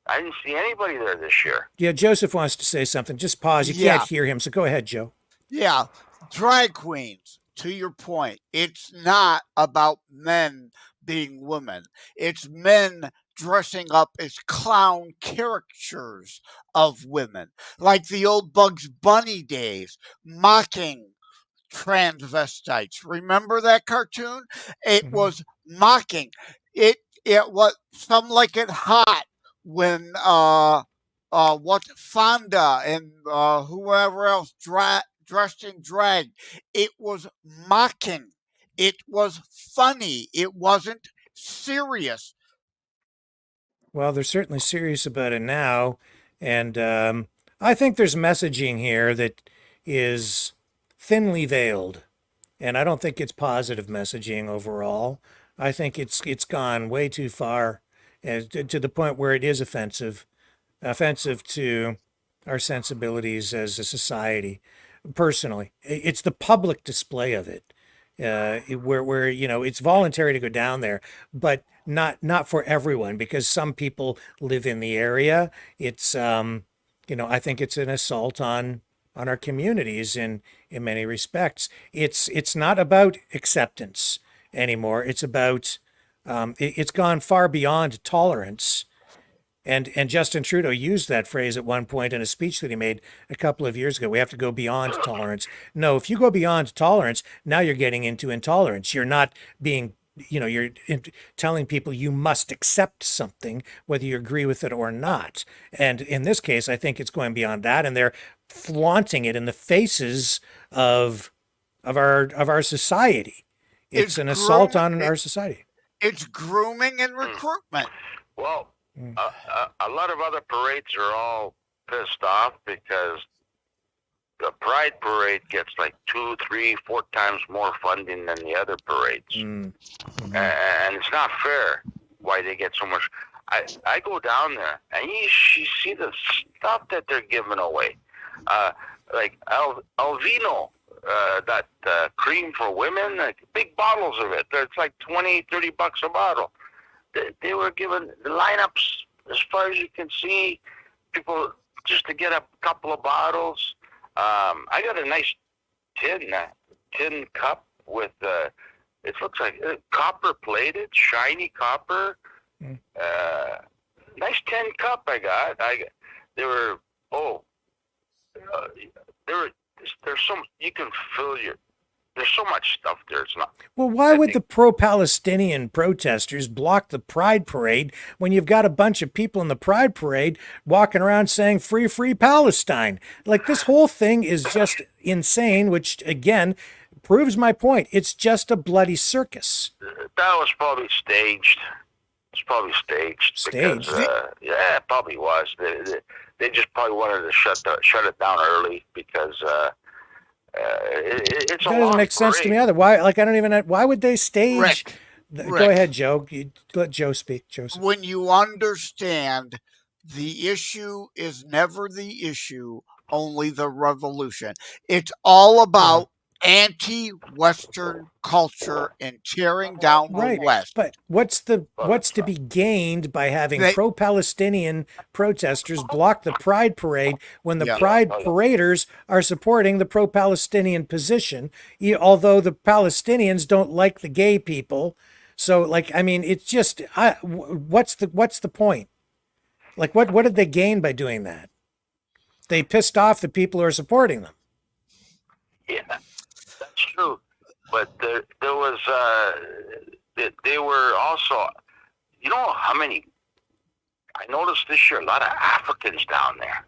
I didn't see anybody there this year. Yeah, Joseph wants to say something. Just pause. You can't hear him, so go ahead, Joe. Yeah, drag queens. To your point, it's not about men being women. It's men dressing up as clown caricatures of women, like the old Bugs Bunny days, mocking transvestites. Remember that cartoon? It was mocking. It was Some Like It Hot when Fonda and whoever else dressed in drag. It was mocking. It was funny. It wasn't serious. Well, they're certainly serious about it now. And I think there's messaging here that is thinly veiled. And I don't think it's positive messaging overall. I think it's gone way too far to the point where it is offensive offensive to our sensibilities as a society. Personally, it's the public display of it, where it's voluntary to go down there, but not for everyone, because some people live in the area. It's I think it's an assault on our communities in many respects. It's not about acceptance anymore. It's about it's gone far beyond tolerance. And Justin Trudeau used that phrase at one point in a speech that he made a couple of years ago. We have to go beyond tolerance. No, if you go beyond tolerance, now you're getting into intolerance. You're not being, you're telling people you must accept something, whether you agree with it or not. And in this case, I think it's going beyond that, and they're flaunting it in the faces of our society. It's an assault on our society. It's grooming and recruitment. Well, a lot of other parades are all pissed off because the Pride Parade gets like 2, 3, 4 times more funding than the other parades. Mm-hmm. And it's not fair why they get so much. I go down there and you see the stuff that they're giving away. Like Alvino, that cream for women, like big bottles of it. It's like $20, $30 a bottle. They were given the lineups as far as you can see, people just to get a couple of bottles. I got a nice tin cup with it looks like copper plated, shiny copper. Nice tin cup I got. There's some, you can fill there's so much stuff there. It's not. Well, why would the pro-Palestinian protesters block the Pride Parade when you've got a bunch of people in the Pride Parade walking around saying free, free Palestine? Like, this whole thing is just insane, which, again, proves my point. It's just a bloody circus. That was probably staged. It's probably staged. Staged? Because, yeah, it probably was. They just probably wanted to shut it down early because... it doesn't make sense to me either. Why? Like, I don't even know. Why would they stage? Rick. Go ahead, Joe. Let Joe speak. Joseph. When you understand the issue is never the issue, only the revolution. It's all about anti-Western culture and tearing down the West. But what's to be gained by having pro-Palestinian protesters block the Pride Parade when the Pride paraders are supporting the pro-Palestinian position, although the Palestinians don't like the gay people? So, like, I mean, it's just what's the point? Like, what did they gain by doing that? They pissed off the people who are supporting them. Yeah. That's true, but there was they were also, you know how many, I noticed this year a lot of Africans down there,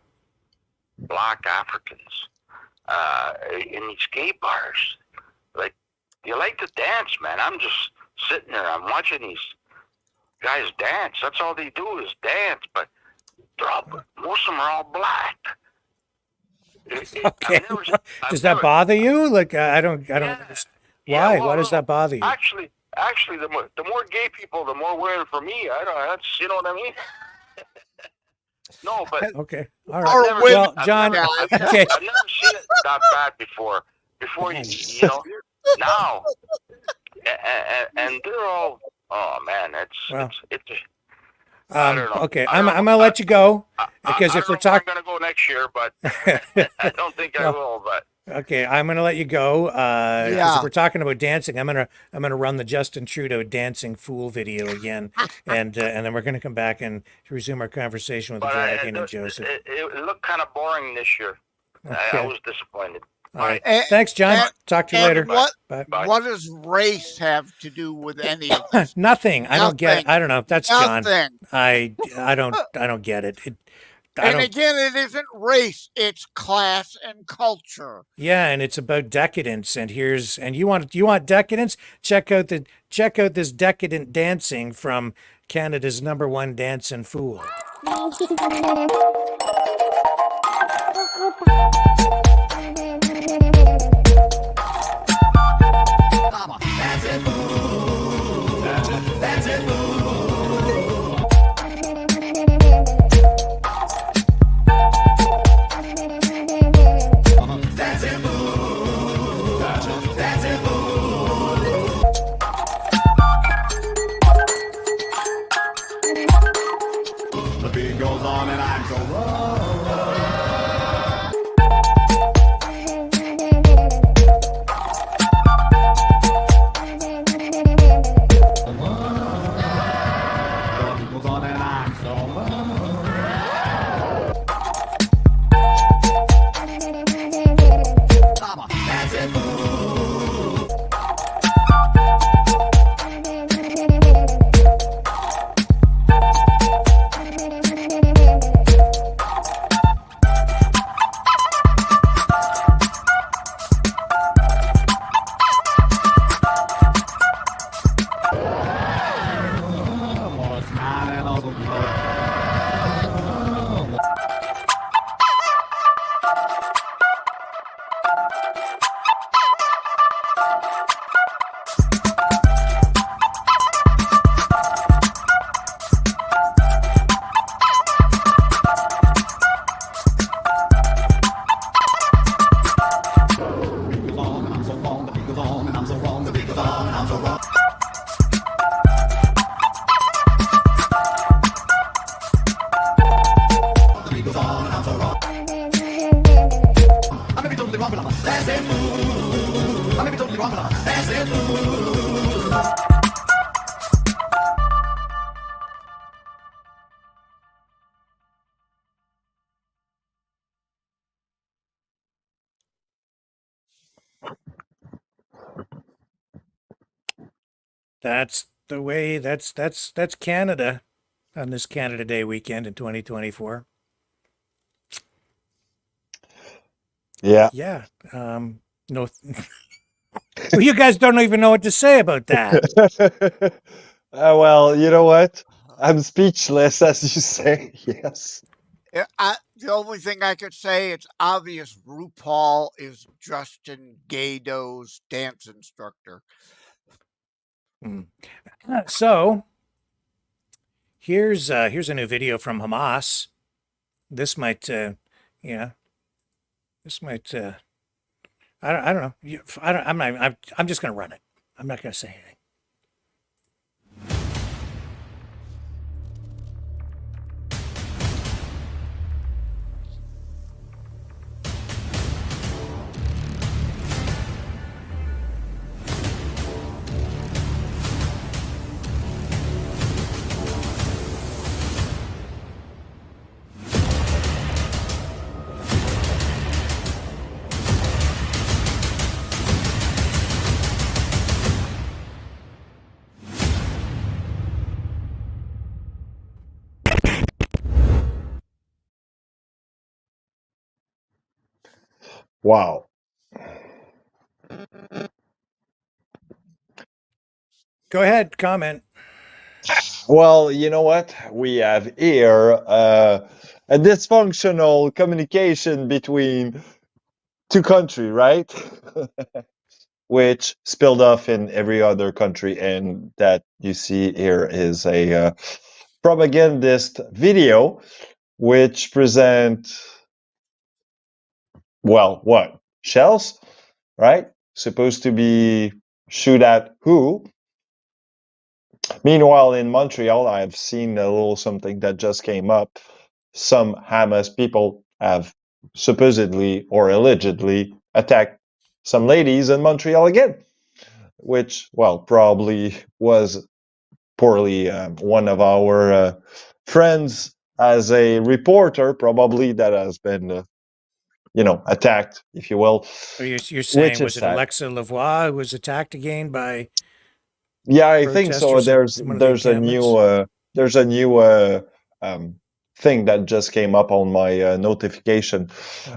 black Africans, in these gay bars. Like, you like to dance, man. I'm just sitting there, I'm watching these guys dance. That's all they do is dance, but most of them are all black. Okay. Does that bother you? Like, I don't understand. Why? Why does that bother you? Actually, the more gay people, the more wearing for me. That's, you know what I mean? No, but okay, all right. Well, John, I've never seen it that bad before. Before you know, now, and they're all. Oh man, it's. I don't know. Okay, I'm gonna let you go because if we're talking, I'm gonna go next year, but I don't think I will. But okay, I'm gonna let you go because if we're talking about dancing, I'm gonna run the Justin Trudeau dancing fool video again, and then we're gonna come back and resume our conversation with Dragon and Joseph. It looked kind of boring this year. Okay. I was disappointed. All right. Thanks, John. Talk to you later. What does race have to do with any of this? Nothing. I don't get it. I don't know. That's John. Nothing. I don't get it. Again, it isn't race, it's class and culture. Yeah, and it's about decadence. And you want decadence? Check out this decadent dancing from Canada's #1 dancing fool. on and I'm so wrong. Goes on and I'm so wrong. That's it. That's the way. That's Canada on this Canada Day weekend in 2024. Yeah. Yeah. No. Well, you guys don't even know what to say about that. Well, you know what? I'm speechless, as you say. Yes. The only thing I could say, it's obvious RuPaul is Justin Gado's dance instructor. So here's a new video from Hamas. This might, yeah, this might. I don't know. I'm just gonna run it. I'm not gonna say anything. Wow. Go ahead, comment. Well, you know what? We have here a dysfunctional communication between two countries, right? Which spilled off in every other country, and that you see here is a propagandist video which present, well, what? Shells, right? Supposed to be shoot at who? Meanwhile, in Montreal, I've seen a little something that just came up. Some Hamas people have supposedly or allegedly attacked some ladies in Montreal again, which, well, probably was poorly one of our friends as a reporter, probably that has been, attacked, if you will. You're saying, which was is it sad. Alexa Lavoie who was attacked again by? Yeah, I think so. protesters at one of the encampments? There's a new thing that just came up on my notification,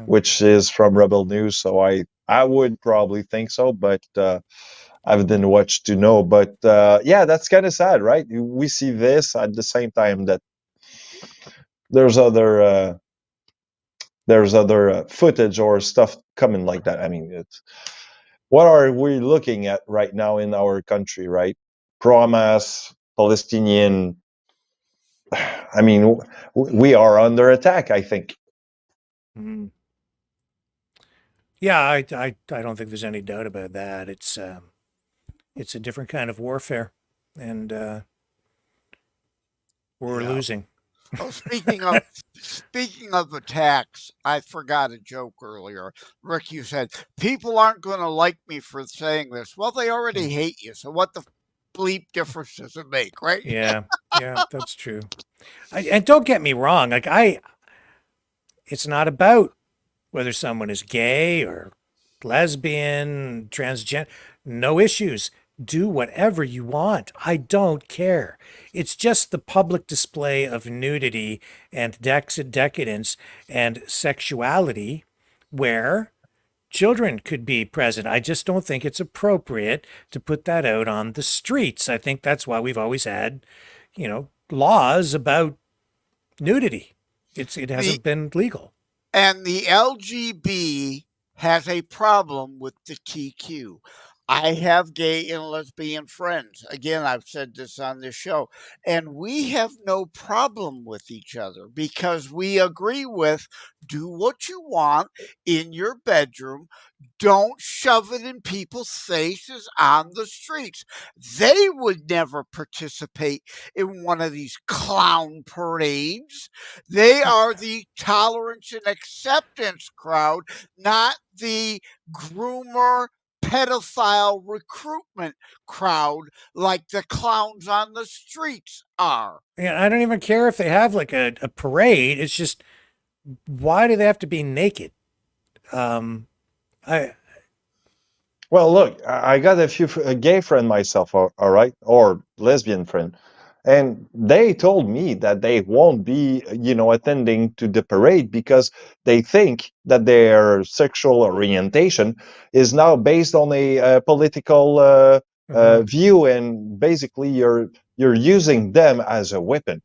which is from Rebel News. So I would probably think so, but I didn't watch to know. But yeah, that's kind of sad, right? We see this at the same time that there's other footage or stuff coming like that. I mean, what are we looking at right now in our country, right? Pro-Hamas, Palestinian. I mean, we are under attack, I think. Mm-hmm. Yeah, I don't think there's any doubt about that. It's a different kind of warfare, and we're losing. Oh, speaking of attacks, I forgot a joke earlier. Rick, you said people aren't going to like me for saying this. Well, they already hate you, so what the bleep difference does it make, right? Yeah, yeah, that's true. And don't get me wrong, like it's not about whether someone is gay or lesbian, transgender, no issues. Do whatever you want. I don't care. It's just the public display of nudity and decadence and sexuality where children could be present. I just don't think it's appropriate to put that out on the streets. I think that's why we've always had, laws about nudity. It hasn't been legal. And the LGB has a problem with the TQ. I have gay and lesbian friends. Again, I've said this on this show, and we have no problem with each other because we agree with do what you want in your bedroom. Don't shove it in people's faces on the streets. They would never participate in one of these clown parades. They are the tolerance and acceptance crowd, not the groomer pedophile recruitment crowd like the clowns on the streets are. Yeah, I don't even care if they have like a parade. It's just, why do they have to be naked? Well, look, I got a gay friend myself, all right, or lesbian friend, and they told me that they won't be, attending to the parade because they think that their sexual orientation is now based on a political view, and basically you're using them as a weapon,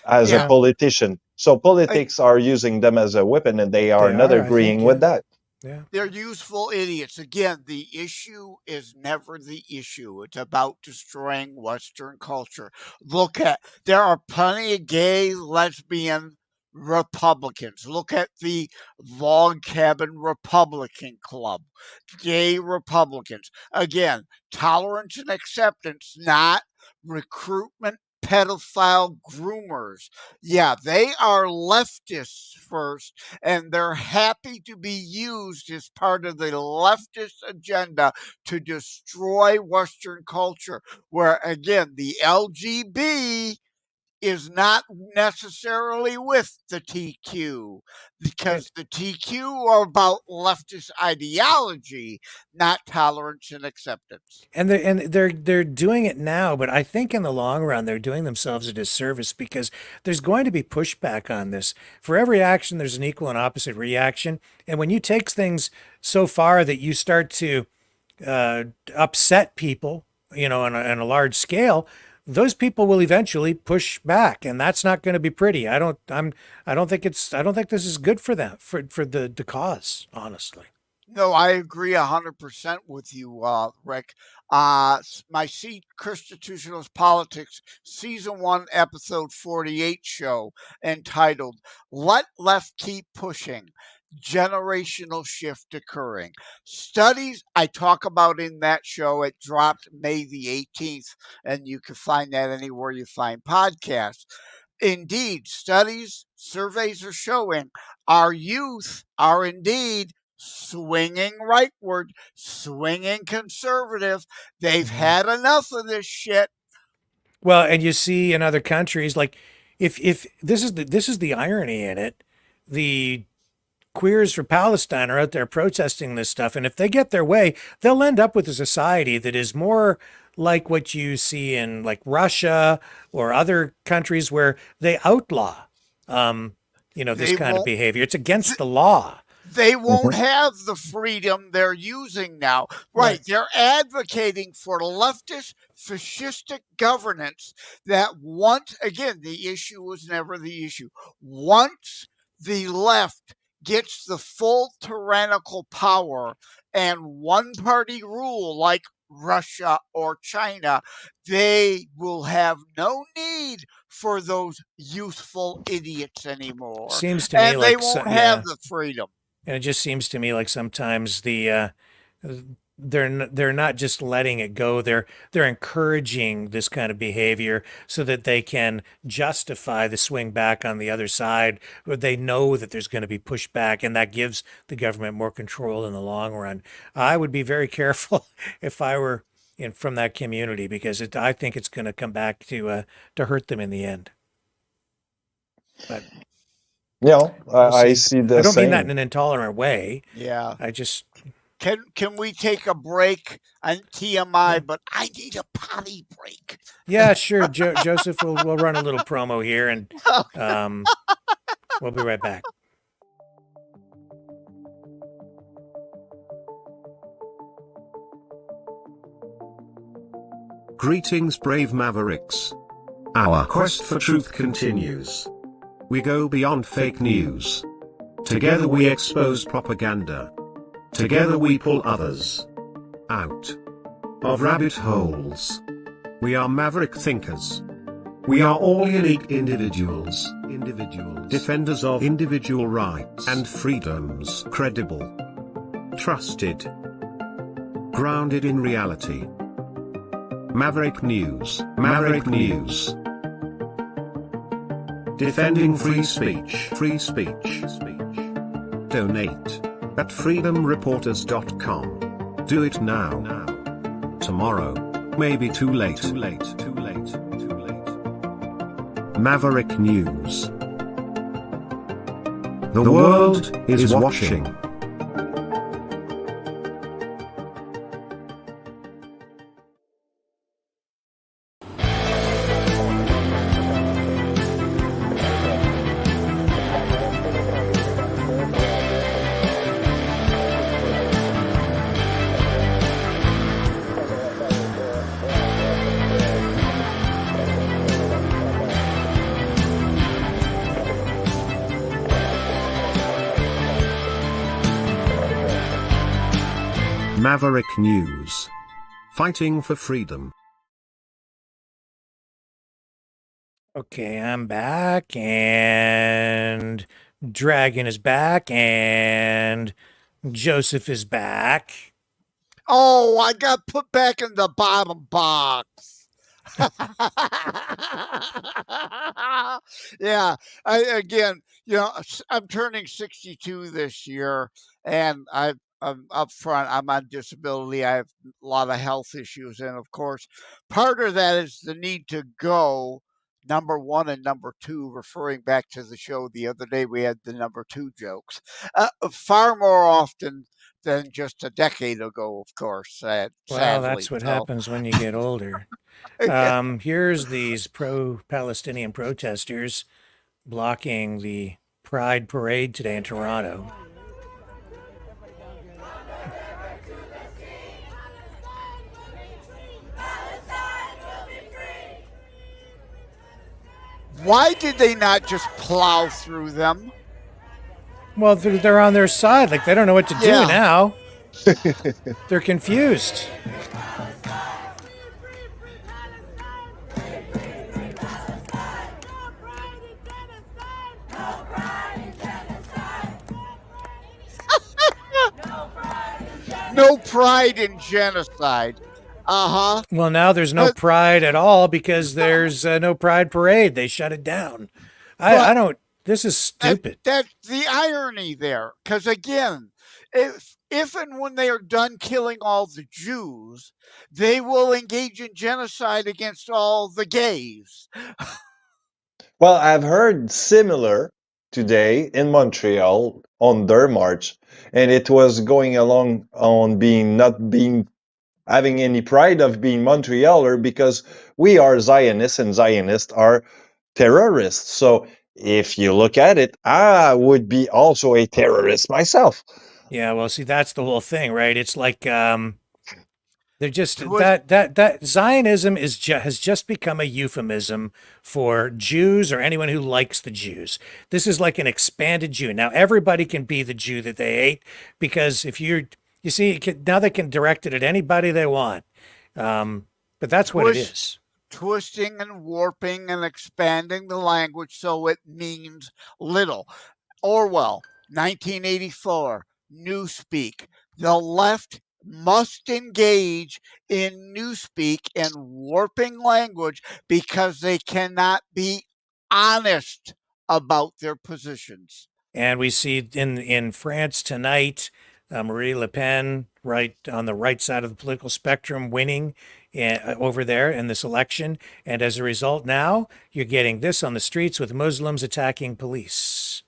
as a politician. So politics are using them as a weapon, and they are not agreeing with that. Yeah. They're useful idiots. Again, the issue is never the issue. It's about destroying Western culture. There are plenty of gay, lesbian Republicans. Look at the Log Cabin Republican Club, gay Republicans. Again, tolerance and acceptance, not recruitment pedophile groomers. Yeah, they are leftists first, and they're happy to be used as part of the leftist agenda to destroy Western culture, where, again, the LGB is not necessarily with the TQ because the TQ are about leftist ideology, not tolerance and acceptance. And they're doing it now, but I think in the long run they're doing themselves a disservice because there's going to be pushback on this. For every action, there's an equal and opposite reaction, and when you take things so far that you start to upset people, on a large scale, those people will eventually push back, and that's not going to be pretty. I don't think this is good for them, for the cause, honestly. No, I agree 100% with you, Rick. My seat, Constitutionalist Politics, Season 1, Episode 48 show entitled Let Left Keep Pushing, Generational Shift Occurring. Studies I talk about in that show, it dropped May the 18th, and you can find that anywhere you find podcasts. Indeed, surveys are showing our youth are indeed swinging rightward, swinging conservative. They've had enough of this shit. Well, and you see in other countries, like if this is the irony in it, the Queers for Palestine are out there protesting this stuff, and if they get their way, they'll end up with a society that is more like what you see in like Russia or other countries where they outlaw, this kind of behavior. It's against the law. They won't have the freedom they're using now. Right. They're advocating for leftist, fascistic governance that again, the issue was never the issue. Once the left gets the full tyrannical power and one-party rule like Russia or China, they will have no need for those youthful idiots anymore. Seems to me and like they won't have the freedom. And it just seems to me like sometimes the they're not just letting it go. They're encouraging this kind of behavior so that they can justify the swing back on the other side, where they know that there's going to be pushback, and that gives the government more control in the long run. I would be very careful if I were from that community, because I think it's going to come back to hurt them in the end. But Yeah, we'll I see. see the I don't same. mean that in an intolerant way. Yeah. I just Can we take a break on TMI? But I need a potty break. Yeah, sure. Joseph, we'll run a little promo here, and we'll be right back. Greetings, brave Mavericks. Our quest for truth continues. We go beyond fake news. Together we expose propaganda. Together we pull others out of rabbit holes. We are maverick thinkers. We are all unique individuals, defenders of individual rights and freedoms, credible, trusted, grounded in reality. Maverick News, Maverick News. Defending free speech, free speech. Donate at freedomreporters.com. Do it now. Tomorrow may be too late. Maverick News. The world is watching. Maverick News. Fighting for freedom. Okay, I'm back, and Dragon is back, and Joseph is back. Oh, I got put back in the bottom box. Yeah, I'm turning 62 this year, and I'm up front. I'm on disability. I have a lot of health issues, and of course, part of that is the need to go. Number one and number two, referring back to the show the other day, we had the number two jokes far more often than just a decade ago, of course. Well, sadly, that's what happens when you get older. Here's these pro-Palestinian protesters blocking the Pride Parade today in Toronto. Why did they not just plow through them? Well, they're on their side. Like, they don't know what to do now. They're confused. No pride in genocide. Well, now there's no pride at all because there's no Pride Parade. They shut it down. I don't. This is stupid. That's the irony there. Because again, if and when they are done killing all the Jews, they will engage in genocide against all the gays. Well, I've heard similar today in Montreal on their march, and it was going along on having any pride of being Montrealer because we are Zionists and Zionists are terrorists. So if you look at it, I would be also a terrorist myself. Yeah, well, see, that's the whole thing, right? It's like they're just that Zionism has just become a euphemism for Jews or anyone who likes the Jews. This is like an expanded Jew. Now everybody can be the Jew that they hate because if you see, now they can direct it at anybody they want. But that's what it is. Twisting and warping and expanding the language so it means little. Orwell, 1984, Newspeak. The left must engage in newspeak and warping language because they cannot be honest about their positions. And we see in France tonight, Marie Le Pen, right on the right side of the political spectrum, winning over there in this election. And as a result, now you're getting this on the streets with Muslims attacking police.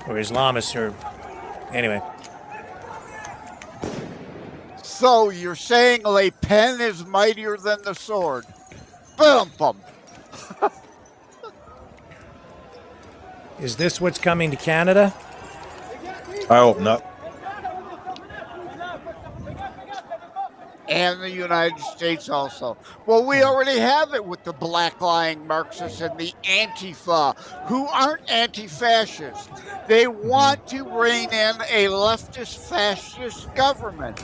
Or Islamists, or anyway. So you're saying Le Pen is mightier than the sword? Boom, boom. Is this what's coming to Canada? I hope not. And the United States also. Well, we already have it with the black-lying Marxists and the Antifa, who aren't anti-fascist. They want to rein in a leftist fascist government.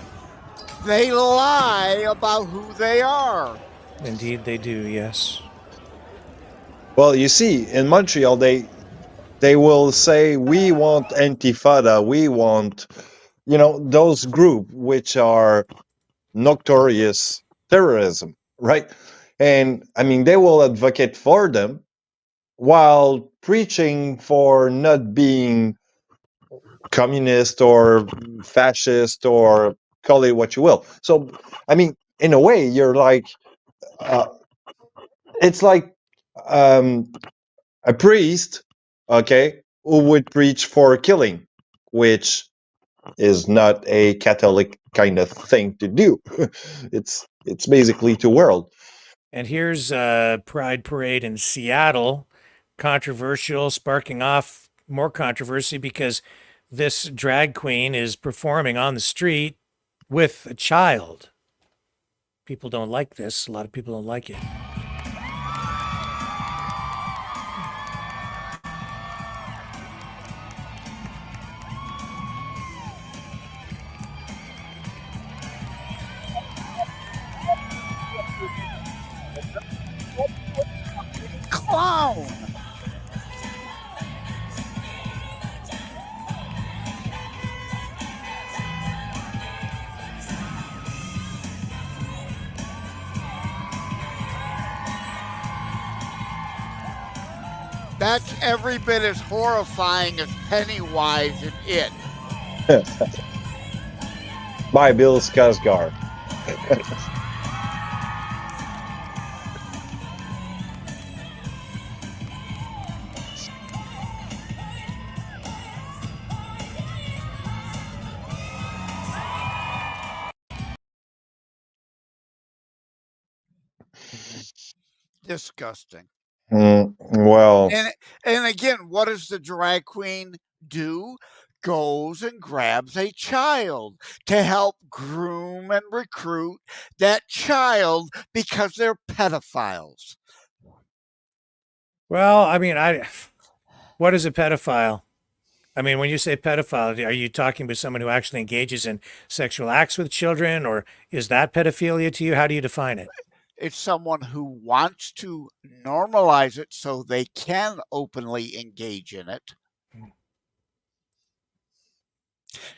They lie about who they are. Indeed they do, yes. Well, you see, in Montreal, they will say, we want Antifada, we want, those groups which are notorious terrorism, right? And I mean, they will advocate for them while preaching for not being communist or fascist or call it what you will. So, I mean, in a way, you're like, it's like a priest, okay, who would preach for killing, which is not a Catholic kind of thing to do. It's basically two world. And here's a Pride Parade in Seattle, controversial, sparking off more controversy because this drag queen is performing on the street with a child. People don't like this. A lot of people don't like it. Clown! That's every bit as horrifying as Pennywise in It. By Bill Skarsgård. Disgusting. Well, and again, what does the drag queen do? Goes and grabs a child to help groom and recruit that child because they're pedophiles. Well, I mean, what is a pedophile? I mean, when you say pedophile, are you talking about someone who actually engages in sexual acts with children, or is that pedophilia to you? How do you define it? It's someone who wants to normalize it so they can openly engage in it.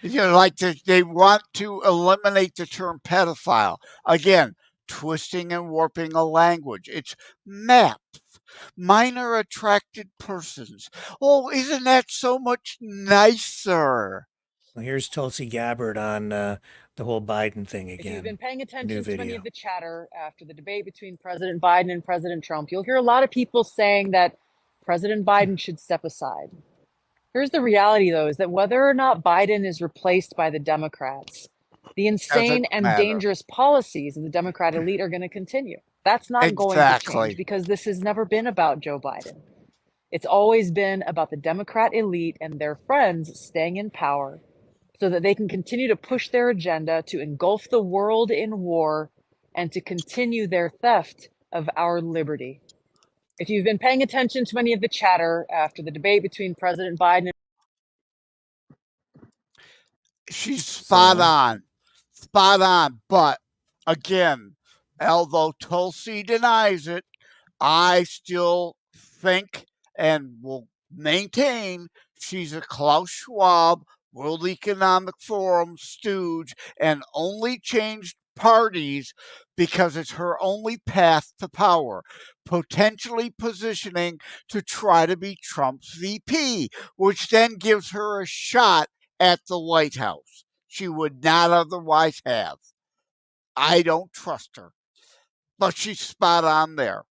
Like they want to eliminate the term pedophile. Again, twisting and warping a language. It's MAPS, minor attracted persons. Oh, isn't that so much nicer? Well, here's Tulsi Gabbard on the whole Biden thing again. If you've been paying attention to any of the chatter after the debate between President Biden and President Trump, you'll hear a lot of people saying that President Biden should step aside. Here's the reality, though, is that whether or not Biden is replaced by the Democrats, the insane and dangerous policies of the Democrat elite are going to continue. That's not going to change because this has never been about Joe Biden. It's always been about the Democrat elite and their friends staying in power so that they can continue to push their agenda to engulf the world in war and to continue their theft of our liberty. If you've been paying attention to any of the chatter after the debate between President Biden and she's spot on. But again, although Tulsi denies it, I still think and will maintain She's a Klaus Schwab, World Economic Forum stooge, and only changed parties because it's her only path to power, potentially positioning to try to be Trump's VP, which then gives her a shot at the White House she would not otherwise have. I don't trust her, but she's spot on there.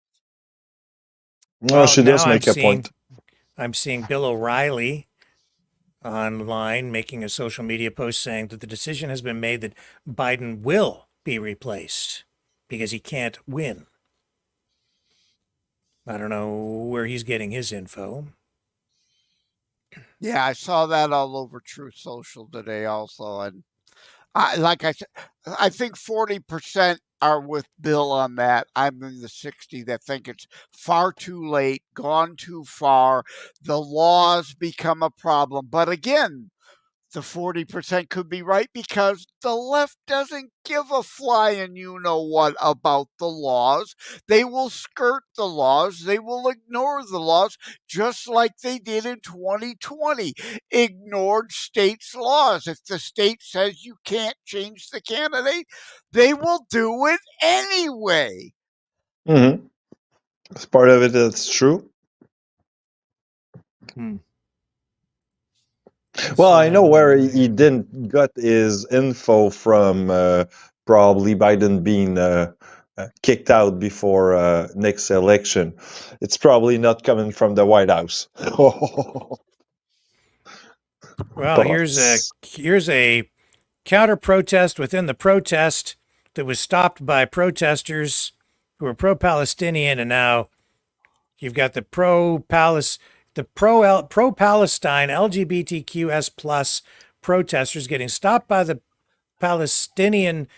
Well, she does make a point. I'm seeing Bill O'Reilly online making a social media post saying that the decision has been made that Biden will be replaced because he can't win. I don't know where he's getting his info. Yeah, I saw that all over Truth Social today also. And like I said, I think 40% are with Bill on that. I'm in the 60 that think it's far too late, gone too far. The laws become a problem. But again, the 40% could be right because the left doesn't give a flying you know what about the laws. They will skirt the laws. They will ignore the laws just like they did in 2020. Ignored states' laws. If the state says you can't change the candidate, they will do it anyway. Mm-hmm. As part of it, that's true. Well, I know where he didn't got his info from. Probably Biden being kicked out before next election. It's probably not coming from the White House. Well, here's a counter protest within the protest that was stopped by protesters who were pro-Palestinian, and now you've got the pro-Palestine LGBTQS plus protesters getting stopped by the Palestinian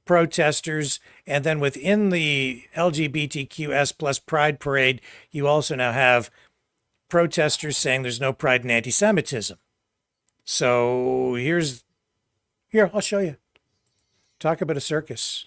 protesters, and then within the LGBTQS plus pride parade, you also now have protesters saying there's no pride in anti-Semitism. So here, I'll show you. Talk about a circus.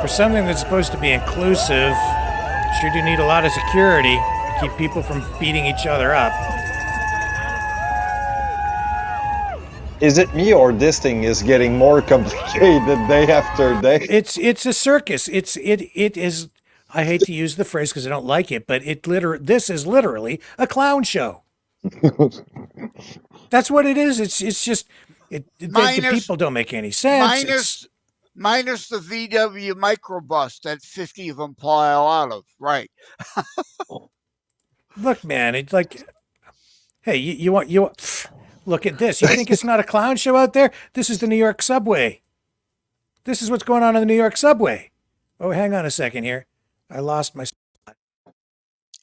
For something that's supposed to be inclusive, sure do need a lot of security to keep people from beating each other up. Is it me or this thing is getting more complicated day after day? It's a circus. It is. I hate to use the phrase because I don't like it, but this is literally a clown show. That's what it is. It's just the people don't make any sense. Minus the VW microbus that 50 of them pile out of, right? Look, man, it's like, hey, you want look at this. You think it's not a clown show out there? This is the New York subway. This is what's going on in the New York subway. Oh, hang on a second here. I lost my spot.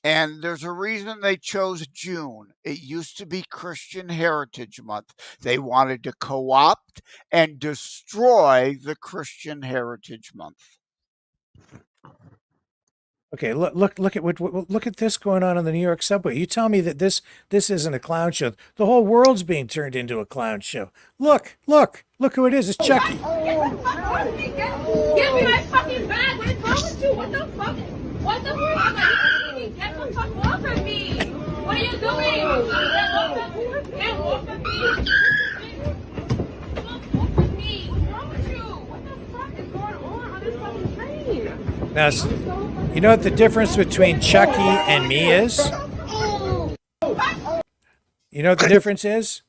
And there's a reason they chose June. It used to be Christian Heritage Month. They wanted to co-opt and destroy the Christian Heritage Month. Okay, look at this going on the New York subway. You tell me that this isn't a clown show. The whole world's being turned into a clown show. Look who it is. It's Chucky. Give me my fucking bag. What is wrong with you? What the fuck? What the fuck? Get the fuck off of me. What are you doing? Get off of me. What's wrong with you? What the fuck is going on this fucking train? Now, you know what the difference between Chucky and me is? You know what the difference is?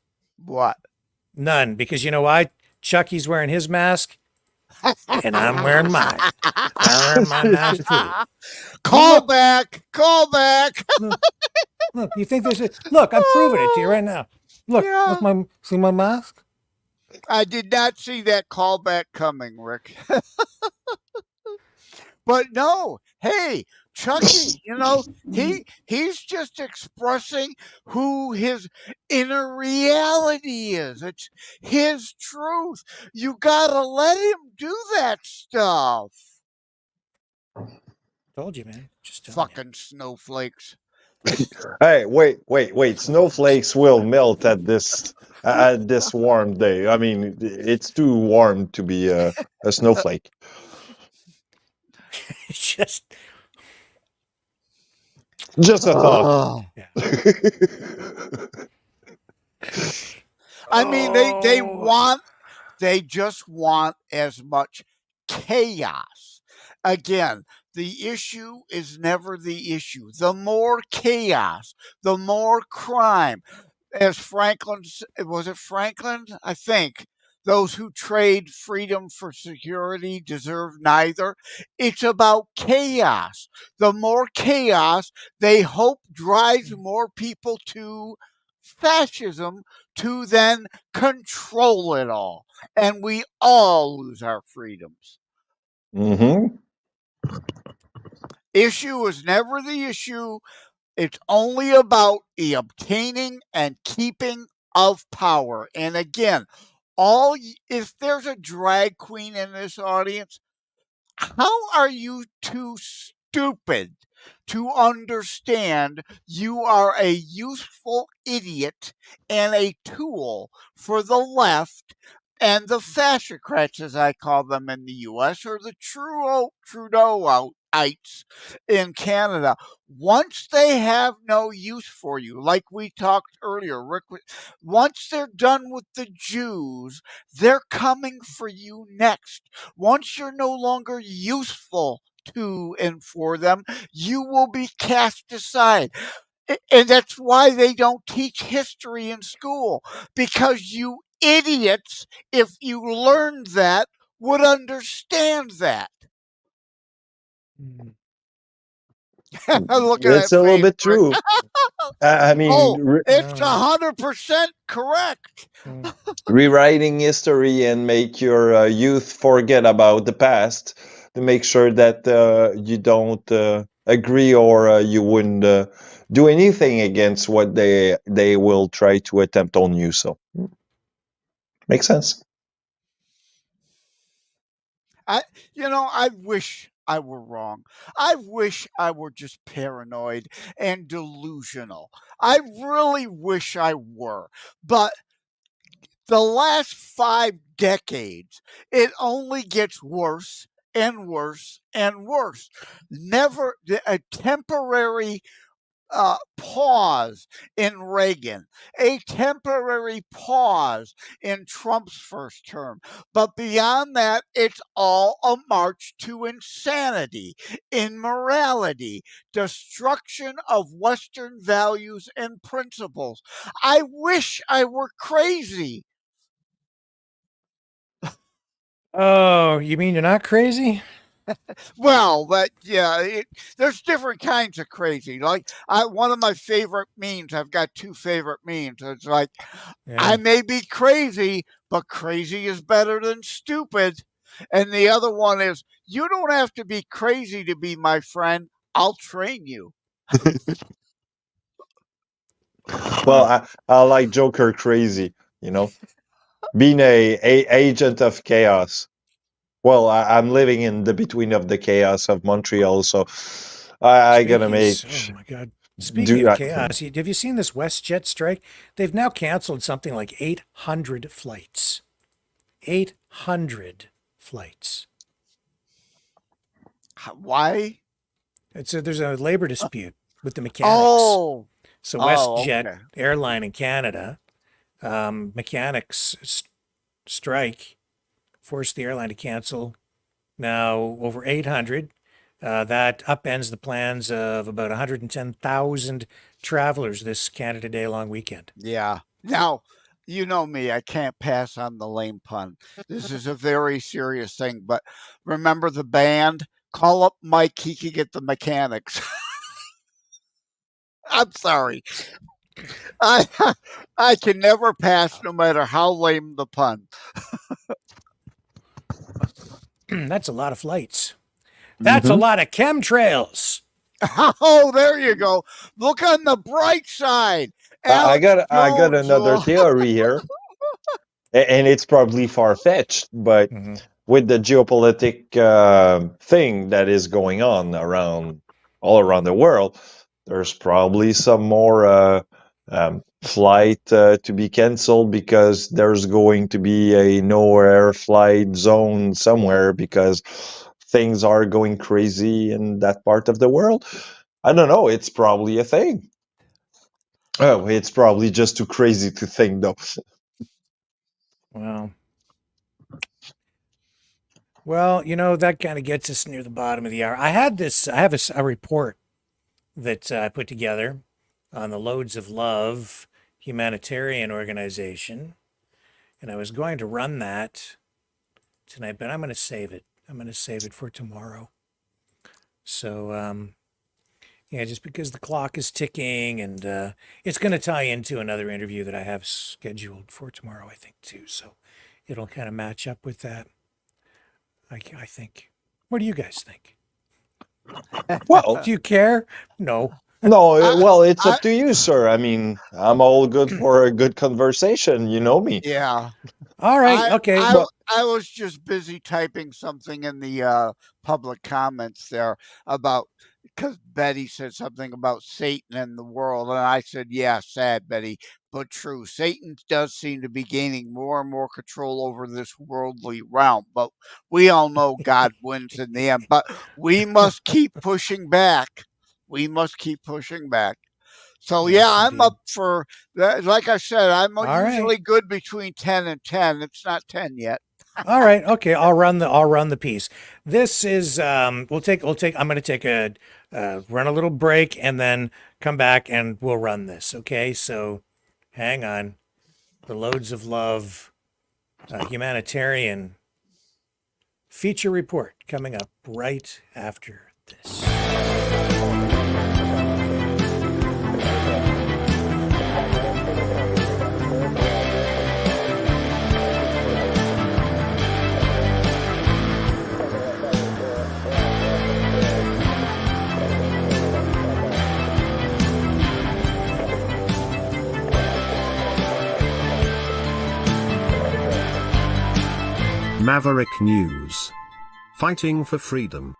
What? None, because you know why? Chucky's wearing his mask, and I'm wearing mine. I'm wearing my mask too. Call back. Look, you think this is? Look, I'm proving it to you right now. Look, see my mask? I did not see that callback coming, Rick. But no, hey, Chucky, he's just expressing who his inner reality is. It's his truth. You gotta let him do that stuff. Told you, man. Just fucking snowflakes. Hey, wait! Snowflakes will melt at this warm day. I mean, it's too warm to be a snowflake. Just a thought. I mean, they just want as much chaos. Again, the issue is never the issue. The more chaos, the more crime. As was it Franklin? I think. Those who trade freedom for security deserve neither. It's about chaos. The more chaos, they hope drives more people to fascism to then control it all. And we all lose our freedoms. Mm-hmm. Issue is never the issue. It's only about the obtaining and keeping of power. And again, if there's a drag queen in this audience, how are you too stupid to understand you are a useful idiot and a tool for the left and the fascocrats, as I call them in the U.S., or the Trudeauites in Canada? Once they have no use for you, like we talked earlier, Rick, once they're done with the Jews, they're coming for you next. Once you're no longer useful to and for them, you will be cast aside. And that's why they don't teach history in school, because you idiots, if you learned that, would understand that. Look at It's that a little face, bit true. I mean, it's 100% correct. Rewriting history and make your youth forget about the past to make sure that you don't agree or you wouldn't do anything against what they will try to attempt on you. So makes sense. I wish I were wrong. I wish I were just paranoid and delusional. I really wish I were. But the last 5 decades, it only gets worse and worse and worse. Never a temporary pause in Reagan, a temporary pause in Trump's first term. But beyond that, it's all a march to insanity, immorality, destruction of Western values and principles. I wish I were crazy. Oh, you mean you're not crazy? Well, there's different kinds of crazy. Like one of my favorite memes. I've got 2 favorite memes. It's like, I may be crazy, but crazy is better than stupid. And the other one is, you don't have to be crazy to be my friend. I'll train you. Well, I like Joker crazy. Being a agent of chaos. Well, I'm living in the between of the chaos of Montreal, so I gotta make. Oh my God! Speaking of chaos, have you seen this WestJet strike? They've now canceled something like 800 flights. 800 flights. Why? There's a labor dispute with the mechanics. So WestJet airline in Canada, mechanics strike forced the airline to cancel now over 800. That upends the plans of about 110,000 travelers this Canada Day long weekend. Yeah. Now, you know me, I can't pass on the lame pun. This is a very serious thing, but remember the band? Call up Mike, he can get the mechanics. I'm sorry. I can never pass, no matter how lame the pun. That's a lot of flights. That's a lot of chemtrails. Oh, there you go. Look on the bright side. I got Jones another will- theory here, and it's probably far-fetched, but with the geopolitic thing that is going on all around the world, there's probably some more flight to be canceled because there's going to be a no air flight zone somewhere because things are going crazy in that part of the world. I don't know. It's probably a thing. Oh, it's probably just too crazy to think, though. Well, that kind of gets us near the bottom of the hour. I have a report that I put together on the Loads of Love humanitarian organization, and I was going to run that tonight, but I'm going to save it. I'm going to save it for tomorrow. So, just because the clock is ticking, and it's going to tie into another interview that I have scheduled for tomorrow, I think, too. So it'll kind of match up with that. I think. What do you guys think? Well, do you care? No. No, well, it's up to you, sir. I mean, I'm all good for a good conversation. You know me. Yeah. All right. Okay. I was just busy typing something in the public comments there about, because Betty said something about Satan and the world, and I said, yeah, sad, Betty, but true. Satan does seem to be gaining more and more control over this worldly realm, but we all know God wins in the end. But we must keep pushing back. We must keep pushing back. So, yeah, I'm up for that. Like I said, I'm usually good between 10 and 10. It's not 10 yet. All right. Okay. I'll run the piece. This is, I'm going to take run a little break and then come back and we'll run this. Okay. So hang on. The Loads of Love humanitarian feature report coming up right after this. Maverick News. Fighting for freedom.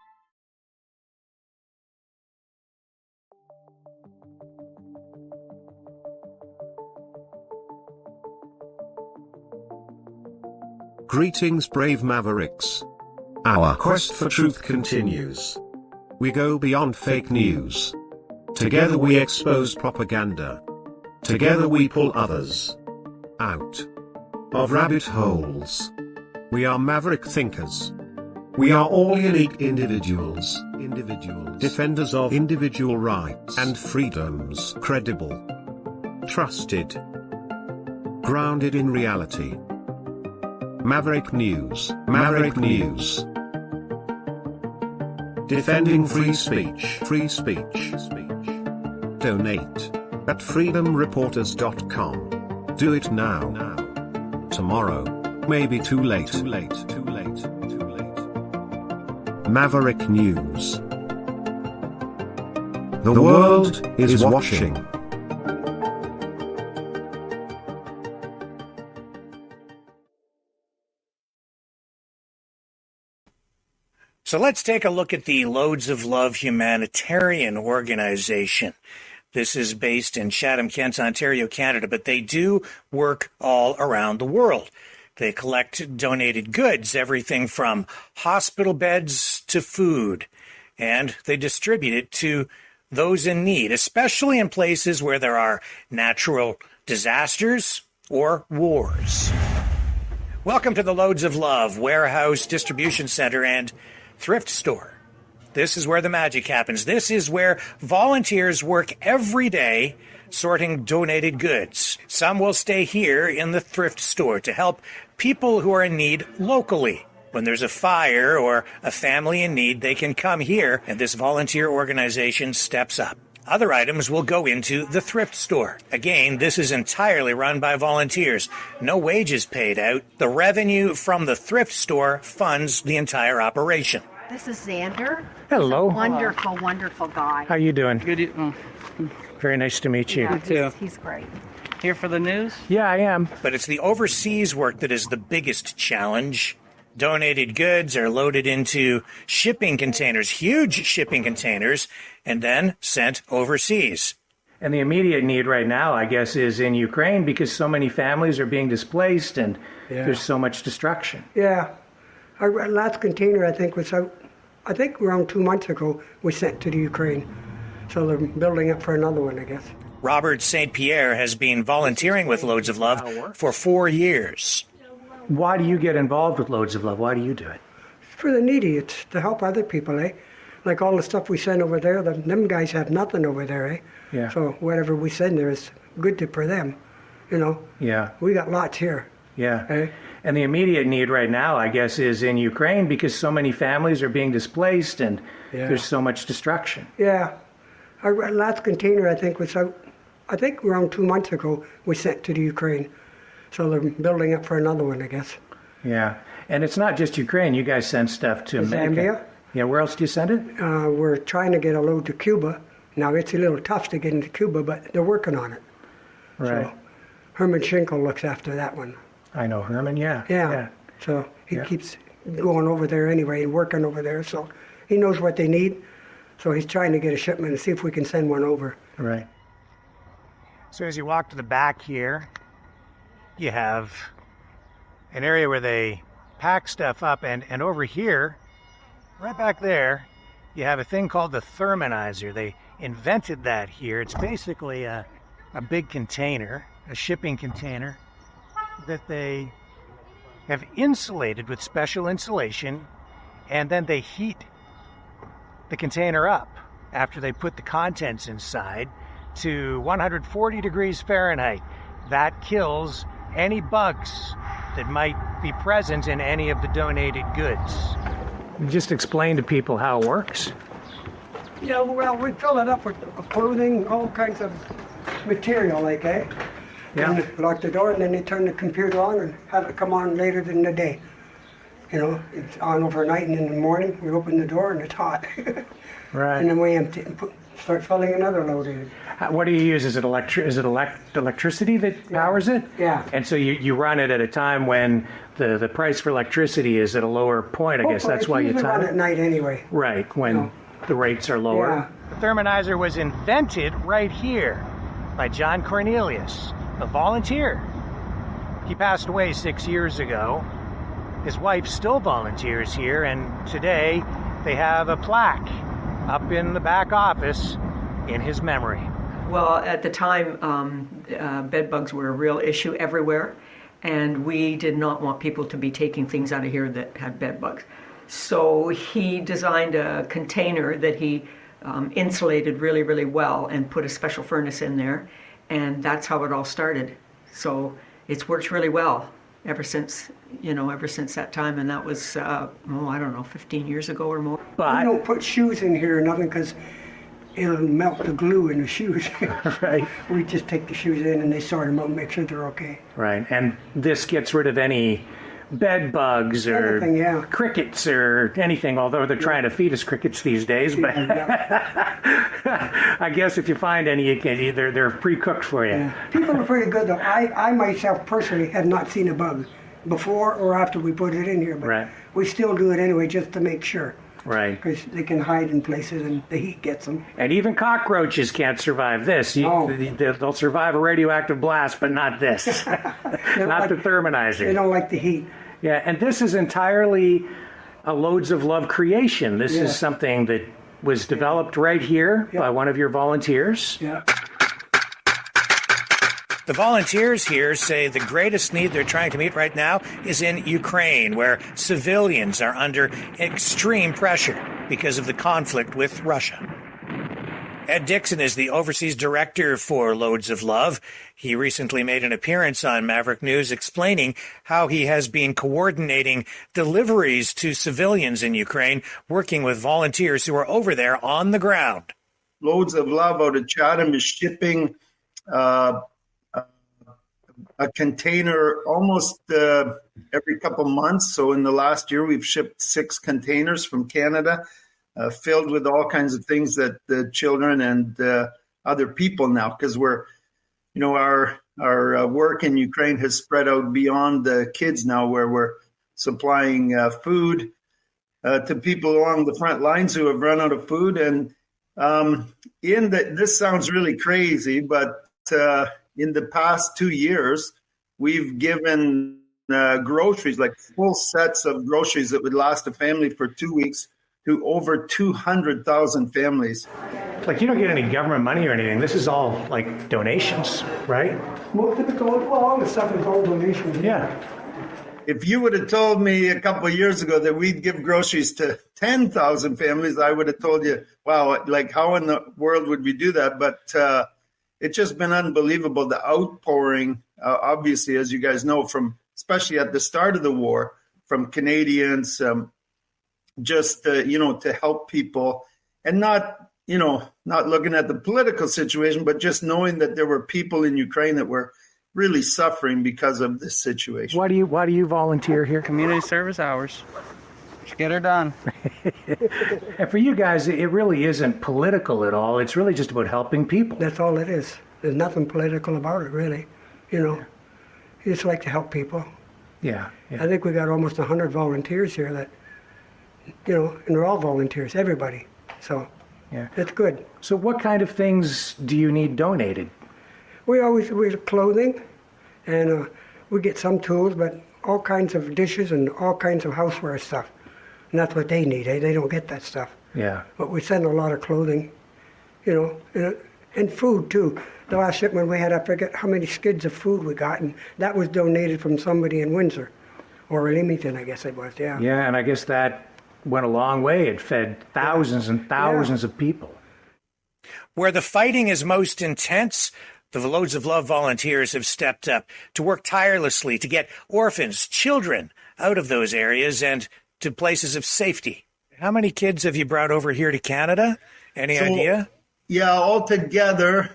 Greetings, brave Mavericks. Our quest for truth continues. We go beyond fake news. Together we expose propaganda. Together we pull others out of rabbit holes. We are maverick thinkers. We are all unique individuals, defenders of individual rights and freedoms, credible, trusted, grounded in reality. Maverick News, Maverick News. Defending free speech, Donate at freedomreporters.com. Do it now. Tomorrow may be too late. Maverick News. The world is watching. So let's take a look at the Loads of Love humanitarian organization. This is based in Chatham-Kent, Ontario, Canada, but they do work all around the world. They collect donated goods, everything from hospital beds to food, and they distribute it to those in need, especially in places where there are natural disasters or wars. Welcome to the Loads of Love warehouse, distribution center, and thrift store. This is where the magic happens. This is where volunteers work every day sorting donated goods. Some will stay here in the thrift store to help people who are in need locally. When there's a fire or a family in need, they can come here, and this volunteer organization steps up. Other items will go into the thrift store. Again, this is entirely run by volunteers. No wages paid out. The revenue from the thrift store funds the entire operation. This is Xander. Hello. He's a wonderful, wonderful guy. How you doing? Good. Very nice to meet you. Yeah, he's great. Here for the news? Yeah, I am. But it's the overseas work that is the biggest challenge. Donated goods are loaded into shipping containers, huge shipping containers, and then sent overseas. And the immediate need right now, I guess, is in Ukraine because so many families are being displaced and there's so much destruction. Yeah. Our last container, I think, was out, I think around 2 months ago, was sent to the Ukraine. So they're building up for another one, I guess. Robert St. Pierre has been volunteering with Loads of Love for 4 years. Why do you get involved with Loads of Love? Why do you do it? For the needy, it's to help other people, eh? Like all the stuff we send over there, them guys have nothing over there, eh? Yeah. So whatever we send there is good for them, you know? Yeah. We got lots here. Yeah. Eh? And the immediate need right now, I guess, is in Ukraine because so many families are being displaced and there's so much destruction. Yeah. Our last container, I think, was out, I think around 2 months ago, was sent to the Ukraine. So they're building up for another one, I guess. Yeah. And it's not just Ukraine. You guys send stuff to Zambia. Yeah, where else do you send it? We're trying to get a load to Cuba. Now, it's a little tough to get into Cuba, but they're working on it. Right. So Herman Schinkel looks after that one. I know Herman, yeah. Yeah. So he keeps going over there anyway and working over there. So he knows what they need. So he's trying to get a shipment and see if we can send one over. Right. So as you walk to the back here, you have an area where they pack stuff up, and over here, right back there, you have a thing called the therminizer. They invented that here. It's basically a big container, a shipping container, that they have insulated with special insulation, and then they heat the container up after they put the contents inside to 140 degrees Fahrenheit. That kills any bugs that might be present in any of the donated goods. Just explain to people how it works. Yeah, well, we fill it up with clothing, all kinds of material, like, eh? Yeah. And lock the door, and then they turn the computer on and have it come on later in the day. You know, it's on overnight, and in the morning we open the door and it's hot. Right. And then we empty and start filling another load in. What do you use? Is it electricity that powers it? Yeah. And so you run it at a time when the price for electricity is at a lower point. I guess that's why you usually time run at night anyway. Right, when the rates are lower. Yeah. The therminizer was invented right here by John Cornelius, a volunteer. He passed away 6 years ago. His wife still volunteers here, and today they have a plaque up in the back office in his memory. Well, at the time, bed bugs were a real issue everywhere, and we did not want people to be taking things out of here that had bed bugs. So he designed a container that he insulated really, really well and put a special furnace in there, and that's how it all started. So it's worked really well ever since that time, and that was, I don't know, 15 years ago or more. We don't put shoes in here or nothing because it'll melt the glue in the shoes. Right. We just take the shoes in and they sort them out and make sure they're okay. Right, and this gets rid of any bed bugs or anything, crickets or anything, although they're trying to feed us crickets these days. But I guess if you find any, they're pre-cooked for you. Yeah. People are pretty good, though. I myself personally have not seen a bug before or after we put it in here, but we still do it anyway just to make sure. Right. Because they can hide in places and the heat gets them. And even cockroaches can't survive this. They'll survive a radioactive blast, but not this. Not the therminizer. They don't like the heat. Yeah, and this is entirely a Loads of Love creation. This is something that was developed right here by one of your volunteers. Yeah. The volunteers here say the greatest need they're trying to meet right now is in Ukraine, where civilians are under extreme pressure because of the conflict with Russia. Ed Dixon is the overseas director for Loads of Love. He recently made an appearance on Maverick News explaining how he has been coordinating deliveries to civilians in Ukraine, working with volunteers who are over there on the ground. Loads of Love out of Chatham is shipping a container almost every couple months. So in the last year, we've shipped 6 containers from Canada, filled with all kinds of things that the children and other people now, because we're, you know, our work in Ukraine has spread out beyond the kids now, where we're supplying food to people along the front lines who have run out of food. And this sounds really crazy, but in the past 2 years, we've given groceries, like full sets of groceries that would last a family for 2 weeks, to over 200,000 families. Like, you don't get any government money or anything. This is all like donations, right? Most of it goes, well, all the stuff is all donations. Yeah. If you would have told me a couple of years ago that we'd give groceries to 10,000 families, I would have told you, wow, like how in the world would we do that? But it's just been unbelievable, the outpouring, obviously, as you guys know, from especially at the start of the war, from Canadians, just, to help people, and not looking at the political situation, but just knowing that there were people in Ukraine that were really suffering because of this situation. Why do you volunteer here? Community service hours. Just get her done. And for you guys, it really isn't political at all. It's really just about helping people. That's all it is. There's nothing political about it, really. You just like to help people. Yeah. I think we got almost 100 volunteers here that, and they're all volunteers, everybody. So yeah, it's good. So what kind of things do you need donated? We clothing, and we get some tools, but all kinds of dishes and all kinds of houseware stuff. And that's what they need. They don't get that stuff. Yeah. But we send a lot of clothing, and food too. The last shipment we had, I forget how many skids of food we got, and that was donated from somebody in Windsor, or Leamington, I guess it was, yeah. Yeah, and I guess that went a long way. It fed thousands and thousands of people. Where the fighting is most intense, the Loads of Love volunteers have stepped up to work tirelessly to get orphans, children out of those areas and to places of safety. How many kids have you brought over here to Canada? Any idea? Yeah, altogether,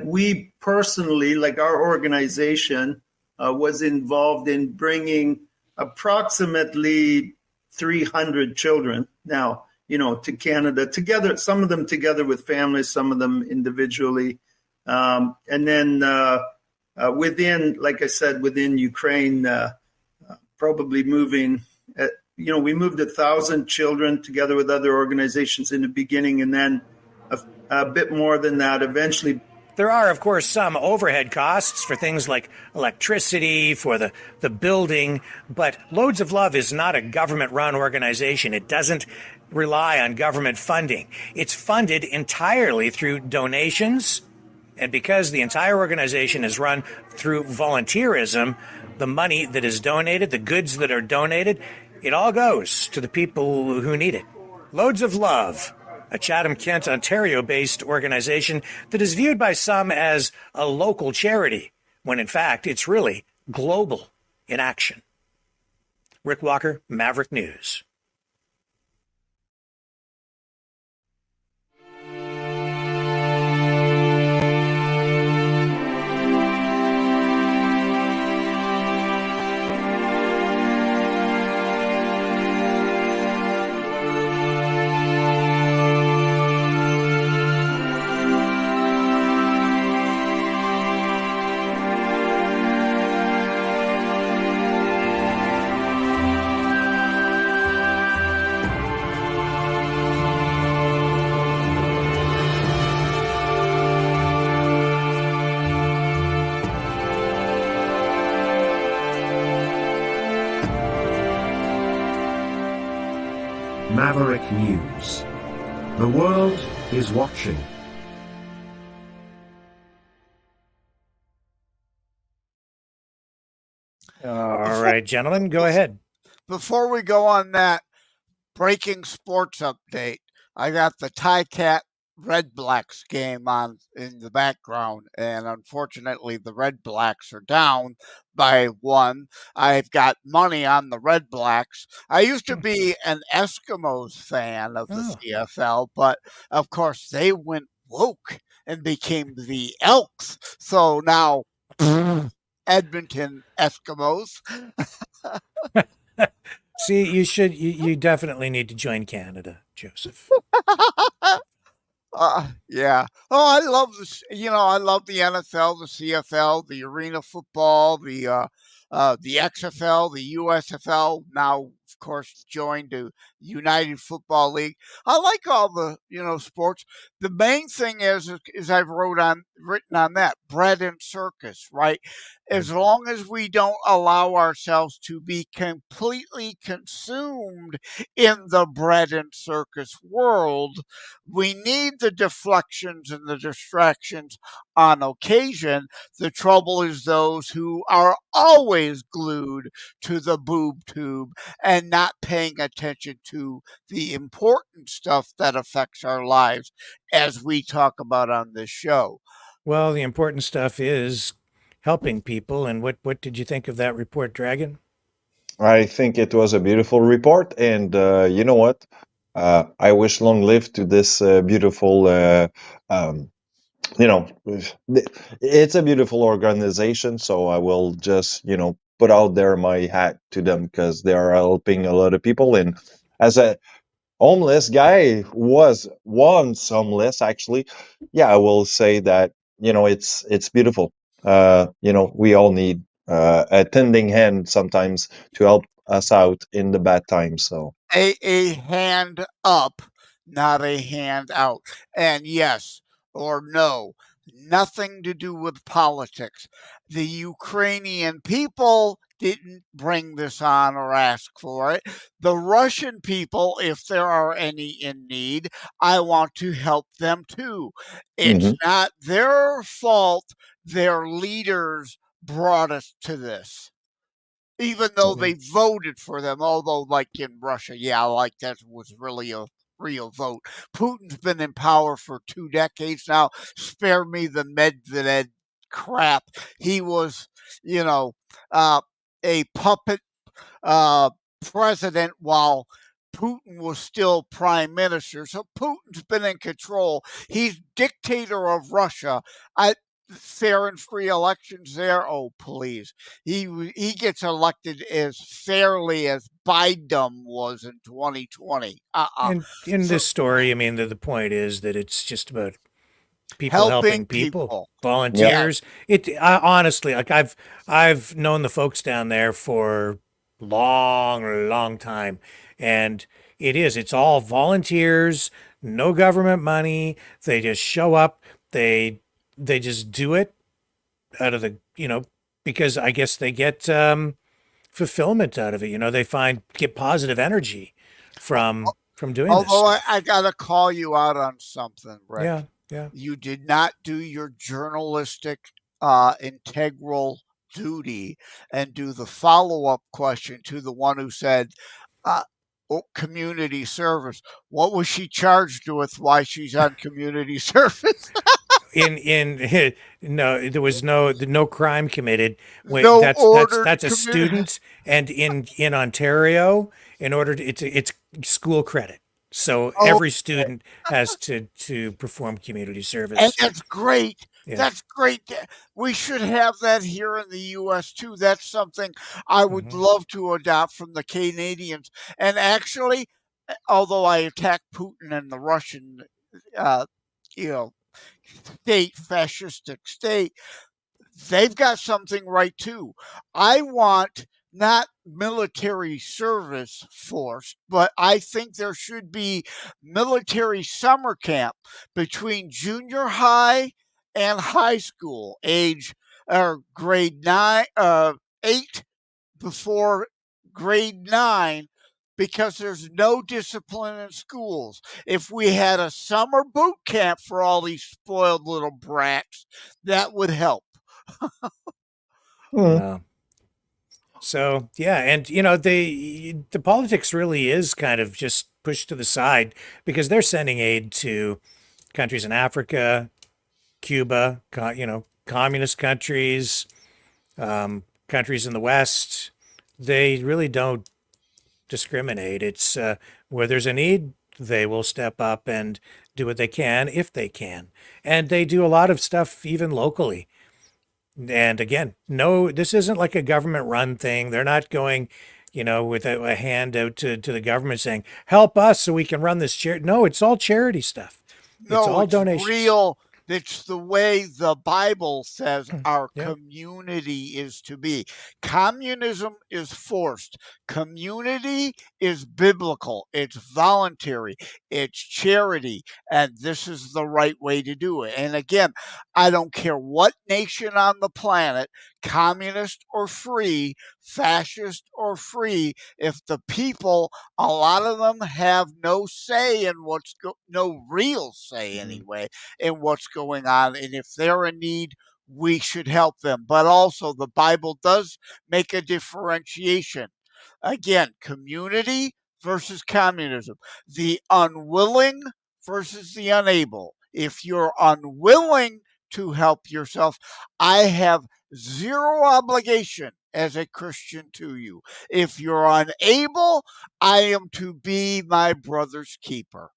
we personally, our organization, was involved in bringing approximately 300 children now, to Canada together, some of them together with families, some of them individually. And then within, like I said, within Ukraine, probably moving, we moved 1,000 children together with other organizations in the beginning, and then a bit more than that eventually. There are, of course, some overhead costs for things like electricity, for the building, but Loads of Love is not a government-run organization. It doesn't rely on government funding. It's funded entirely through donations, and because the entire organization is run through volunteerism, the money that is donated, the goods that are donated, it all goes to the people who need it. Loads of Love, a Chatham-Kent, Ontario-based organization that is viewed by some as a local charity, when in fact it's really global in action. Rick Walker, Maverick News. Maverick News. The world is watching. All right, gentlemen, go ahead. Before we go on that, breaking sports update. I got the Cat Red Blacks game on in the background, and unfortunately, the Red Blacks are down by 1. I've got money on the Red Blacks. I used to be an Eskimos fan of the CFL, but of course, they went woke and became the Elks. So now, Edmonton Eskimos. See, you definitely need to join Canada, Joseph. Yeah. Oh, I love this. I love the NFL, the CFL, the arena football, the XFL, the USFL. Now, of course, joined the United Football League. I like all the sports. The main thing is I've written on that bread and circus, right? As long as we don't allow ourselves to be completely consumed in the bread and circus world, we need the deflections and the distractions on occasion. The trouble is those who are always glued to the boob tube and not paying attention to the important stuff that affects our lives, as we talk about on this show. Well, the important stuff is helping people. And what did you think of that report, Dragon? I think it was a beautiful report, and you know what? I wish long live to this beautiful. You know, it's a beautiful organization, so I will just put out there my hat to them because they are helping a lot of people. And as a homeless guy who was once homeless, actually, yeah, I will say that it's beautiful. We all need a tending hand sometimes to help us out in the bad times. So a hand up, not a hand out. And yes or no, nothing to do with politics. The Ukrainian people didn't bring this on or ask for it. The Russian people, if there are any in need, I want to help them too. It's not their fault their leaders brought us to this, even though they voted for them. Although, like in Russia, yeah, like that was really a real vote. Putin's been in power for 2 decades now. Spare me the Medvedev crap. He was, a puppet president while Putin was still prime minister. So Putin's been in control. He's dictator of Russia. Fair and free elections there. Oh, please. He gets elected as fairly as Biden was in 2020. And in this story, I mean, the point is that it's just about people helping people, volunteers. I honestly, like I've known the folks down there for long time, and it's all volunteers, no government money. They just show up. They just do it out of the because I guess they get fulfillment out of it. They get positive energy from doing this. Although I gotta call you out on something, Rick. Yeah. You did not do your journalistic integral duty and do the follow-up question to the one who said community service. What was she charged with? Why she's on community service? No, there was no crime committed. That's a student, and in Ontario, in order to it's school credit. So every student has to perform community service. And that's great. Yeah. That's great. We should have that here in the U.S. too. That's something I would love to adopt from the Canadians. And actually, although I attack Putin and the Russian, fascistic state, they've got something right too. I want not military service force, but I think there should be military summer camp between junior high and high school age, or grade 8 before grade 9, because there's no discipline in schools. If we had a summer boot camp for all these spoiled little brats, that would help. So yeah, and the politics really is kind of just pushed to the side because they're sending aid to countries in Africa, Cuba, communist countries, countries in the West, they really don't discriminate. It's where there's a need, they will step up and do what they can if they can. And they do a lot of stuff even locally. And again, no, this isn't like a government run thing. They're not going, with a hand out to the government saying, help us so we can run this charity. No, it's all charity stuff. No, it's all donations. Real. It's the way the Bible says our community is to be. Communism is forced. Community is biblical. It's voluntary. It's charity. And this is the right way to do it. And again, I don't care what nation on the planet, communist or free, fascist or free, if the people, a lot of them have no say in no real say anyway, in what's going on. And if they're in need, we should help them. But also the Bible does make a differentiation. Again, community versus communism. The unwilling versus the unable. If you're unwilling to help yourself, I have zero obligation as a Christian to you. If you're unable, I am to be my brother's keeper.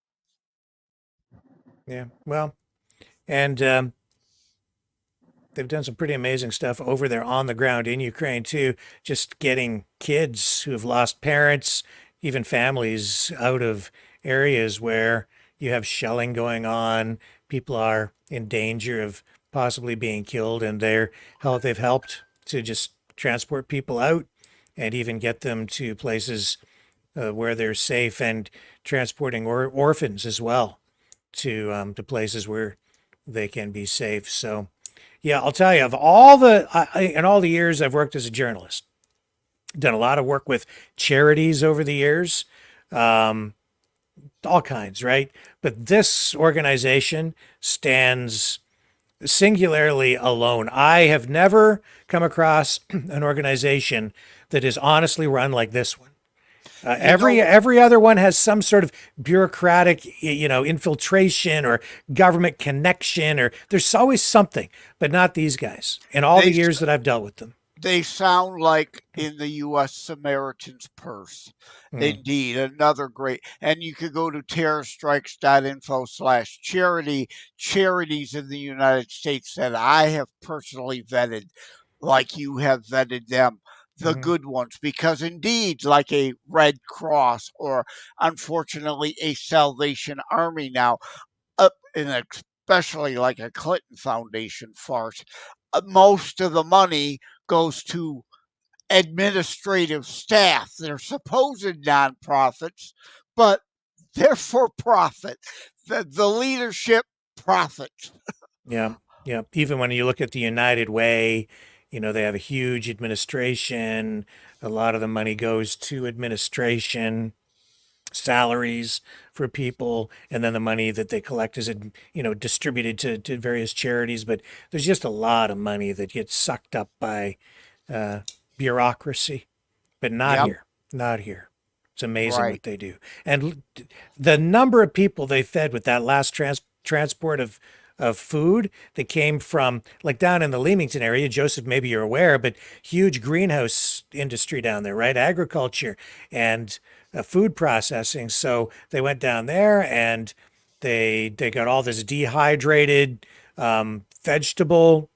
Yeah, well, and they've done some pretty amazing stuff over there on the ground in Ukraine too, just getting kids who have lost parents, even families out of areas where you have shelling going on. People are in danger of possibly being killed, and they've helped to just transport people out and even get them to places where they're safe, and transporting orphans as well to places where they can be safe. So, yeah, I'll tell you, of all in all the years I've worked as a journalist, done a lot of work with charities over the years, all kinds, right? But this organization stands singularly alone. I have never come across an organization that is honestly run like this one. Every other one has some sort of bureaucratic, infiltration or government connection, or there's always something, but not these guys. In all the years that I've dealt with them, they sound like in the U.S. Samaritan's Purse. Indeed, another great. And you could go to terrorstrikes.info/charity. Charities in the United States that I have personally vetted, like you have vetted them. The good ones, because indeed, like a Red Cross or unfortunately a Salvation Army now, and especially like a Clinton Foundation farce, most of the money goes to administrative staff. They're supposed nonprofits, but they're for profit. The leadership profits. Yeah. Even when you look at the United Way, they have a huge administration. A lot of the money goes to administration, salaries for people, and then the money that they collect is, distributed to various charities. But there's just a lot of money that gets sucked up by bureaucracy. But not here. It's amazing what they do. And the number of people they fed with that last transport of food that came from, like, down in the Leamington area, Joseph, maybe you're aware, but huge greenhouse industry down there, right? Agriculture and food processing. So they went down there and they got all this dehydrated vegetable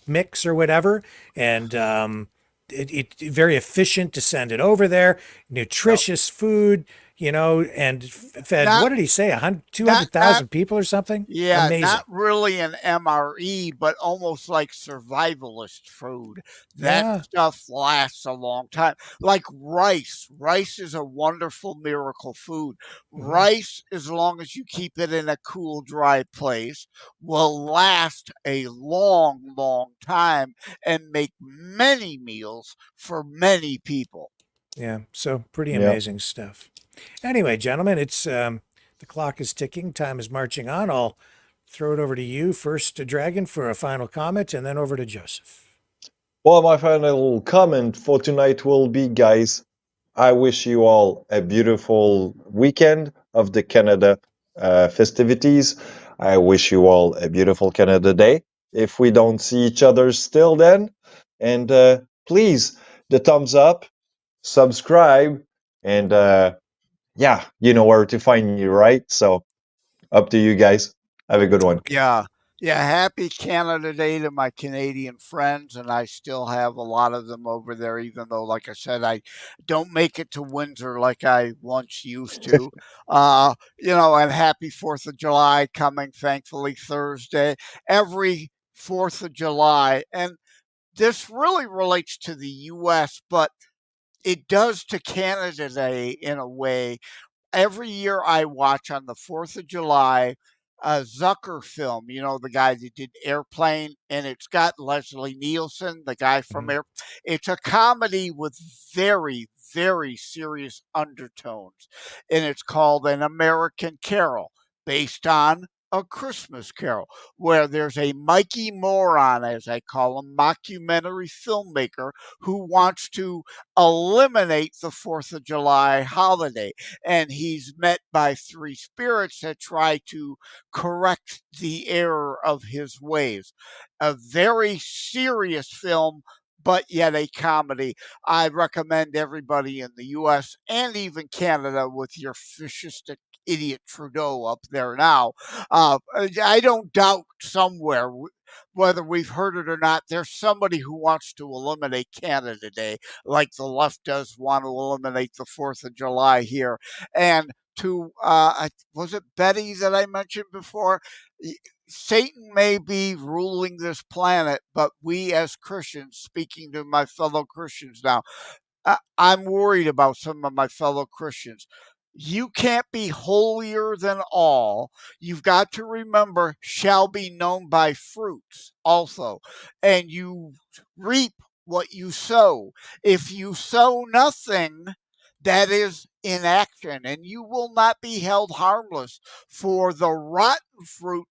mix or whatever, and it very efficient to send it over there, nutritious food, and fed, what did he say, 200,000 people or something? Yeah, amazing. Not really an MRE, but almost like survivalist food. That stuff lasts a long time. Like rice. Rice is a wonderful miracle food. Rice, as long as you keep it in a cool, dry place, will last a long, long time and make many meals for many people. Yeah, so pretty amazing stuff. Anyway, gentlemen, it's the clock is ticking. Time is marching on. I'll throw it over to you first, to Dragon, for a final comment, and then over to Joseph. Well, my final comment for tonight will be, guys, I wish you all a beautiful weekend of the Canada festivities. I wish you all a beautiful Canada Day. If we don't see each other still then, and please, the thumbs up, subscribe, and yeah, you know where to find me, right? So up to you guys. Have a good one. Yeah. Yeah, happy Canada Day to my Canadian friends, and I still have a lot of them over there, even though, like I said, I don't make it to Windsor like I once used to. And happy 4th of July coming, thankfully, Thursday. Every 4th of July, and this really relates to the U.S., but it does to Canada Day in a way. Every year I watch on the 4th of July a Zucker film, the guy that did Airplane, and it's got Leslie Nielsen, the guy from Air. It's a comedy with very, very serious undertones, and it's called An American Carol, based on A Christmas Carol, where there's a Mikey Moron, as I call him, mockumentary filmmaker who wants to eliminate the 4th of July holiday. And he's met by three spirits that try to correct the error of his ways. A very serious film, but yet a comedy. I recommend everybody in the U.S. and even Canada, with your fascistic idiot Trudeau up there now. I don't doubt somewhere, whether we've heard it or not, there's somebody who wants to eliminate Canada Day, like the left does want to eliminate the 4th of July here. And to, was it Betty that I mentioned before? Satan may be ruling this planet, but we as Christians, speaking to my fellow Christians now, I'm worried about some of my fellow Christians. You can't be holier than all. You've got to remember, shall be known by fruits also. And you reap what you sow. If you sow nothing, that is inaction, and you will not be held harmless for the rotten fruit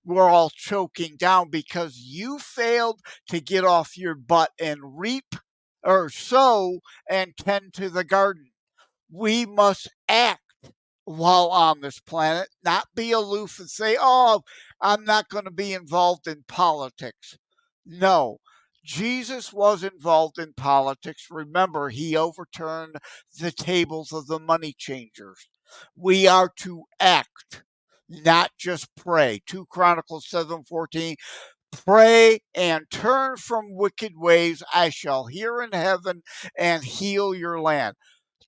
we're all choking down because you failed to get off your butt and reap or sow and tend to the garden. We must act while on this planet, not be aloof and say, oh, I'm not going to be involved in politics. No, Jesus was involved in politics. Remember, he overturned the tables of the money changers. We are to act, not just pray. 2 Chronicles 7:14. Pray and turn from wicked ways. I shall hear in heaven and heal your land.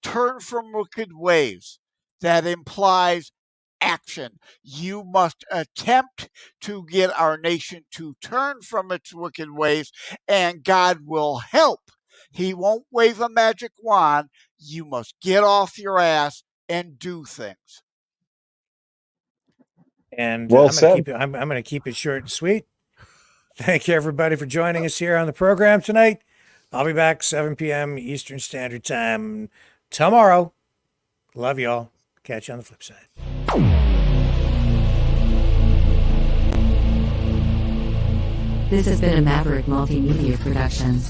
Turn from wicked ways. That implies action. You must attempt to get our nation to turn from its wicked ways, and God will help. He won't wave a magic wand. You must get off your ass and do things. And Well I'm going to keep it short and sweet. Thank you, everybody, for joining us here on the program tonight. I'll be back 7 p.m. Eastern Standard Time tomorrow. Love y'all. Catch you on the flip side. This has been a Maverick Multimedia Production.